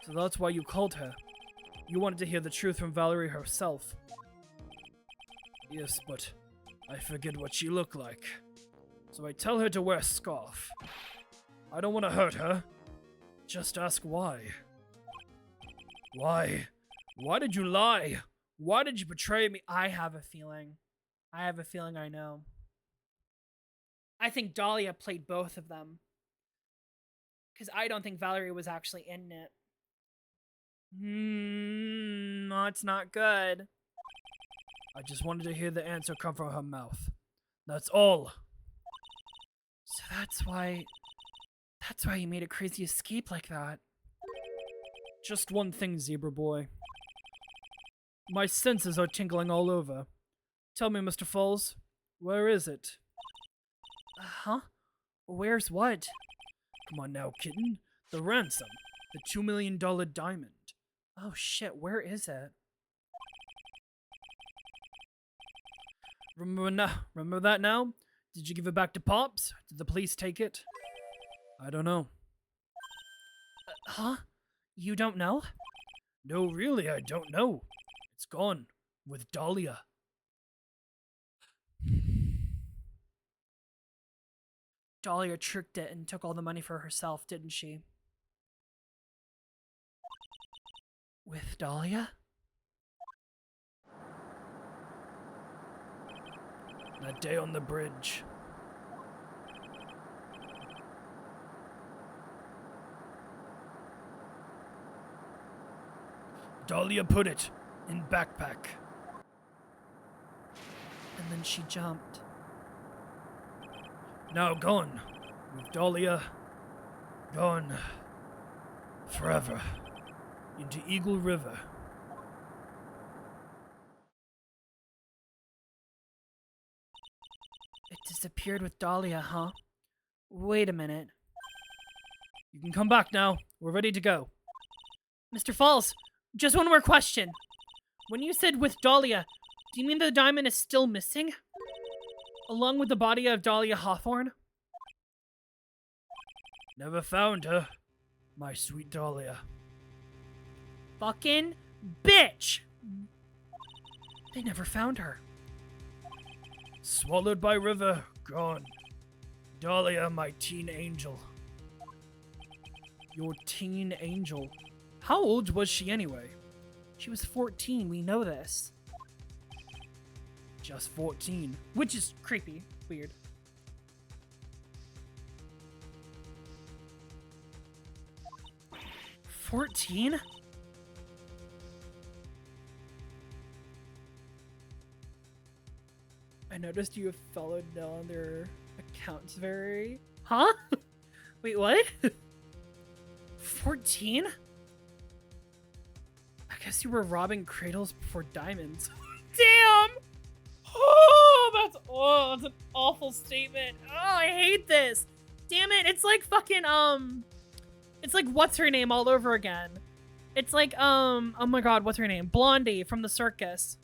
So that's why you called her. You wanted to hear the truth from Valerie herself. Yes, but I forget what she looked like. So I tell her to wear a scarf. I don't want to hurt her. Just ask why. Why? Why did you lie? Why did you betray me? I have a feeling. I know. I think Dahlia played both of them. Because I don't think Valerie was actually in it. No, it's not good. I just wanted to hear the answer come from her mouth. That's all. So that's why you made a crazy escape like that. Just one thing, Zebra Boy. My senses are tingling all over. Tell me, Mr. Fawles, where is it? Huh? Where's what? Come on now, kitten. The ransom. The $2 million diamond. Oh shit, where is it? Remember that now? Did you give it back to Pops? Did the police take it? I don't know. Huh? You don't know? No, really, I don't know. It's gone. With Dahlia. Dahlia tricked it and took all the money for herself, didn't she? With Dahlia? That day on the bridge. Dahlia put it in backpack. And then she jumped. Now gone. With Dahlia. Gone. Forever. Into Eagle River. It disappeared with Dahlia, huh? Wait a minute. You can come back now. We're ready to go. Mr. Fawles, just one more question. When you said with Dahlia, do you mean the diamond is still missing? Along with the body of Dahlia Hawthorne? Never found her. My sweet Dahlia. Fucking bitch! They never found her. Swallowed by river. Gone. Dahlia, my teen angel. Your teen angel? How old was she anyway? She was 14, we know this. Just 14. Which is creepy. Weird. $14? I noticed you have followed down their accounts very... Huh? Wait, what? 14? I guess you were robbing cradles before diamonds. Damn! Oh, that's an awful statement. Oh, I hate this. Damn it, it's like fucking, it's like what's her name all over again. It's like, oh my god, what's her name? Blondie from the circus.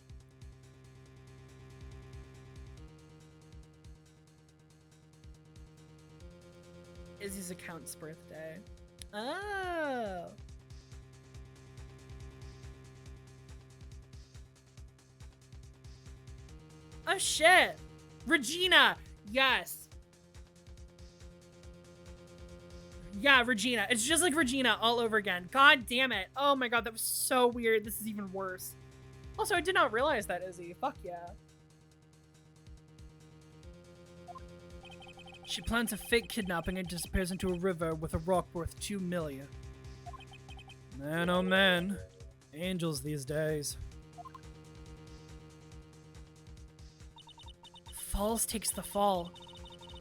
Izzy's account's birthday. Oh. Oh shit. Regina. Yes. Yeah, Regina. It's just like Regina all over again. God damn it. Oh my god, that was so weird. This is even worse. Also, I did not realize that, Izzy. Fuck yeah. She plans a fake kidnapping and disappears into a river with a rock worth 2 million. Man, oh man. Angels these days. Fawles takes the fall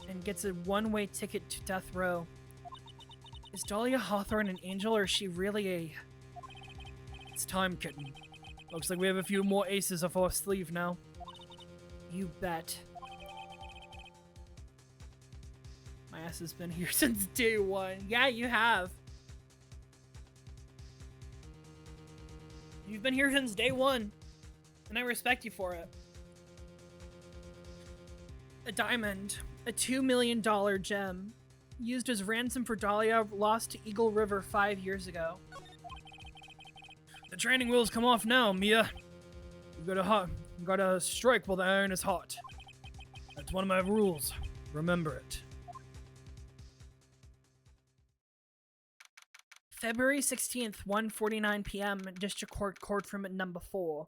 and gets a one-way ticket to death row. Is Dahlia Hawthorne an angel or is she really a... It's time, kitten. Looks like we have a few more aces up our sleeve now. You bet. My ass has been here since day one. Yeah, you have. You've been here since day one. And I respect you for it. A diamond. A $2 million gem. Used as ransom for Dahlia, lost to Eagle River 5 years ago. The training wheels come off now, Mia. You gotta strike while the iron is hot. That's one of my rules. Remember it. February 16th, 1:49 p.m. District Court courtroom at number 4.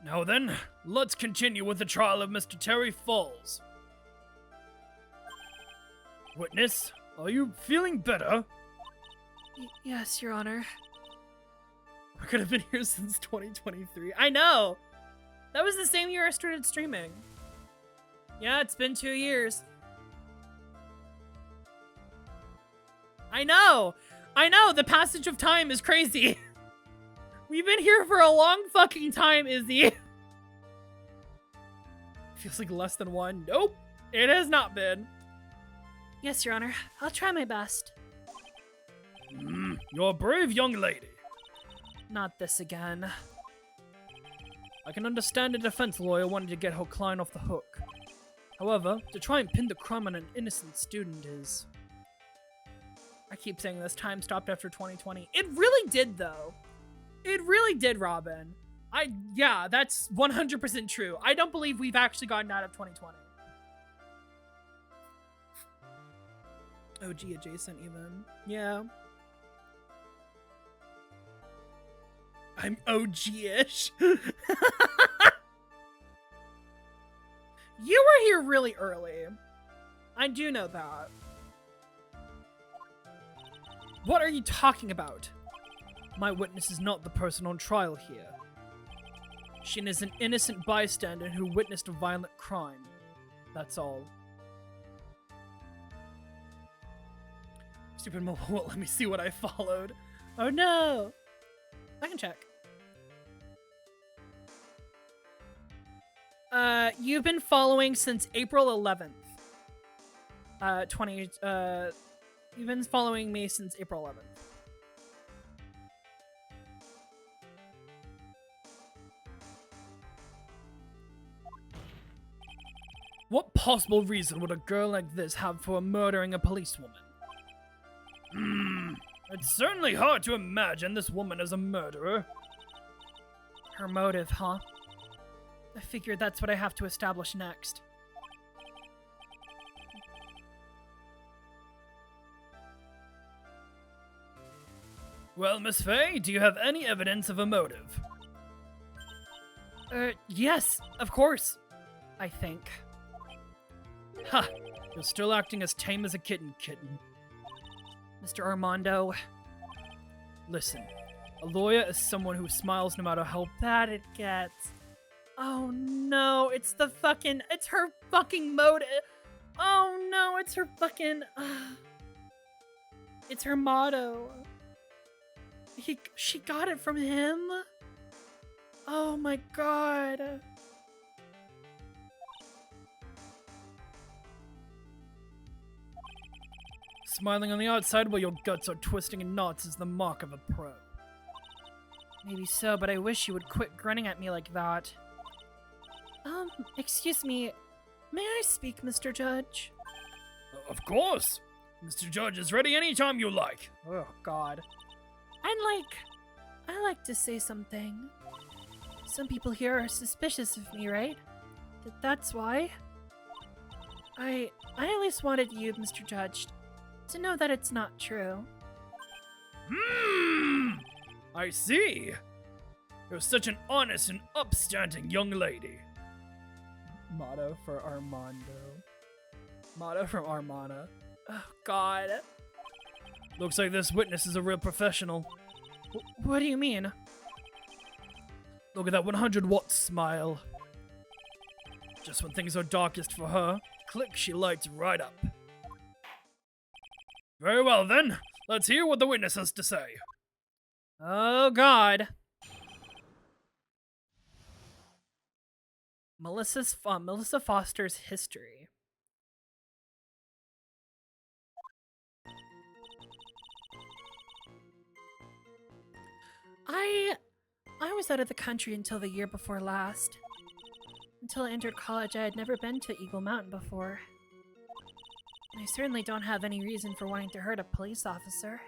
Now then, let's continue with the trial of Mr. Terry Fawles. Witness, are you feeling better? Yes, Your Honor. I could have been here since 2023. I know! That was the same year I started streaming. Yeah, it's been 2 years. I know! I know! The passage of time is crazy. We've been here for a long fucking time, Izzy. Feels like less than one. Nope. It has not been. Yes, Your Honor. I'll try my best. You're a brave young lady. Not this again. I can understand a defense lawyer wanting to get her client off the hook. However, to try and pin the crime on an innocent student is... I keep saying this, time stopped after 2020. It really did, though. It really did, Robin. Yeah, that's 100% true. I don't believe we've actually gotten out of 2020. OG adjacent, even. Yeah. I'm OG-ish. You were here really early. I do know that. What are you talking about? My witness is not the person on trial here. She is an innocent bystander who witnessed a violent crime. That's all. Stupid mobile won't let me see what I followed. Oh no! I can check. You've been following since April 11th. You've been following me since April 11th. What possible reason would a girl like this have for murdering a policewoman? It's certainly hard to imagine this woman as a murderer. Her motive, huh? I figured that's what I have to establish next. Well, Miss Faye, do you have any evidence of a motive? Yes, of course. I think. Ha! You're still acting as tame as a kitten. Mr. Armando. Listen, a lawyer is someone who smiles no matter how bad it gets. Oh no, it's her fucking motive. Oh no, it's her fucking... It's her motto. She got it from him? Oh my god. Smiling on the outside while your guts are twisting in knots is the mark of a pro. Maybe so, but I wish you would quit grinning at me like that. Excuse me. May I speak, Mr. Judge? Of course! Mr. Judge is ready anytime you like. Oh, God. I'd like I like to say something. Some people here are suspicious of me, right? That's why. I at least wanted you, Mr. Judge, to know that it's not true. I see. You're such an honest and upstanding young lady. Motto for Armando. Motto from Armana. Oh, God. Looks like this witness is a real professional. What do you mean? Look at that 100-watt smile. Just when things are darkest for her, click, she lights right up. Very well then, let's hear what the witness has to say. Oh, God. Melissa Foster's history. I was out of the country until the year before last. Until I entered college, I had never been to Eagle Mountain before. And I certainly don't have any reason for wanting to hurt a police officer.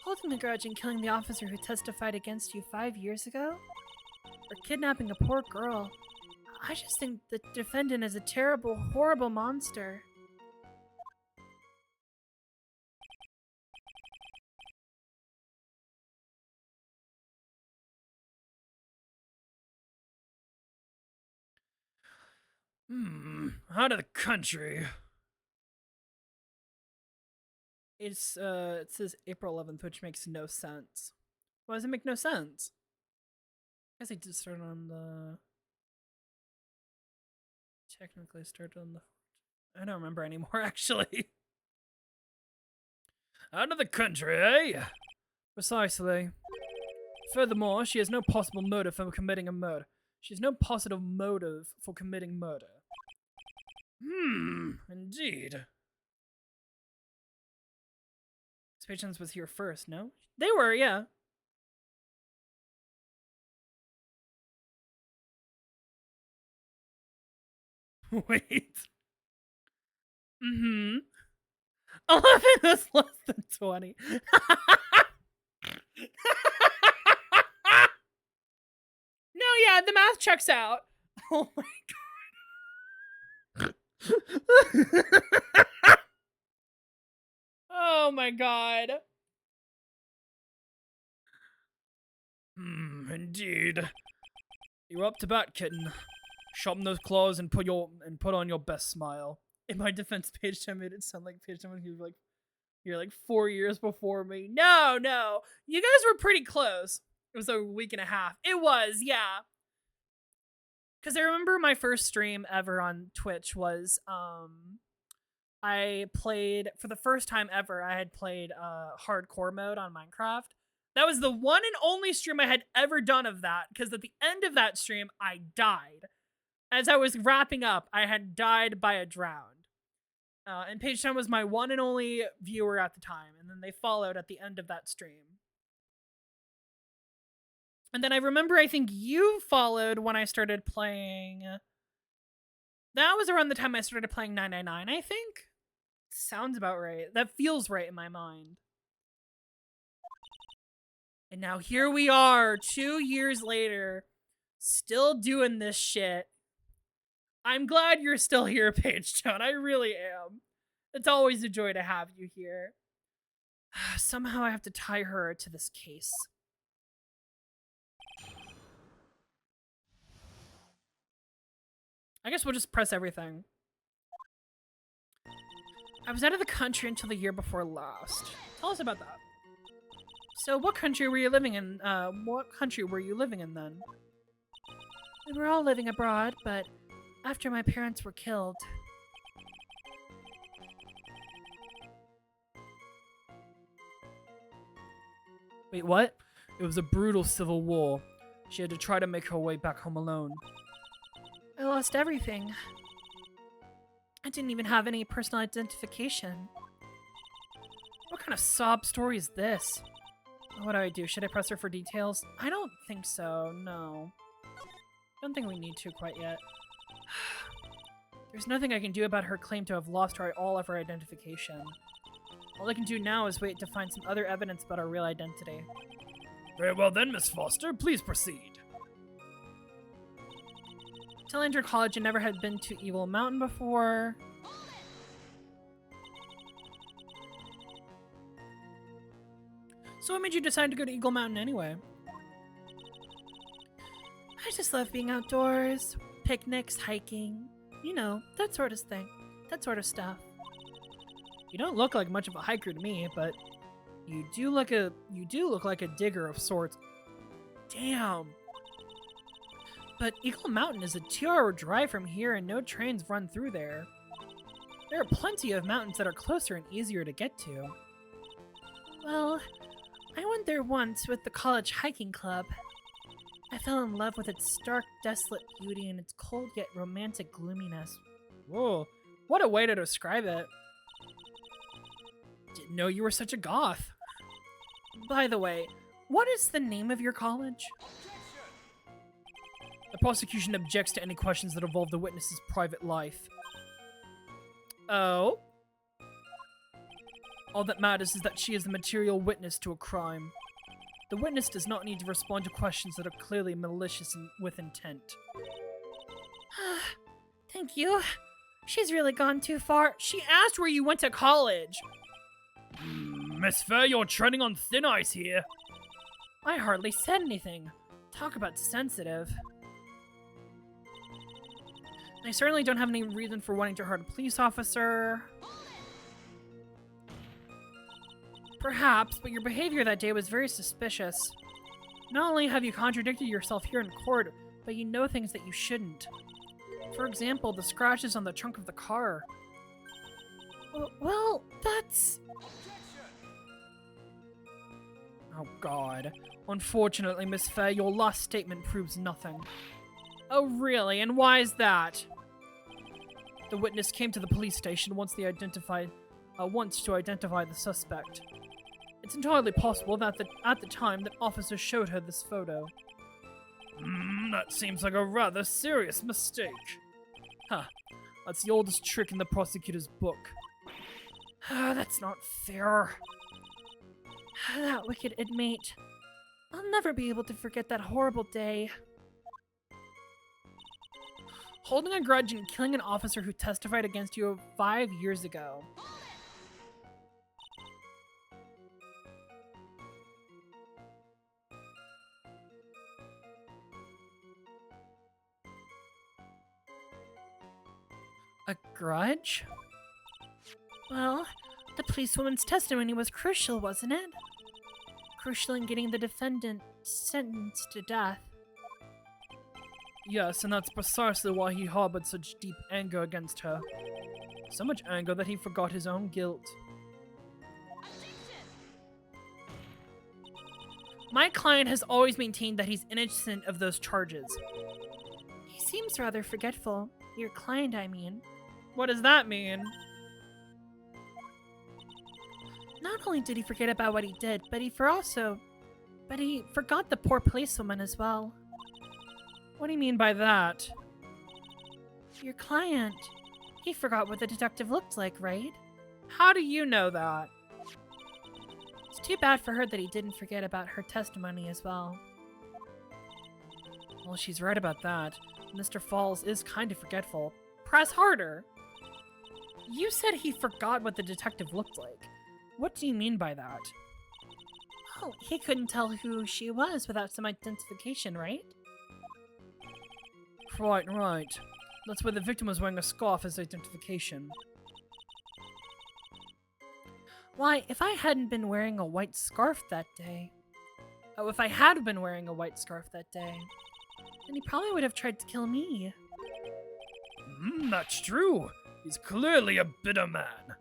Holding a grudge and killing the officer who testified against you 5 years ago? Or kidnapping a poor girl? I just think the defendant is a terrible, horrible monster. Out of the country. It says April 11th, which makes no sense. Why does it make no sense? I guess I did start on the... Technically started on the... I don't remember anymore, actually. Out of the country, eh? Precisely. Furthermore, she has no possible motive for committing a murder. She has no positive motive for committing murder. Indeed. His patients was here first, no? They were, yeah. Wait. 11 is less than 20. No, yeah, the math checks out. Oh my god. Oh my god. Indeed. You're up to bat, kitten. Sharpen those claws and put on your best smile. In my defense, Paige Time made it sound like Paige Time was like, you're like 4 years before me. No, no. You guys were pretty close. It was a week and a half. It was, yeah. Because I remember my first stream ever on Twitch was, I played, for the first time ever, I had played hardcore mode on Minecraft. That was the one and only stream I had ever done of that, because at the end of that stream, I died. As I was wrapping up, I had died by a drowned. And Paige Time was my one and only viewer at the time, and then they followed at the end of that stream. And then I remember, I think you followed when I started playing... That was around the time I started playing 999, I think? Sounds about right. That feels right in my mind. And now here we are, 2 years later, still doing this shit. I'm glad you're still here, Paige Town. I really am. It's always a joy to have you here. Somehow I have to tie her to this case. I guess we'll just press everything. I was out of the country until the year before last. Tell us about that. So what country were you living in? What country were you living in then? We were all living abroad, but after my parents were killed. Wait, what? It was a brutal civil war. She had to try to make her way back home alone. I lost everything. I didn't even have any personal identification. What kind of sob story is this? What do I do? Should I press her for details? I don't think so, no. Don't think we need to quite yet. There's nothing I can do about her claim to have lost all of her identification. All I can do now is wait to find some other evidence about her real identity. Very well then, Miss Foster, please proceed. Till I entered college, I never had been to Eagle Mountain before. So what made you decide to go to Eagle Mountain anyway? I just love being outdoors. Picnics, hiking. You know, that sort of thing. That sort of stuff. You don't look like much of a hiker to me, but you do look like a digger of sorts. Damn. But Eagle Mountain is a 2-hour drive from here and no trains run through there. There are plenty of mountains that are closer and easier to get to. Well, I went there once with the college hiking club. I fell in love with its stark, desolate beauty and its cold yet romantic gloominess. Whoa, what a way to describe it. Didn't know you were such a goth. By the way, what is the name of your college? The prosecution objects to any questions that involve the witness's private life. Oh? All that matters is that she is the material witness to a crime. The witness does not need to respond to questions that are clearly malicious and with intent. Thank you. She's really gone too far. She asked where you went to college. Miss Fair, you're treading on thin ice here. I hardly said anything. Talk about sensitive. I certainly don't have any reason for wanting to hurt a police officer. Perhaps, but your behavior that day was very suspicious. Not only have you contradicted yourself here in court, but you know things that you shouldn't. For example, the scratches on the trunk of the car. Well, that's... Oh god. Unfortunately, Miss Fair, your last statement proves nothing. Oh really? And why is that? The witness came to the police station once to identify the suspect. It's entirely possible that at the time that officers showed her this photo. That seems like a rather serious mistake. That's the oldest trick in the prosecutor's book. That's not fair. That wicked inmate. I'll never be able to forget that horrible day. Holding a grudge and killing an officer who testified against you 5 years ago. A grudge? Well, the policewoman's testimony was crucial, wasn't it? Crucial in getting the defendant sentenced to death. Yes, and that's precisely why he harbored such deep anger against her. So much anger that he forgot his own guilt. My client has always maintained that he's innocent of those charges. He seems rather forgetful. Your client, I mean. What does that mean? Not only did he forget about what he did, but he forgot the poor policewoman as well. What do you mean by that? Your client. He forgot what the detective looked like, right? How do you know that? It's too bad for her that he didn't forget about her testimony as well. Well, she's right about that. Mr. Fawles is kind of forgetful. Press harder! You said he forgot what the detective looked like. What do you mean by that? Oh, he couldn't tell who she was without some identification, right? Right. That's why the victim was wearing a scarf as identification. Why, if I hadn't been wearing a white scarf that day... Oh, if I had been wearing a white scarf that day, then he probably would have tried to kill me. That's true. He's clearly a bitter man.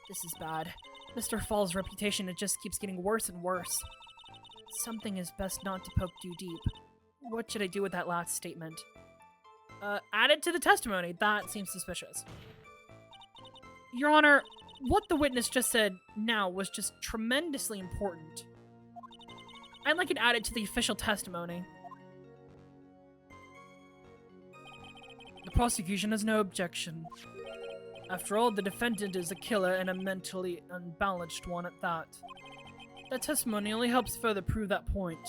This is bad. Mr. Fawles' reputation, it just keeps getting worse and worse. Something is best not to poke too deep. What should I do with that last statement? Add it to the testimony. That seems suspicious. Your Honor, what the witness just said now was just tremendously important. I'd like it added to the official testimony. The prosecution has no objection. After all, the defendant is a killer and a mentally unbalanced one at that. That testimony only helps further prove that point.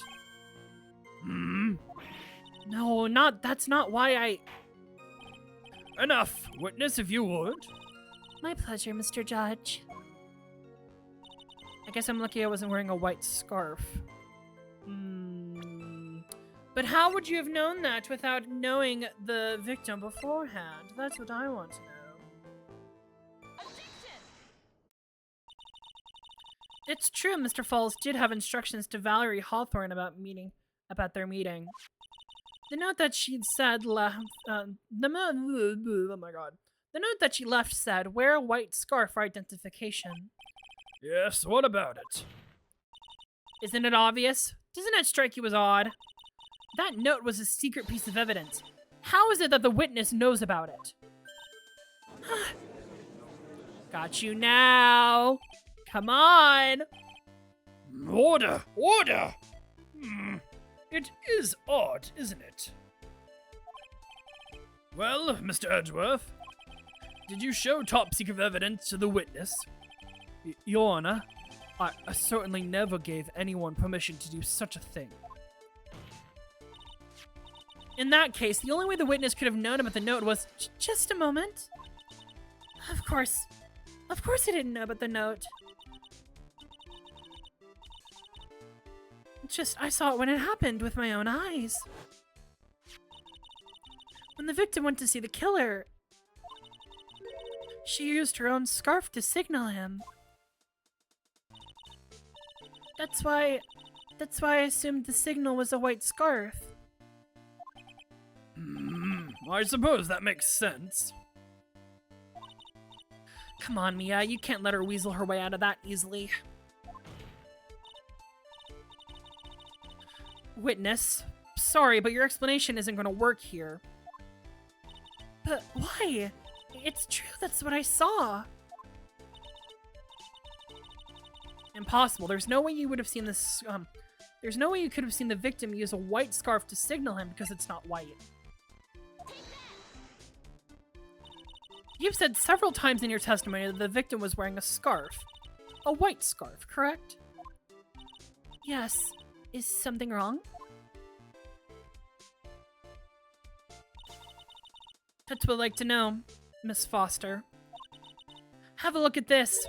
No, that's not why I... Enough. Witness, if you would. My pleasure, Mr. Judge. I guess I'm lucky I wasn't wearing a white scarf. But how would you have known that without knowing the victim beforehand? That's what I want to know. It's true, Mr. Fawles did have instructions to Valerie Hawthorne about their meeting. The note that she'd said oh my god. The note that she left said, wear a white scarf for identification. Yes, what about it? Isn't it obvious? Doesn't it strike you as odd? That note was a secret piece of evidence. How is it that the witness knows about it? Got you now. Come on. Order! Order! It is odd, isn't it? Well, Mr. Edgeworth, did you show top secret evidence to the witness? Your Honor, I certainly never gave anyone permission to do such a thing. In that case, the only way the witness could have known about the note was... Just a moment. Of course I didn't know about the note. Just, I saw it when it happened with my own eyes. When the victim went to see the killer, she used her own scarf to signal him. That's why I assumed the signal was a white scarf. I suppose that makes sense. Come on, Mia, you can't let her weasel her way out of that easily. Witness, sorry, but your explanation isn't going to work here. But why? It's true, that's what I saw. Impossible. There's no way you would have seen this, there's no way you could have seen the victim use a white scarf to signal him because it's not white. You've said several times in your testimony that the victim was wearing a scarf. A white scarf, correct? Yes. Is something wrong? That's what I'd like to know, Miss Foster. Have a look at this.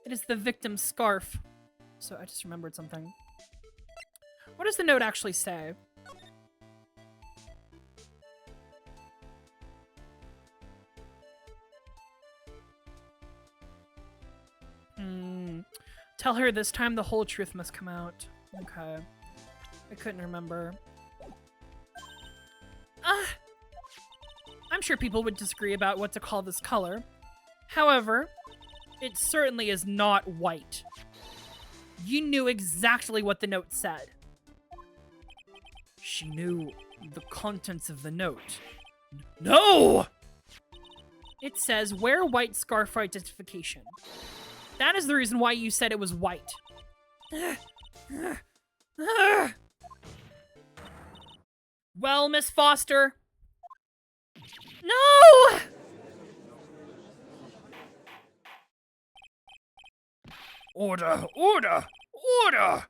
It is the victim's scarf. So I just remembered something. What does the note actually say? Tell her this time the whole truth must come out. Okay. I couldn't remember. I'm sure people would disagree about what to call this color. However, it certainly is not white. You knew exactly what the note said. She knew the contents of the note. No! It says, wear white scarf for identification. That is the reason why you said it was white. Well, Miss Foster. No! Order! Order! Order!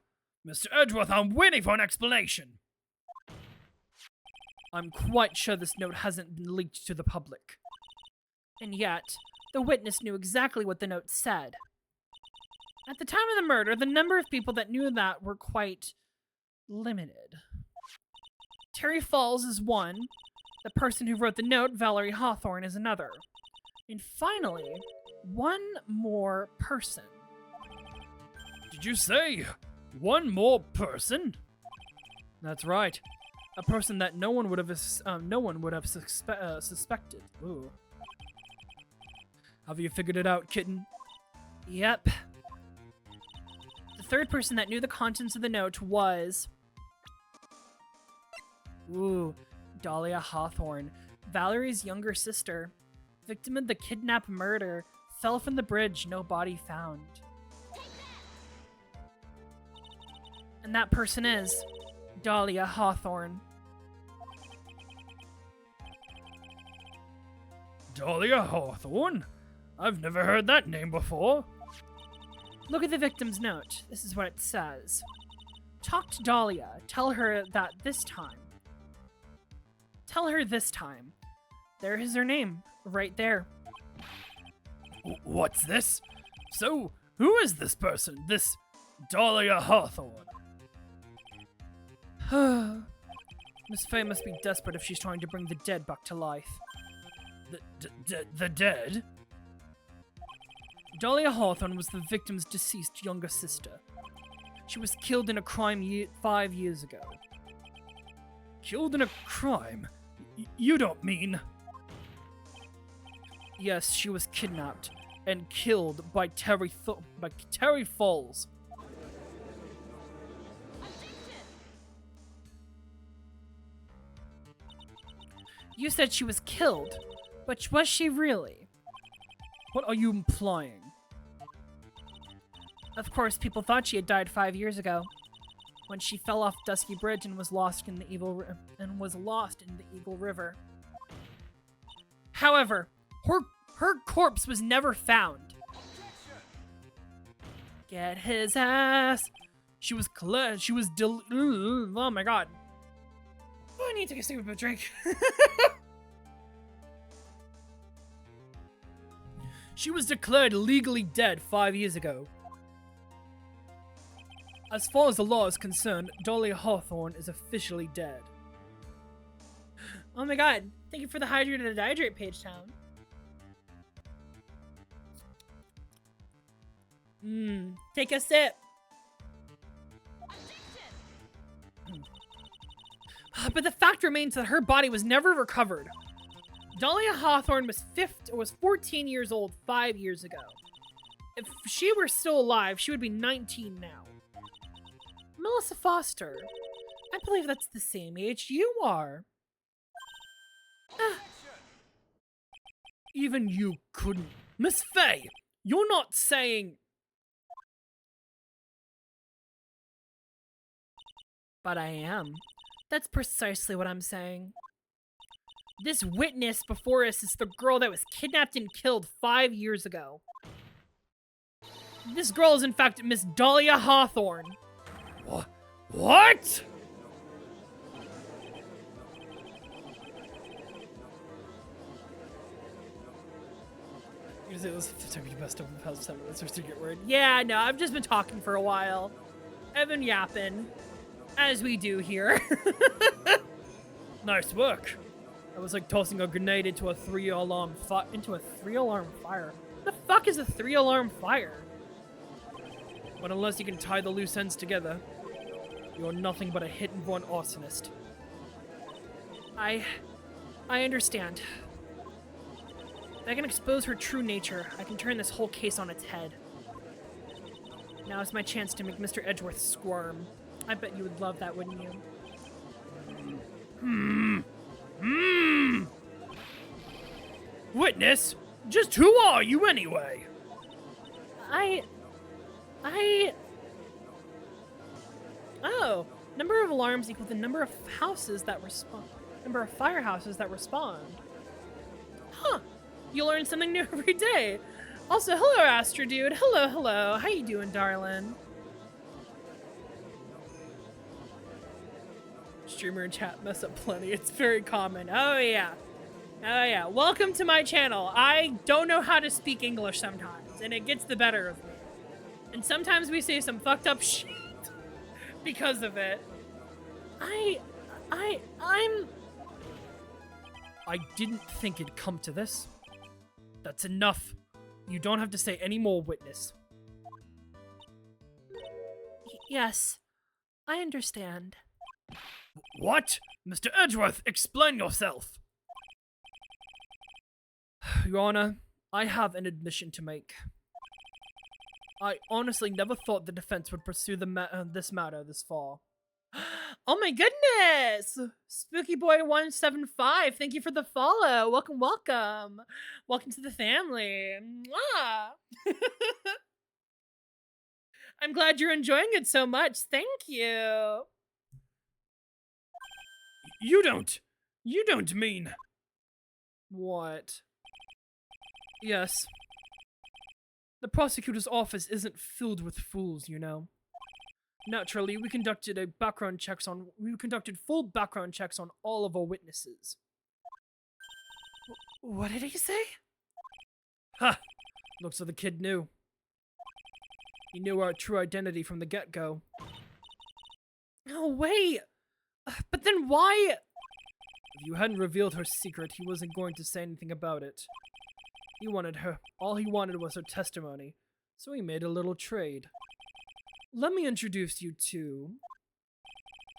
Mr. Edgeworth, I'm waiting for an explanation. I'm quite sure this note hasn't been leaked to the public. And yet, the witness knew exactly what the note said. At the time of the murder, the number of people that knew that were quite limited. Terry Fawles is one. The person who wrote the note, Valerie Hawthorne, is another. And finally, one more person. Did you say one more person? That's right. A person that no one would have suspected. Ooh. Have you figured it out, kitten? Yep. The third person that knew the contents of the note was... Dahlia Hawthorne, Valerie's younger sister. Victim of the kidnap murder. Fell from the bridge, no body found. And that person is Dahlia Hawthorne. Dahlia Hawthorne? I've never heard that name before. Look at the victim's note. This is what it says. Talk to Dahlia. Tell her that this time. Tell her this time. There is her name. Right there. What's this? So, who is this person? This Dahlia Hawthorne? Miss Faye must be desperate if she's trying to bring the dead back to life. The dead? Dahlia Hawthorne was the victim's deceased younger sister. She was killed in a crime 5 years ago. Killed in a crime? You don't mean... Yes, she was kidnapped and killed by Terry Fawles. You said she was killed, but was she really? What are you implying? Of course, people thought she had died 5 years ago, when she fell off Dusky Bridge and was lost in the Eagle River. However, her corpse was never found. Get his ass. She was oh my god. Oh, I need to take a sip of a drink. She was declared legally dead 5 years ago. As far as the law is concerned, Dahlia Hawthorne is officially dead. Oh my god. Thank you for the hydrate to dehydrate page, Town. Take a sip. But the fact remains that her body was never recovered. Dahlia Hawthorne was 14 years old 5 years ago. If she were still alive, she would be 19 now. Melissa Foster. I believe that's the same age you are. Even you couldn't. Miss Faye, you're not saying... But I am. That's precisely what I'm saying. This witness before us is the girl that was kidnapped and killed 5 years ago. This girl is in fact Miss Dahlia Hawthorne. What? You say this took me best of the past 10 minutes just to get word. Yeah, no, I've just been talking for a while. I've been yapping. As we do here. Nice work. I was like tossing a grenade into a 3-alarm fire. What the fuck is a 3-alarm fire? But unless you can tie the loose ends together, you're nothing but a hit-and-run arsonist. I understand. If I can expose her true nature, I can turn this whole case on its head. Now is my chance to make Mr. Edgeworth squirm. I bet you would love that, wouldn't you? Witness, just who are you anyway? Oh, number of alarms equal the number of houses that respond. Number of firehouses that respond. Huh. You learn something new every day. Also, hello, Astro Dude. Hello. How you doing, darling? Streamer and chat mess up plenty. It's very common. Oh yeah. Welcome to my channel. I don't know how to speak English sometimes, and it gets the better of me. And sometimes we say some fucked up shit because of it. I didn't think it'd come to this. That's enough. You don't have to say any more, witness. Yes, I understand. What? Mr. Edgeworth, explain yourself! Your Honor, I have an admission to make. I honestly never thought the defense would pursue this matter this far. Oh my goodness! Spooky Boy 175, thank you for the follow. Welcome. Welcome to the family. Mwah! I'm glad you're enjoying it so much. Thank you. You don't mean... What? Yes. The prosecutor's office isn't filled with fools, you know. Naturally, we conducted full background checks on all of our witnesses. What did he say? Ha! Looks like the kid knew. He knew our true identity from the get-go. No way! But then why? If you hadn't revealed her secret, he wasn't going to say anything about it. He wanted her. All he wanted was her testimony. So he made a little trade. Let me introduce you to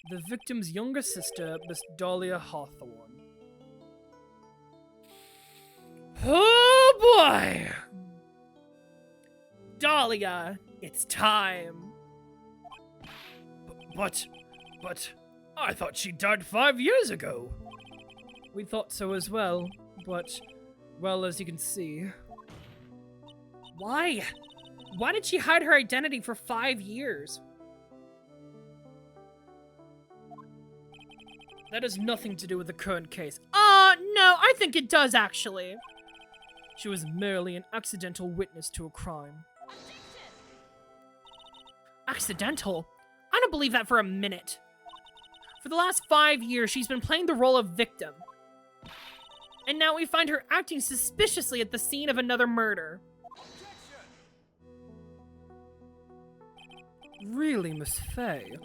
the victim's younger sister, Miss Dahlia Hawthorne. Oh boy! Dahlia, it's time. But, I thought she died 5 years ago. We thought so as well, but, well, as you can see. Why? Why did she hide her identity for 5 years? That has nothing to do with the current case. No, I think it does actually. She was merely an accidental witness to a crime. Accidental? I don't believe that for a minute. For the last 5 years, she's been playing the role of victim. And now we find her acting suspiciously at the scene of another murder. Really, Miss Faye,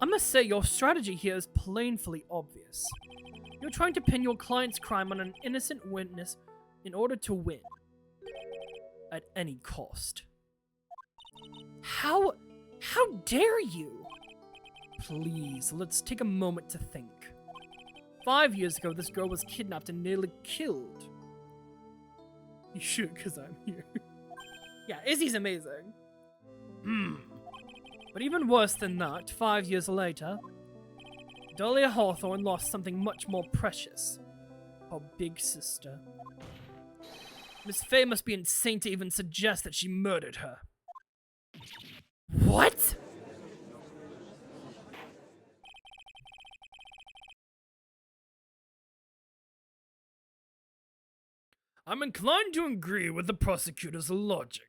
I must say your strategy here is painfully obvious. You're trying to pin your client's crime on an innocent witness in order to win. At any cost. How dare you? Please, let's take a moment to think. 5 years ago, this girl was kidnapped and nearly killed. You should, because I'm here. Yeah, Izzy's amazing. But even worse than that, 5 years later, Dahlia Hawthorne lost something much more precious. Her big sister. Miss Faye must be insane to even suggest that she murdered her. What? I'm inclined to agree with the prosecutor's logic.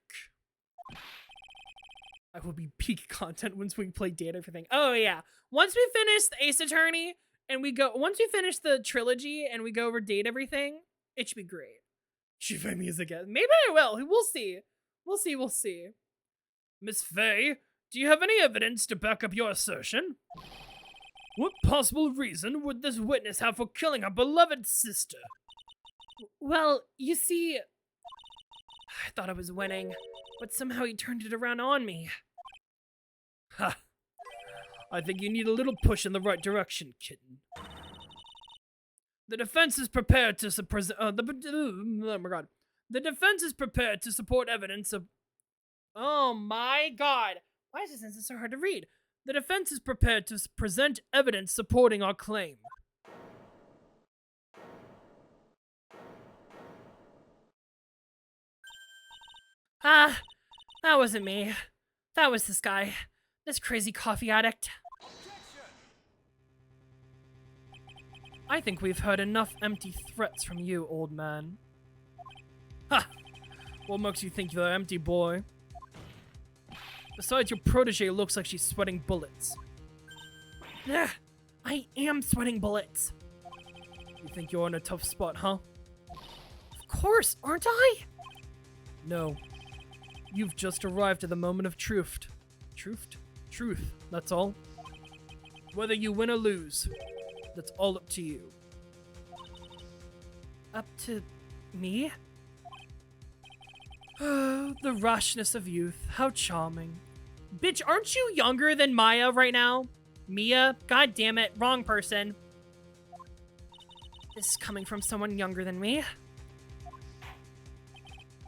I will be peak content once we play data everything. Oh yeah. Once we finish the Ace Attorney and once we finish the trilogy and we go over date everything, it should be great. Should play music again. Maybe I will. We'll see. We'll see. Miss Faye, do you have any evidence to back up your assertion? What possible reason would this witness have for killing her beloved sister? Well, you see, I thought I was winning, but somehow he turned it around on me. Ha! I think you need a little push in the right direction, kitten. The defense is prepared to The defense is prepared to support evidence of. Oh my god! Why is this sentence so hard to read? The defense is prepared to present evidence supporting our claim. That wasn't me. That was this guy. This crazy coffee addict. I think we've heard enough empty threats from you, old man. Ha! What makes you think you're empty, boy? Besides, your protege looks like she's sweating bullets. Ugh, I am sweating bullets. You think you're in a tough spot, huh? Of course, aren't I? No. You've just arrived at the moment of truth. Truth, that's all. Whether you win or lose, that's all up to you. Up to me? The rashness of youth, how charming. Bitch, aren't you younger than Maya right now? Mia? God damn it, wrong person. This is coming from someone younger than me.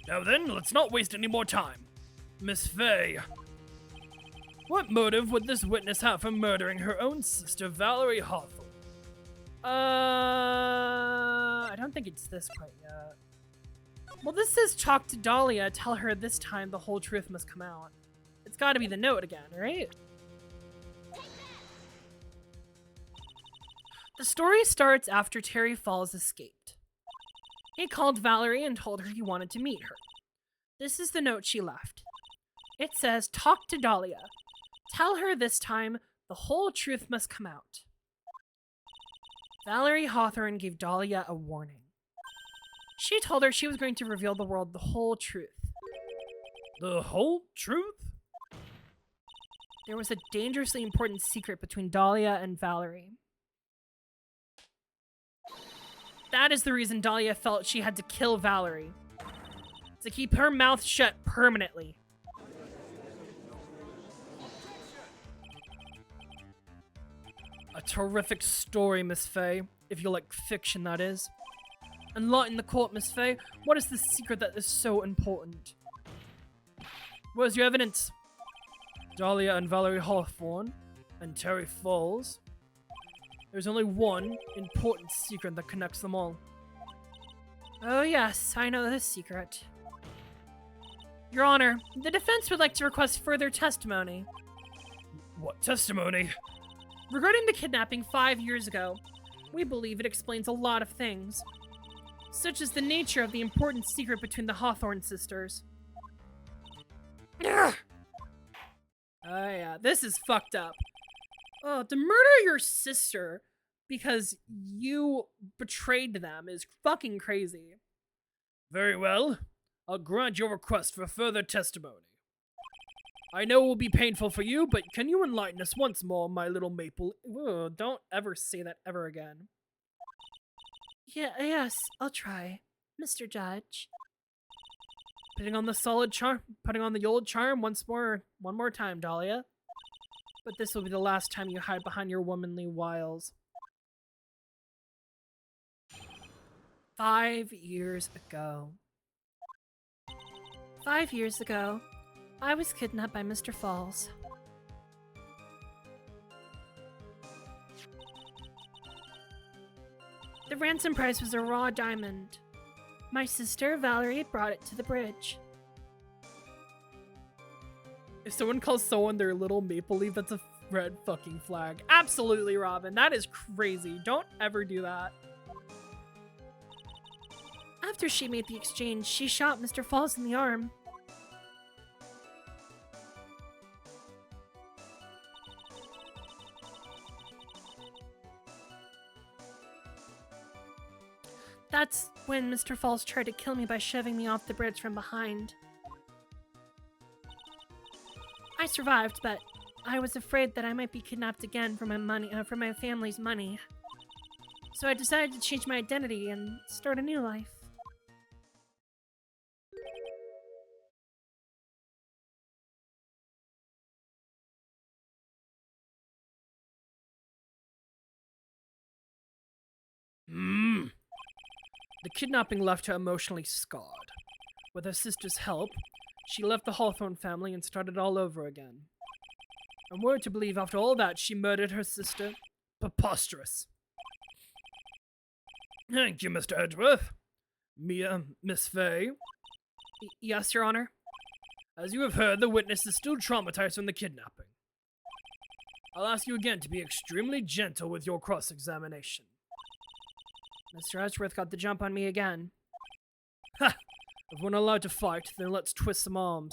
Now then, let's not waste any more time. Miss Faye, what motive would this witness have for murdering her own sister, Valerie Hawthorne? I don't think it's this quite yet. Well, this says talk to Dahlia, tell her this time the whole truth must come out. It's gotta be the note again, right? The story starts after Terry Fawles escaped. He called Valerie and told her he wanted to meet her. This is the note she left. It says, talk to Dahlia. Tell her this time the whole truth must come out. Valerie Hawthorne gave Dahlia a warning. She told her she was going to reveal the world the whole truth. The whole truth? There was a dangerously important secret between Dahlia and Valerie. That is the reason Dahlia felt she had to kill Valerie. To keep her mouth shut permanently. A terrific story, Miss Faye. If you like fiction, that is. Enlighten the court, Miss Faye. What is the secret that is so important? Where's your evidence? Dahlia and Valerie Hawthorne and Terry Fawles. There's only one important secret that connects them all. Oh yes, I know this secret. Your Honor, the defense would like to request further testimony. What testimony? Regarding the kidnapping 5 years ago, we believe it explains a lot of things, such as the nature of the important secret between the Hawthorne sisters. Oh yeah, this is fucked up. Oh, to murder your sister because you betrayed them is fucking crazy. Very well. I'll grant your request for further testimony. I know it will be painful for you, but can you enlighten us once more, my little maple? Ugh, don't ever say that ever again. Yes, I'll try, Mr. Judge. Putting on the old charm one more time, Dahlia. But this will be the last time you hide behind your womanly wiles. 5 years ago. 5 years ago, I was kidnapped by Mr. Fawles. The ransom price was a raw diamond. My sister, Valerie, brought it to the bridge. If someone calls someone their little maple leaf, that's a red fucking flag. Absolutely, Robin. That is crazy. Don't ever do that. After she made the exchange, she shot Mr. Fawles in the arm. That's when Mr. Fawles tried to kill me by shoving me off the bridge from behind. I survived, but I was afraid that I might be kidnapped again for my family's money. So I decided to change my identity and start a new life. The kidnapping left her emotionally scarred. With her sister's help, she left the Hawthorne family and started all over again. And were to believe after all that she murdered her sister? Preposterous. Thank you, Mr. Edgeworth. Miss Faye. Yes, Your Honor. As you have heard, the witness is still traumatized from the kidnapping. I'll ask you again to be extremely gentle with your cross-examination. Mr. Edgeworth got the jump on me again. Ha! If we're not allowed to fight, then let's twist some arms.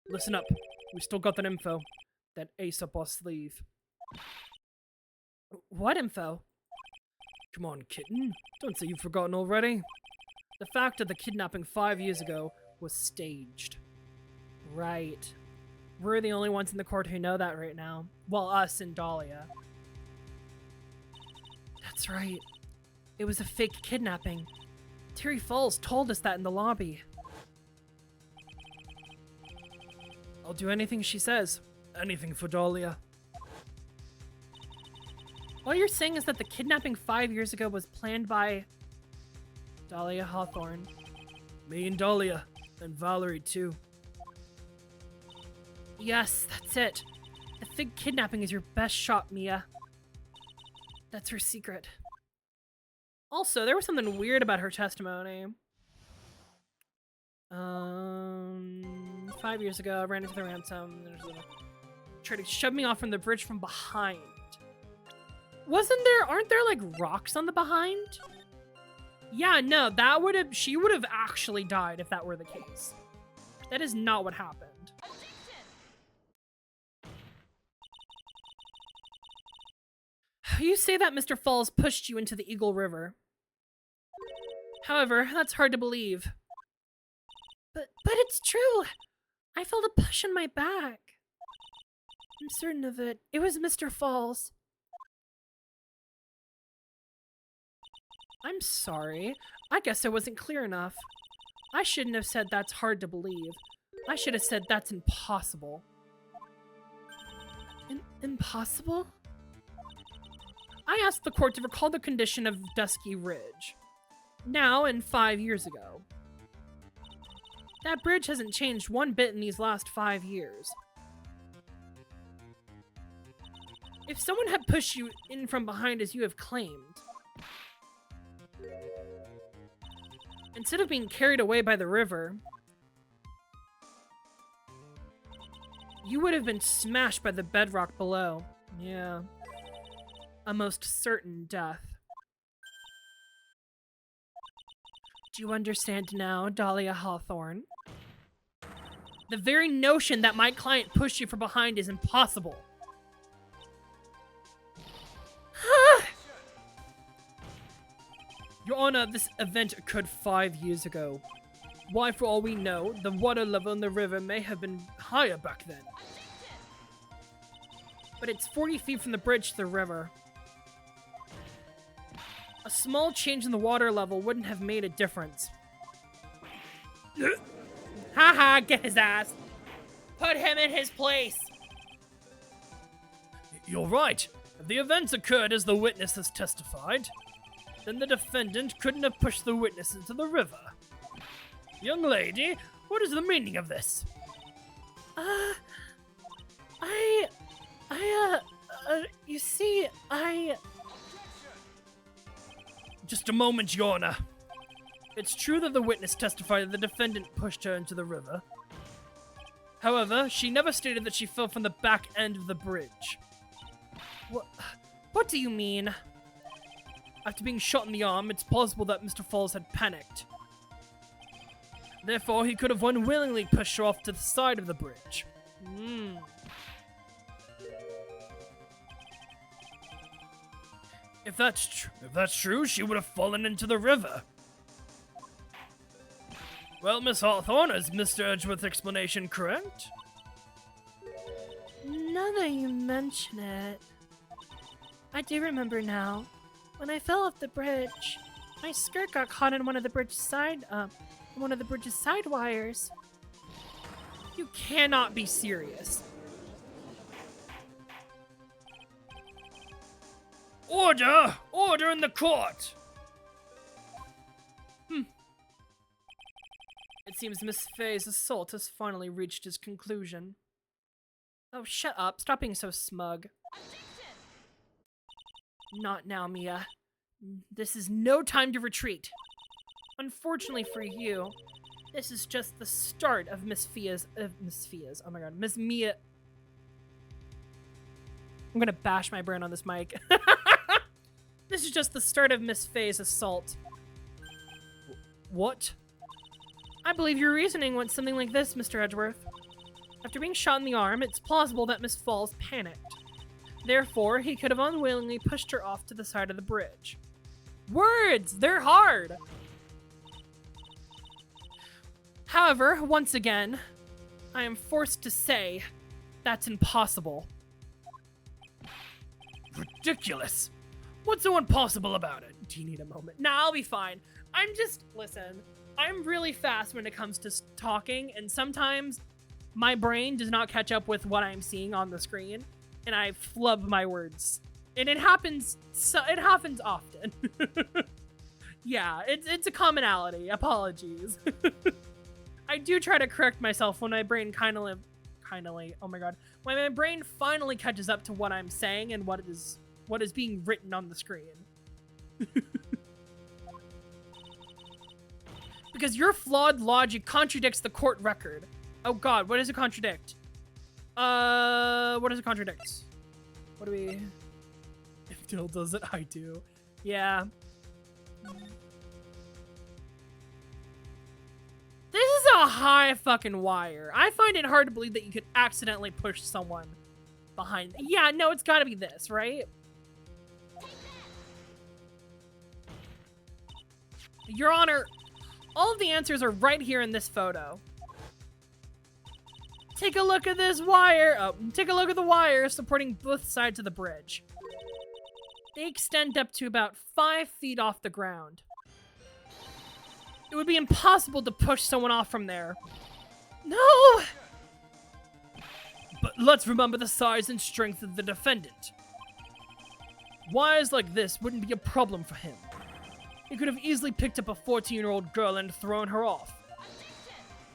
Listen up. We still got that info. That ace up our sleeve. What info? Come on, kitten. Don't say you've forgotten already. The fact of the kidnapping 5 years ago was staged. Right. We're the only ones in the court who know that right now. Well, us and Dahlia. That's right. It was a fake kidnapping. Terry Fawles told us that in the lobby. I'll do anything she says. Anything for Dahlia. All you're saying is that the kidnapping 5 years ago was planned by Dahlia Hawthorne. Me and Dahlia. And Valerie, too. Yes, that's it. The fake kidnapping is your best shot, Mia. That's her secret. Also, there was something weird about her testimony. 5 years ago, I ran into the ransom. Tried to shove me off from the bridge from behind. Aren't there like rocks on the behind? Yeah, no, she would have actually died if that were the case. That is not what happened. You say that Mr. Fawles pushed you into the Eagle River. However, that's hard to believe. But it's true. I felt a push on my back. I'm certain of it. It was Mr. Fawles. I'm sorry. I guess I wasn't clear enough. I shouldn't have said that's hard to believe. I should have said that's impossible. Impossible? I asked the court to recall the condition of Dusky Ridge. Now and 5 years ago. That bridge hasn't changed one bit in these last 5 years. If someone had pushed you in from behind as you have claimed, instead of being carried away by the river, you would have been smashed by the bedrock below. Yeah. A most certain death. Do you understand now, Dahlia Hawthorne? The very notion that my client pushed you from behind is impossible. Your Honor, this event occurred 5 years ago. Why, for all we know, the water level in the river may have been higher back then. But it's 40 feet from the bridge to the river. A small change in the water level wouldn't have made a difference. Haha, get his ass. Put him in his place. You're right. If the events occurred as the witness has testified, then the defendant couldn't have pushed the witness into the river. Young lady, what is the meaning of this? You see, Just a moment, Your Honor. It's true that the witness testified that the defendant pushed her into the river. However, she never stated that she fell from the back end of the bridge. What do you mean? After being shot in the arm, it's possible that Mr. Fawles had panicked. Therefore, he could have unwillingly pushed her off to the side of the bridge. If that's true, she would have fallen into the river. Well, Miss Hawthorne, is Mr. Edgeworth's explanation correct? Now that you mention it, I do remember now. When I fell off the bridge, my skirt got caught in one of the bridge's side wires. You cannot be serious. Order! Order in the court! It seems Miss Faye's assault has finally reached its conclusion. Oh, shut up. Stop being so smug. Not now, Mia. This is no time to retreat. Unfortunately for you, this is just the start of Miss Mia. I'm gonna bash my brain on this mic. This is just the start of Miss Faye's assault. What? I believe your reasoning went something like this, Mr. Edgeworth. After being shot in the arm, it's plausible that Miss Fawles panicked. Therefore, he could have unwillingly pushed her off to the side of the bridge. Words! They're hard! However, once again, I am forced to say that's impossible. Ridiculous! What's so impossible about it? Do you need a moment? Nah, I'll be fine. Listen, I'm really fast when it comes to talking, and sometimes my brain does not catch up with what I'm seeing on the screen, and I flub my words. And it happens often. Yeah, it's a commonality. Apologies. I do try to correct myself when my brain oh my god. When my brain finally catches up to what I'm saying and what is being written on the screen. Because your flawed logic contradicts the court record. Oh god, what does it contradict? What does it contradict? What do we... If Dill does it, I do. Yeah. This is a a high fucking wire. I find it hard to believe that you could accidentally push someone behind. Yeah, no, it's gotta be this, right? Your Honor, all of the answers are right here in this photo. Take a look at this wire. Oh, take a look at the wire supporting both sides of the bridge. They extend up to about 5 feet off the ground. It would be impossible to push someone off from there. No! But let's remember the size and strength of the defendant. Wires like this wouldn't be a problem for him. He could have easily picked up a 14-year-old girl and thrown her off.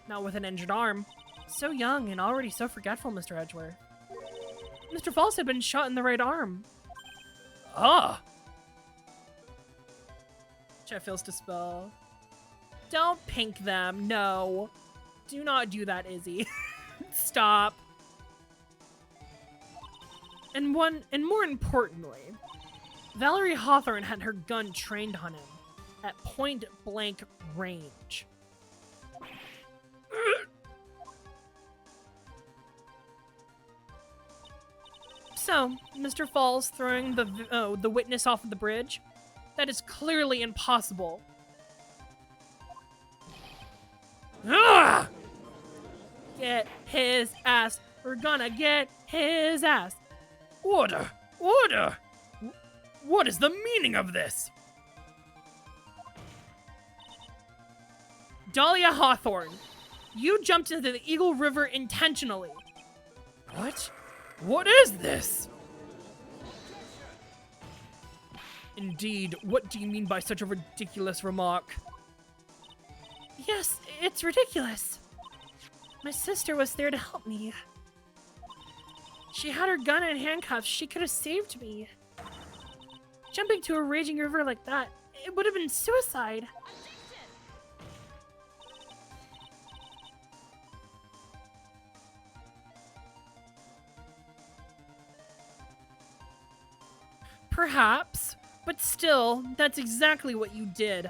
Not with an injured arm. So young and already so forgetful, Mr. Edgeworth. Mr. Fawles had been shot in the right arm. Ah! Chet fails to spell. Don't pink them, no. Do not do that, Izzy. Stop. And more importantly, Valerie Hawthorne had her gun trained on him at point-blank range. So, Mr. Fawles throwing the witness off of the bridge? That is clearly impossible. Ah! Get his ass. We're gonna get his ass. Order! Order! What is the meaning of this? Dahlia Hawthorne, you jumped into the Eagle River intentionally. What? What is this? Indeed, what do you mean by such a ridiculous remark? Yes, it's ridiculous. My sister was there to help me. She had her gun and handcuffs. She could have saved me. Jumping to a raging river like that, it would have been suicide. Perhaps, but still, that's exactly what you did.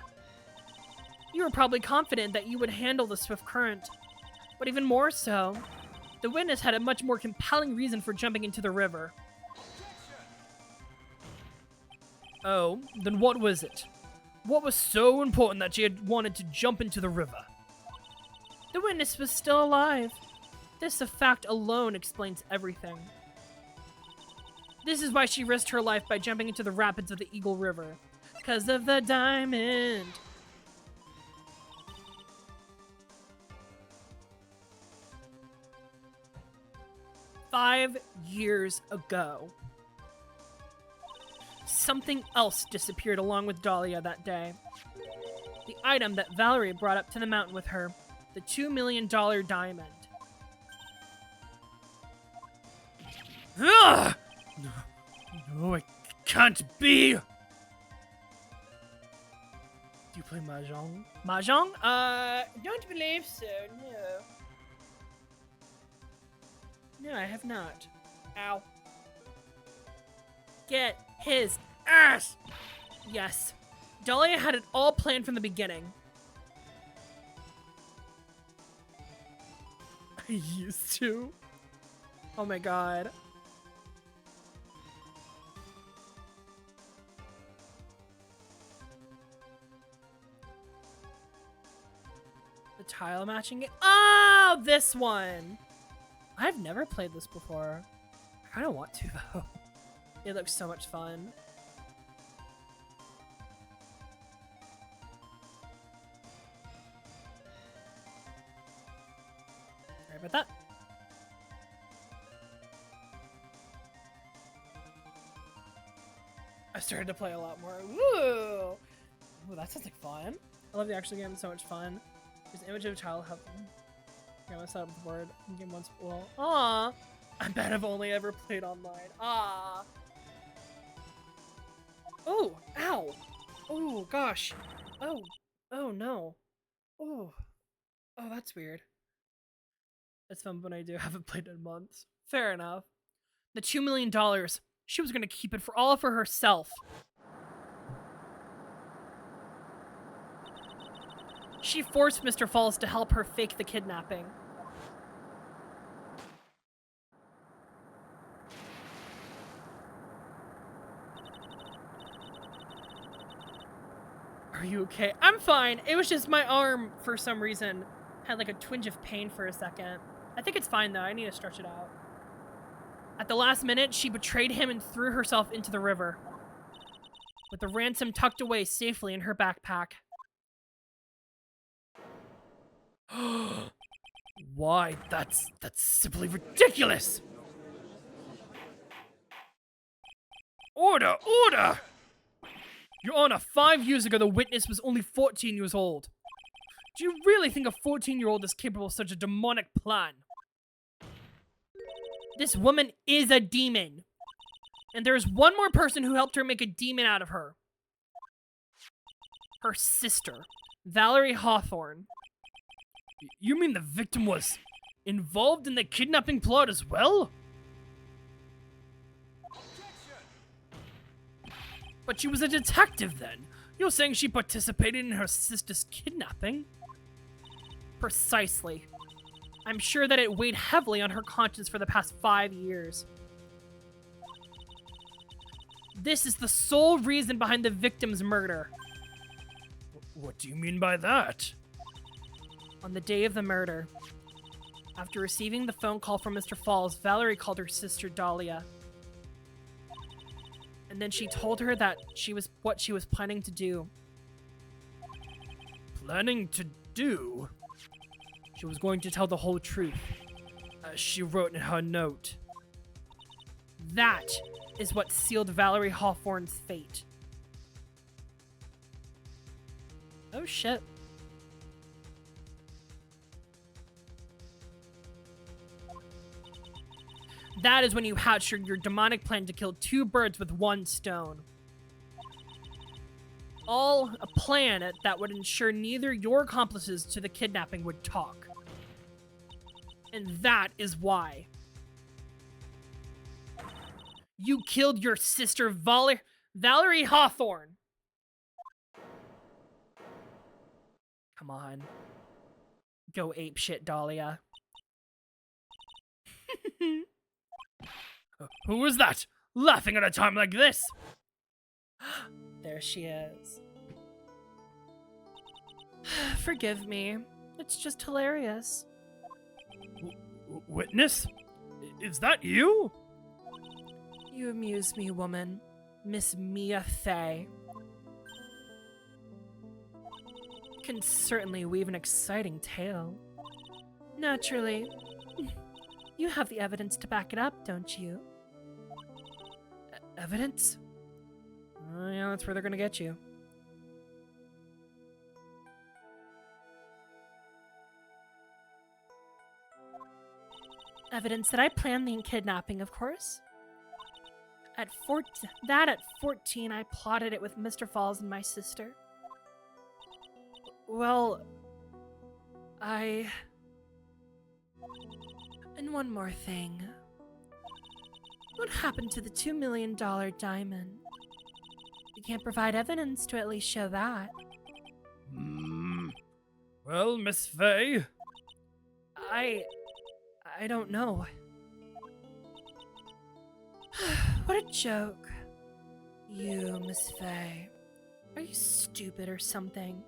You were probably confident that you would handle the swift current, but even more so, the witness had a much more compelling reason for jumping into the river. Oh, then what was it? What was so important that she had wanted to jump into the river? The witness was still alive. This fact alone explains everything. This is why she risked her life by jumping into the rapids of the Eagle River. 'Cause of the diamond. "5 years ago. Something else disappeared along with Dahlia that day. The item that Valerie brought up to the mountain with her. The $2 million diamond. Ah! No, it can't be! Do you play Mahjong? Mahjong? Don't believe so, no. No, I have not. Ow. Get his ass! Yes. Dahlia had it all planned from the beginning. I used to. Oh my god. The tile matching it. Oh, this one. I've never played this before. I kind of want to, though. It looks so much fun. Sorry about that. I started to play a lot more. Ooh! Ooh, that sounds like fun. I love the actual game. It's so much fun. There's an image of a child helping. I'm gonna set up the board in game once. Well, aw. I bet I've only ever played online. Ah. Oh, ow. Oh, gosh. Oh, oh no. Oh, oh, that's weird. It's fun when I do. Haven't played in months. Fair enough. The $2 million. She was gonna keep it for all for herself. She forced Mr. Fawles to help her fake the kidnapping. Are you okay? I'm fine. It was just my arm, for some reason, had like a twinge of pain for a second. I think it's fine though. I need to stretch it out. At the last minute, she betrayed him and threw herself into the river, with the ransom tucked away safely in her backpack. Why, that's simply ridiculous! Order! Order! Your Honor, 5 years ago the witness was only 14 years old. Do you really think a 14-year-old is capable of such a demonic plan? This woman is a demon. And there is one more person who helped her make a demon out of her. Her sister, Valerie Hawthorne. You mean the victim was involved in the kidnapping plot as well? But she was a detective then. You're saying she participated in her sister's kidnapping? Precisely. I'm sure that it weighed heavily on her conscience for the past 5 years. This is the sole reason behind the victim's murder. What do you mean by that? On the day of the murder, after receiving the phone call from Mr. Fawles, Valerie called her sister Dahlia. And then she told her that what she was planning to do. Planning to do? She was going to tell the whole truth, As she wrote in her note. That is what sealed Valerie Hawthorne's fate. Oh shit. That is when you hatched your demonic plan to kill 2 birds with 1 stone. All a plan that would ensure neither your accomplices to the kidnapping would talk. And that is why you killed your sister Valerie Hawthorne. Come on. Go apeshit, Dahlia. Who was that? Laughing at a time like this? There she is. Forgive me. It's just hilarious. Witness? Is that you? You amuse me, woman. Miss Mia Fey. Can certainly weave an exciting tale. Naturally. You have the evidence to back it up, don't you? Evidence? Oh, yeah, that's where they're gonna get you. Evidence that I planned the kidnapping, of course. At 14, I plotted it with Mr. Fawles and my sister. Well, and one more thing. What happened to the $2 million diamond? You can't provide evidence to at least show that. Well, Miss Fey? I don't know. What a joke. You, Miss Fey. Are you stupid or something?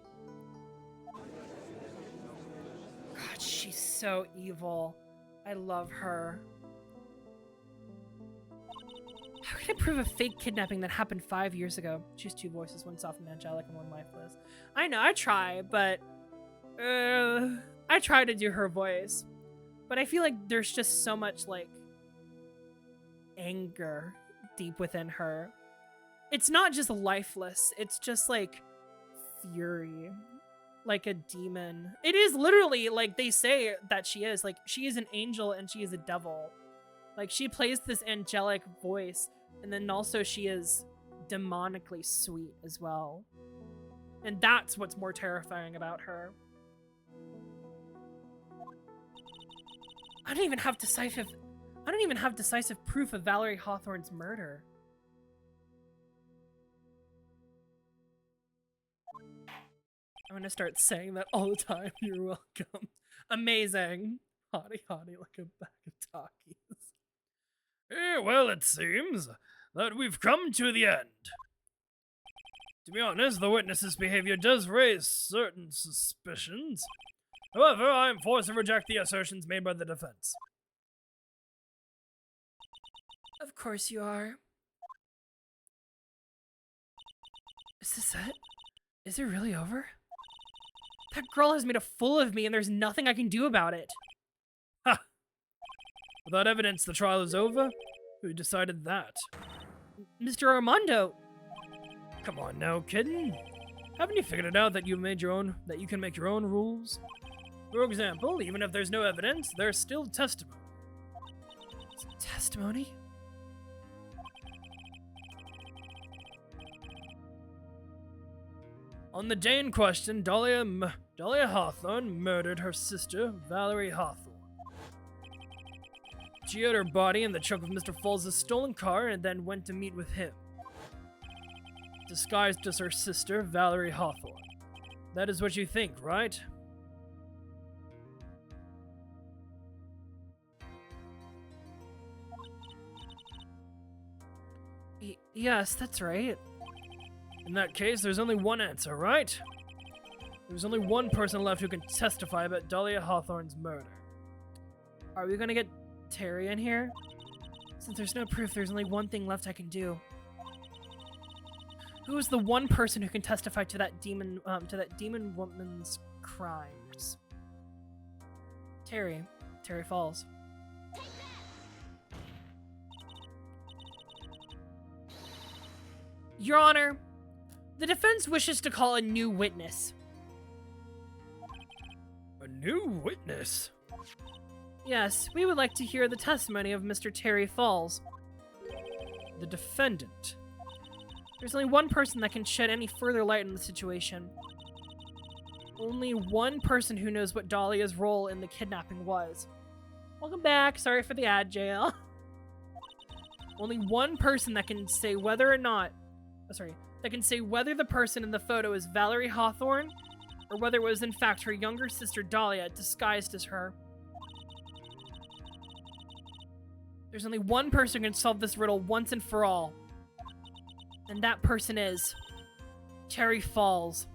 God, she's so evil. I love her. How can I prove a fake kidnapping that happened 5 years ago? Choose 2 voices, one soft and angelic and one lifeless. I know, I try, but... I try to do her voice. But I feel like there's just so much, like, anger deep within her. It's not just lifeless, it's just, like, fury. Like a demon. It is literally, like, they say that she is. Like, she is an angel and she is a devil. Like, she plays this angelic voice, and then also she is demonically sweet as well. And that's what's more terrifying about her. I don't even have decisive proof of Valerie Hawthorne's murder. I'm gonna start saying that all the time. You're welcome. Amazing. Hottie, hottie, like a bag of Takis. Well, it seems that we've come to the end. To be honest, the witness's behavior does raise certain suspicions. However, I am forced to reject the assertions made by the defense. Of course you are. Is this it? Is it really over? That girl has made a fool of me and there's nothing I can do about it. Ha! Without evidence, the trial is over? Who decided that? Mr. Armando! Come on now, kitten. Haven't you figured it out that you can make your own rules? For example, even if there's no evidence, there's still testimony. Testimony? On the day in question, Dahlia Hawthorne murdered her sister, Valerie Hawthorne. She hid her body in the trunk of Mr. Fawles' stolen car and then went to meet with him, disguised as her sister, Valerie Hawthorne. That is what you think, right? Yes, that's right. In that case, there's only one answer, right? There's only one person left who can testify about Dahlia Hawthorne's murder. Are we gonna get Terry in here? Since there's no proof, there's only one thing left I can do. Who is the one person who can testify to that demon woman's crimes? Terry Fawles. Your Honor, the defense wishes to call a new witness. A new witness? Yes, we would like to hear the testimony of Mr. Terry Fawles, The defendant. There's only one person that can shed any further light on the situation. Only one person who knows what Dahlia's role in the kidnapping was. Welcome back. Sorry for the ad, JL. Only one person that can say whether or not... that can say whether the person in the photo is Valerie Hawthorne or whether it was in fact her younger sister Dahlia disguised as her. There's only one person who can solve this riddle once and for all. And that person is... Terry Fawles.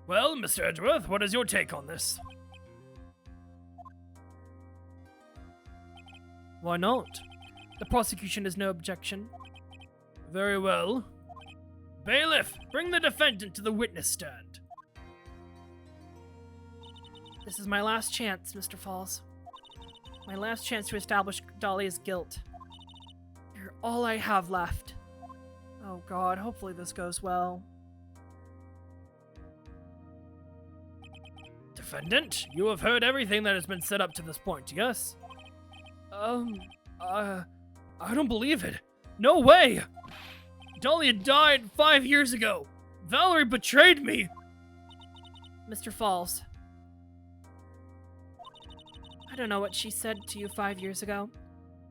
Well, Mr. Edgeworth, what is your take on this? Why not? The prosecution has no objection. Very well. Bailiff, bring the defendant to the witness stand. This is my last chance, Mr. Fawles. My last chance to establish Dahlia's guilt. You're all I have left. Oh god, hopefully this goes well. Defendant, you have heard everything that has been said up to this point, yes? I don't believe it. No way! Dahlia died 5 years ago. Valerie betrayed me. Mr. Fawles. I don't know what she said to you 5 years ago,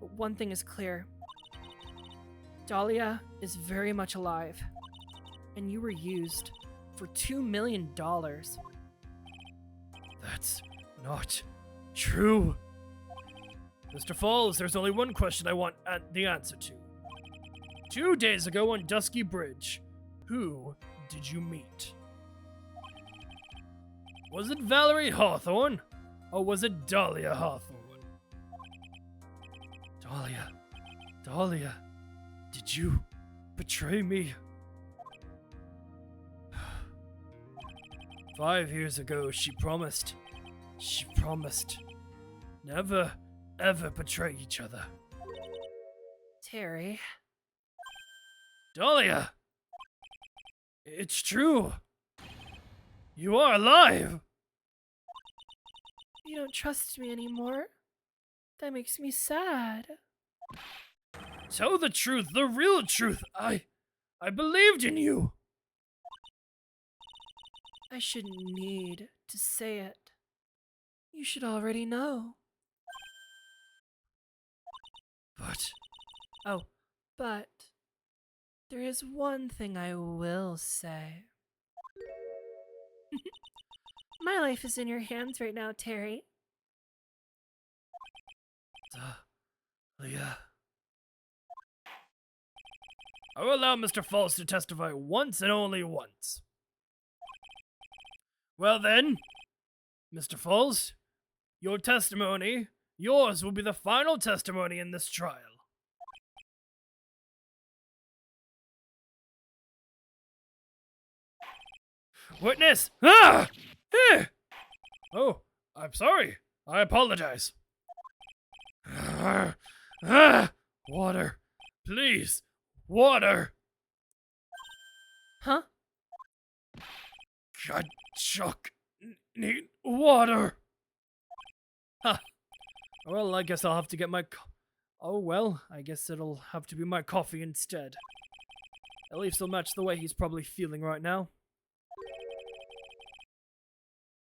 but one thing is clear. Dahlia is very much alive, and you were used for $2 million. That's not true. Mr. Fawles, there's only one question I want the answer to. 2 days ago on Dusky Bridge, who did you meet? Was it Valerie Hawthorne, or was it Dahlia Hawthorne? Dahlia, did you betray me? 5 years ago, she promised never, ever betray each other. Terry. Dahlia! It's true! You are alive! You don't trust me anymore? That makes me sad. Tell the truth, the real truth! I believed in you! I shouldn't need to say it. You should already know. But Oh, but there is one thing I will say. My life is in your hands right now, Terry. Yeah. I will allow Mr. Fawles to testify once and only once. Well then, Mr. Fawles, your testimony, yours will be the final testimony in this trial. Witness! Ah! Eh! Oh, I'm sorry. I apologize. Water. Please. Water. Huh? God, Chuck. Need water. Huh. Well, I guess I'll have to get my oh, well, I guess it'll have to be my coffee instead. At least it'll match the way he's probably feeling right now.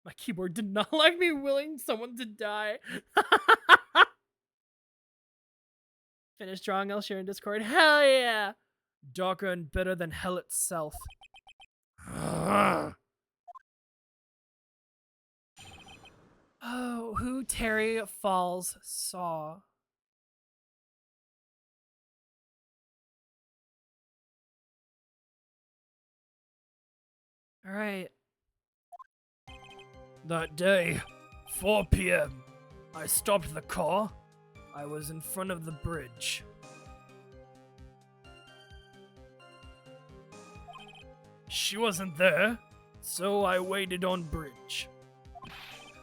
My keyboard did not like me willing someone to die. Finish drawing, I'll share in Discord. Hell yeah! Darker and better than hell itself. Oh, who Terry Fawles saw. Alright. That day, 4 p.m., I stopped the car. I was in front of the bridge. She wasn't there, so I waited on bridge.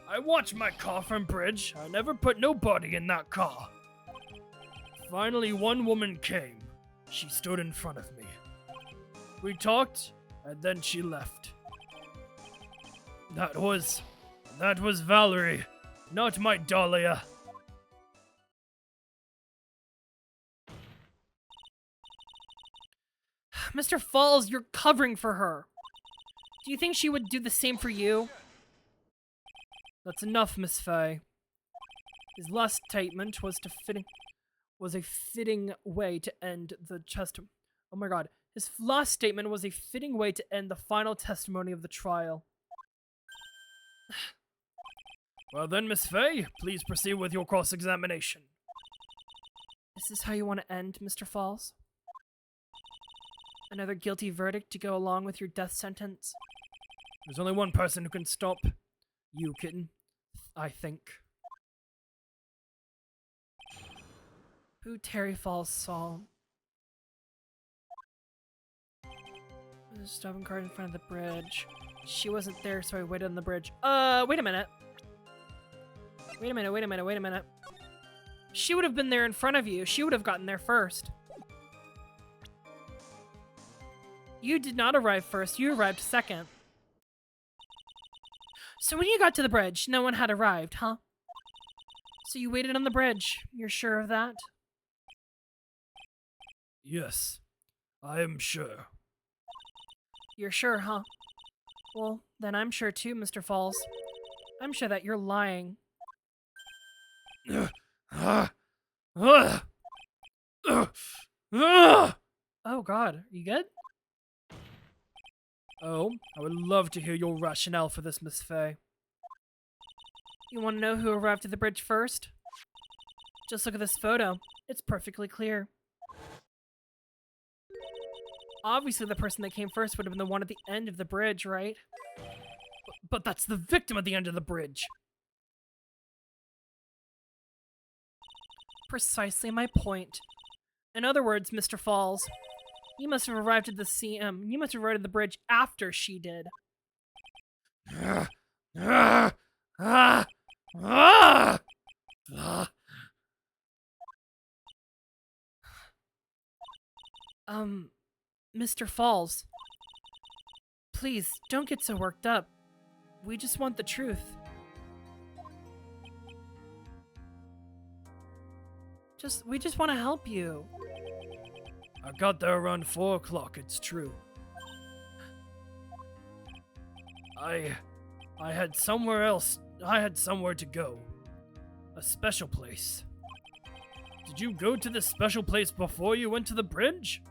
I watched my car from bridge. I never put nobody in that car. Finally, one woman came. She stood in front of me. We talked, and then she left. That was Valerie, not my Dahlia. Mr. Fawles, you're covering for her. Do you think she would do the same for you? That's enough, Miss Fay. His last statement was a fitting way to end the testimony. Oh my god. His last statement was a fitting way to end the final testimony of the trial. Well then, Miss Fay, please proceed with your cross-examination. Is this how you want to end, Mr. Fawles? Another guilty verdict to go along with your death sentence? There's only one person who can stop you, kitten. I think. Who Terry Fawles saw. There's a stopping card in front of the bridge. She wasn't there, so I waited on the bridge. Wait a minute. Wait a minute. She would have been there in front of you. She would have gotten there first. You did not arrive first. You arrived second. So when you got to the bridge, no one had arrived, huh? So you waited on the bridge. You're sure of that? Yes, I am sure. You're sure, huh? Well, then I'm sure too, Mr. Fawles. I'm sure that you're lying. Oh god, are you good? Oh, I would love to hear your rationale for this, Miss Fay. You want to know who arrived at the bridge first? Just look at this photo. It's perfectly clear. Obviously, the person that came first would have been the one at the end of the bridge, right? But that's the victim at the end of the bridge. Precisely my point. In other words, Mr. Fawles, you must have arrived at the you must have arrived at the bridge after she did. Mr. Fawles, please don't get so worked up. We just want the truth. We just want to help you. I got there around 4 o'clock, it's true. I had somewhere else. I had somewhere to go. A special place. Did you go to this special place before you went to the bridge?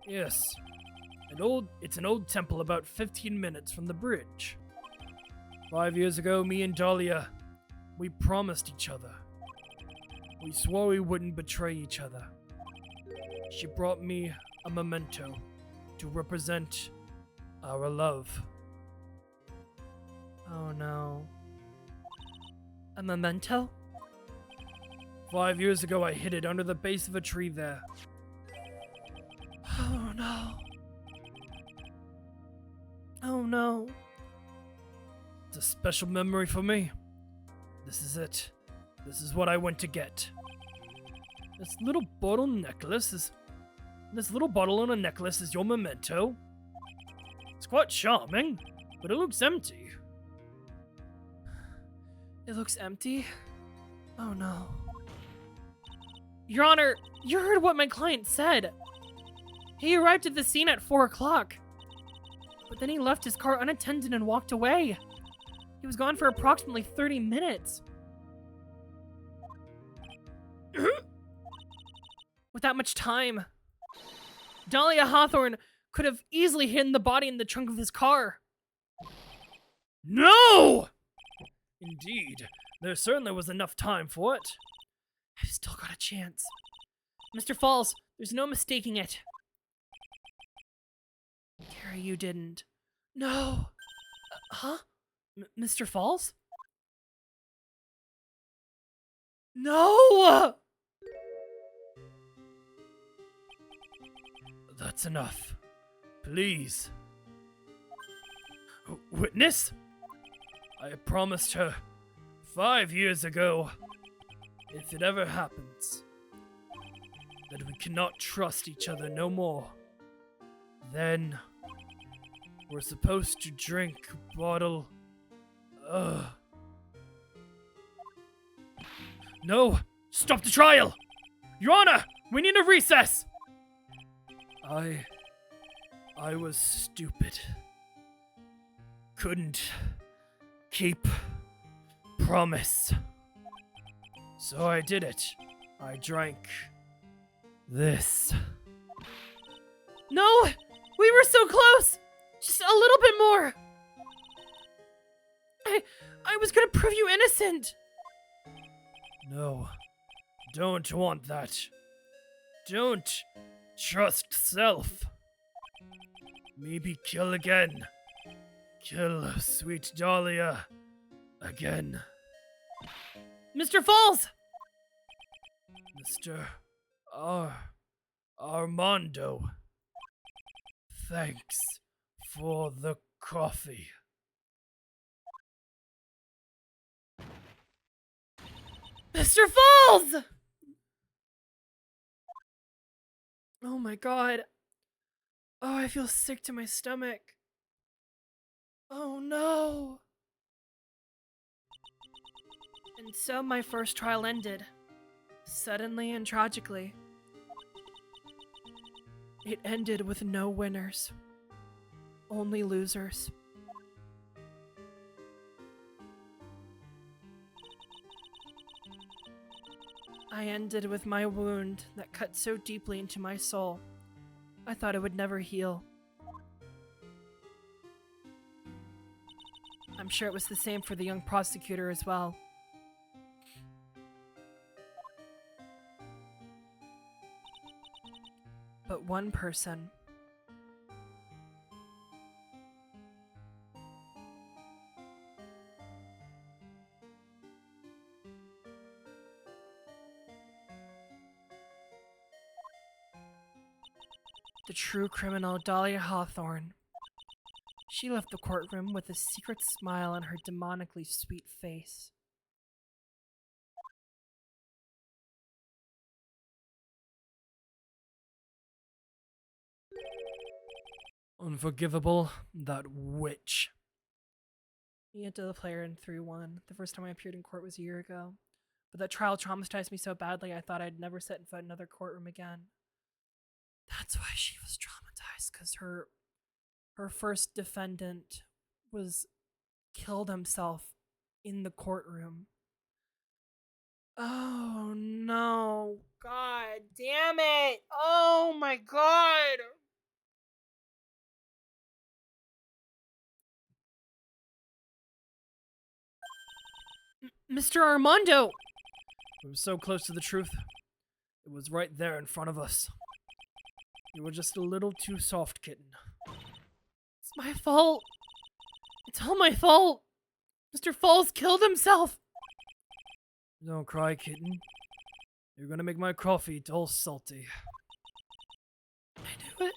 Yes. It's an old temple about 15 minutes from the bridge. 5 years ago, me and Dahlia, we promised each other. We swore we wouldn't betray each other. She brought me a memento to represent our love. Oh no. A memento? 5 years ago, I hid it under the base of a tree there. Oh no. Oh no. It's a special memory for me. This is it. This is what I went to get. This little bottle on a necklace is your memento. It's quite charming, but it looks empty. It looks empty? Oh no. Your Honor, you heard what my client said. He arrived at the scene at 4 o'clock. But then he left his car unattended and walked away. He was gone for approximately 30 minutes. With that much time, Dahlia Hawthorne could have easily hidden the body in the trunk of his car. No! Indeed, there certainly was enough time for it. I've still got a chance. Mr. Fawles, there's no mistaking it. Gary, you didn't. No. Huh? Mr. Fawles? No! That's enough. Please. Witness? I promised her 5 years ago, if it ever happens, that we cannot trust each other no more. Then we're supposed to drink a bottle. No! Stop the trial! Your Honor! We need a recess! I was stupid. Couldn't keep promise. So I did it. I drank this. No! We were so close! Just a little bit more! I was gonna prove you innocent! No. Don't want that. Don't trust self. Maybe kill again. Kill sweet Dahlia again. Mr. Fawles! Mr. Armando. Thanks for the coffee. Mr. Fawles! Oh my god. Oh, I feel sick to my stomach. Oh no. And so my first trial ended. Suddenly and tragically. It ended with no winners. Only losers. I ended with my wound that cut so deeply into my soul. I thought it would never heal. I'm sure it was the same for the young prosecutor as well. But one person. The true criminal, Dahlia Hawthorne. She left the courtroom with a secret smile on her demonically sweet face. Unforgivable, that witch. You into the player in 3-1. The first time I appeared in court was a year ago. But that trial traumatized me so badly I thought I'd never set foot in another courtroom again. That's why she was traumatized, because her first defendant killed himself in the courtroom. Oh no. God damn it. Oh my god. Mr. Armando! We were so close to the truth. It was right there in front of us. You were just a little too soft, kitten. It's my fault. It's all my fault. Mr. Fawles killed himself. Don't cry, kitten. You're gonna make my coffee all salty. I knew it.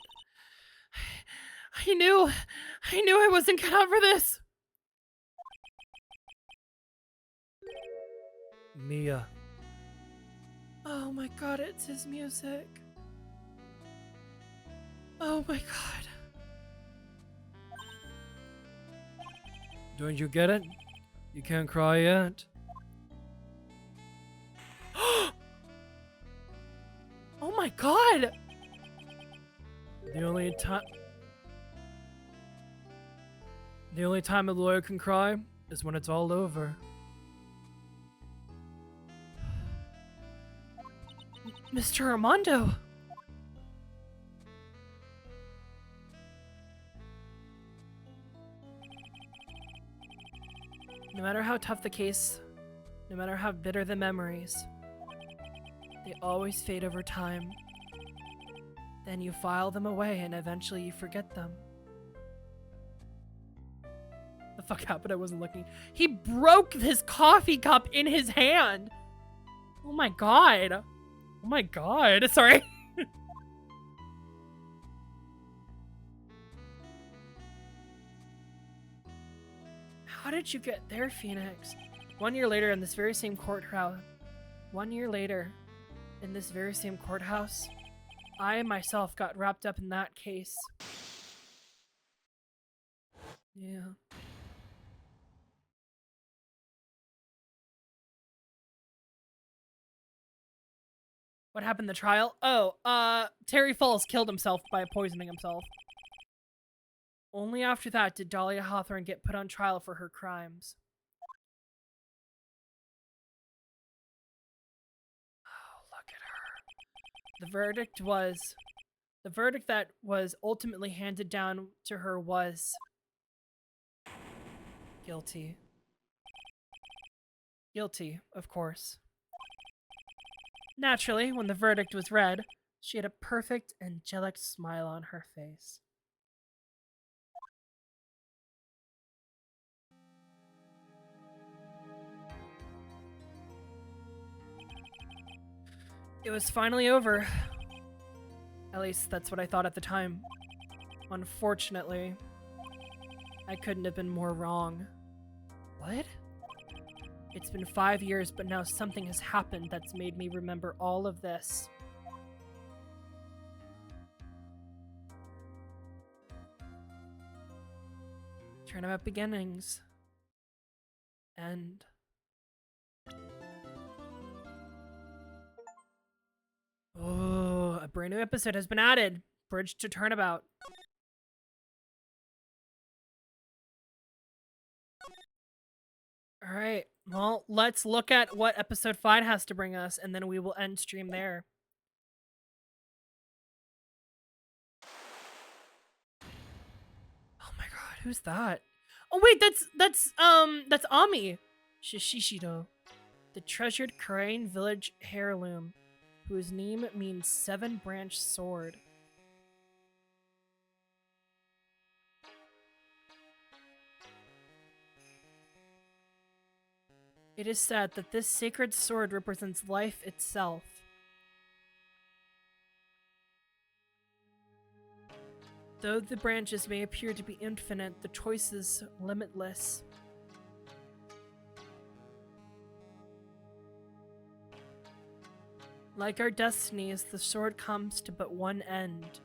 I knew I wasn't cut out for this. Mia. Oh my god, it's his music. Oh my god. Don't you get it? You can't cry yet. Oh my god. The only time a lawyer can cry is when it's all over. Mr. Armando. No matter how tough the case, no matter how bitter the memories, they always fade over time. Then you file them away and eventually you forget them. The fuck happened? I wasn't looking. He broke his coffee cup in his hand. Oh my god. Oh my god. Sorry. How did you get there, Phoenix? 1 year later in this very same courthouse. 1 year later in this very same courthouse, I myself got wrapped up in that case. Yeah. What happened in the trial? Oh, Terry Fawles killed himself by poisoning himself. Only after that did Dahlia Hawthorne get put on trial for her crimes. Oh, look at her. The verdict that was ultimately handed down to her was guilty. Guilty, of course. Naturally, when the verdict was read, she had a perfect, angelic smile on her face. It was finally over. At least that's what I thought at the time. Unfortunately, I couldn't have been more wrong. What? It's been 5 years, but now something has happened that's made me remember all of this. Tournament beginnings. End. Oh, a brand new episode has been added. Bridge to Turnabout. Alright, well, let's look at what episode 5 has to bring us, and then we will end stream there. Oh my god, who's that? Oh wait, that's Ami. Shishido. The treasured Korean village heirloom, whose name means 7-branch sword. It is said that this sacred sword represents life itself. Though the branches may appear to be infinite, the choice is limitless. Like our destinies, the sword comes to but one end.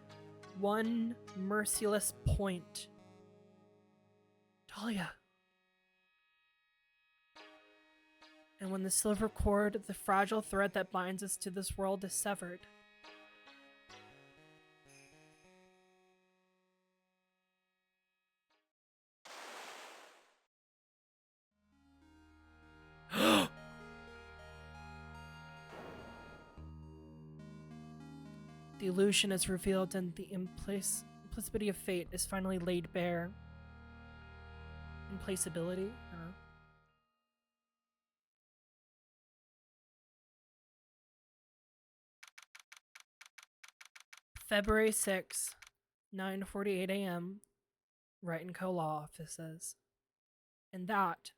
One merciless point. Dahlia. And when the silver cord, the fragile thread that binds us to this world, is severed, The illusion is revealed and the implicity of fate is finally laid bare. Implaceability? I don't know. February 6th, 9:48 a.m. Wright & Co. Law Offices. And that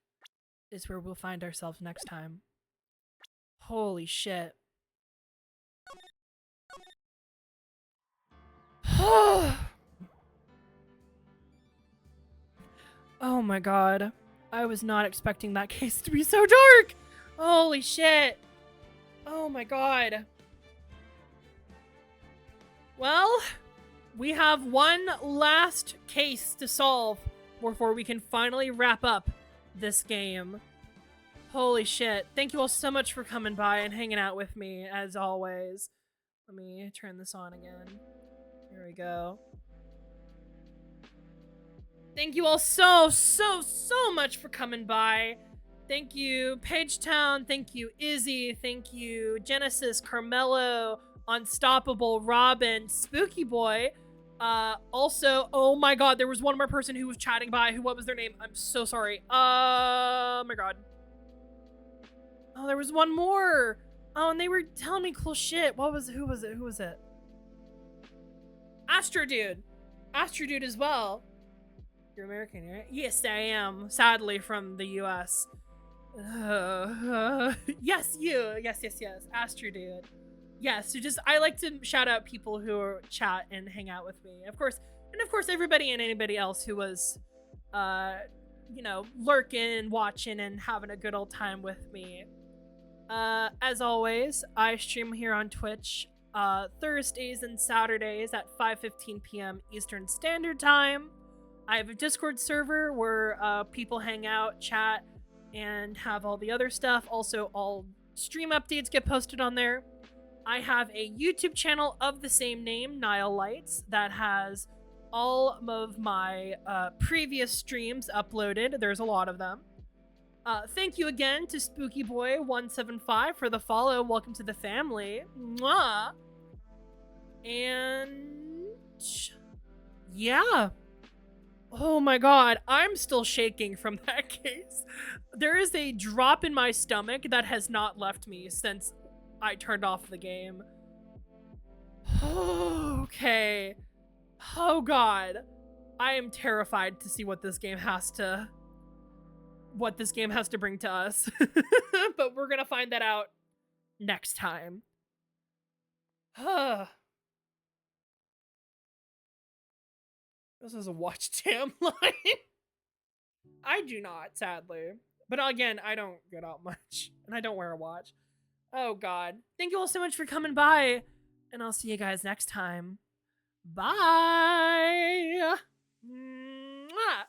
is where we'll find ourselves next time. Holy shit. Oh my god. I was not expecting that case to be so dark! Holy shit. Oh my god. Well, we have one last case to solve before we can finally wrap up this game. Holy shit. Thank you all so much for coming by and hanging out with me, as always. Let me turn this on again. Here we go. Thank you all so much for coming by. Thank you, Pagetown. Thank you, Izzy. Thank you, Genesis, Carmelo, Unstoppable, Robin, Spooky Boy. Also, oh my god, there was one more person who was chatting by. What was their name? I'm so sorry. Oh my god. Oh, there was one more. Oh, and they were telling me cool shit. Who was it? Astro Dude. Astro Dude as well. You're American, right? Yes, I am. Sadly, from the US. Yes, you. Yes. Astro Dude. Yes, I like to shout out people who chat and hang out with me. Of course, everybody and anybody else who was, lurking, watching, and having a good old time with me. As always, I stream here on Twitch, Thursdays and Saturdays at 5:15 p.m. Eastern Standard Time. I have a Discord server where people hang out, chat, and have all the other stuff. Also, all stream updates get posted on there. I have a YouTube channel of the same name, NihilLights, that has all of my previous streams uploaded. There's a lot of them. Thank you again to SpookyBoy175 for the follow. Welcome to the family. Mwah! And yeah. Oh my god, I'm still shaking from that case. There is a drop in my stomach that has not left me since I turned off the game. Okay. Oh god. I am terrified to see what this game has to bring to us. But we're gonna find that out next time. This is a watch jam line. I do not, sadly. But again, I don't get out much. And I don't wear a watch. Oh god. Thank you all so much for coming by. And I'll see you guys next time. Bye! Mwah!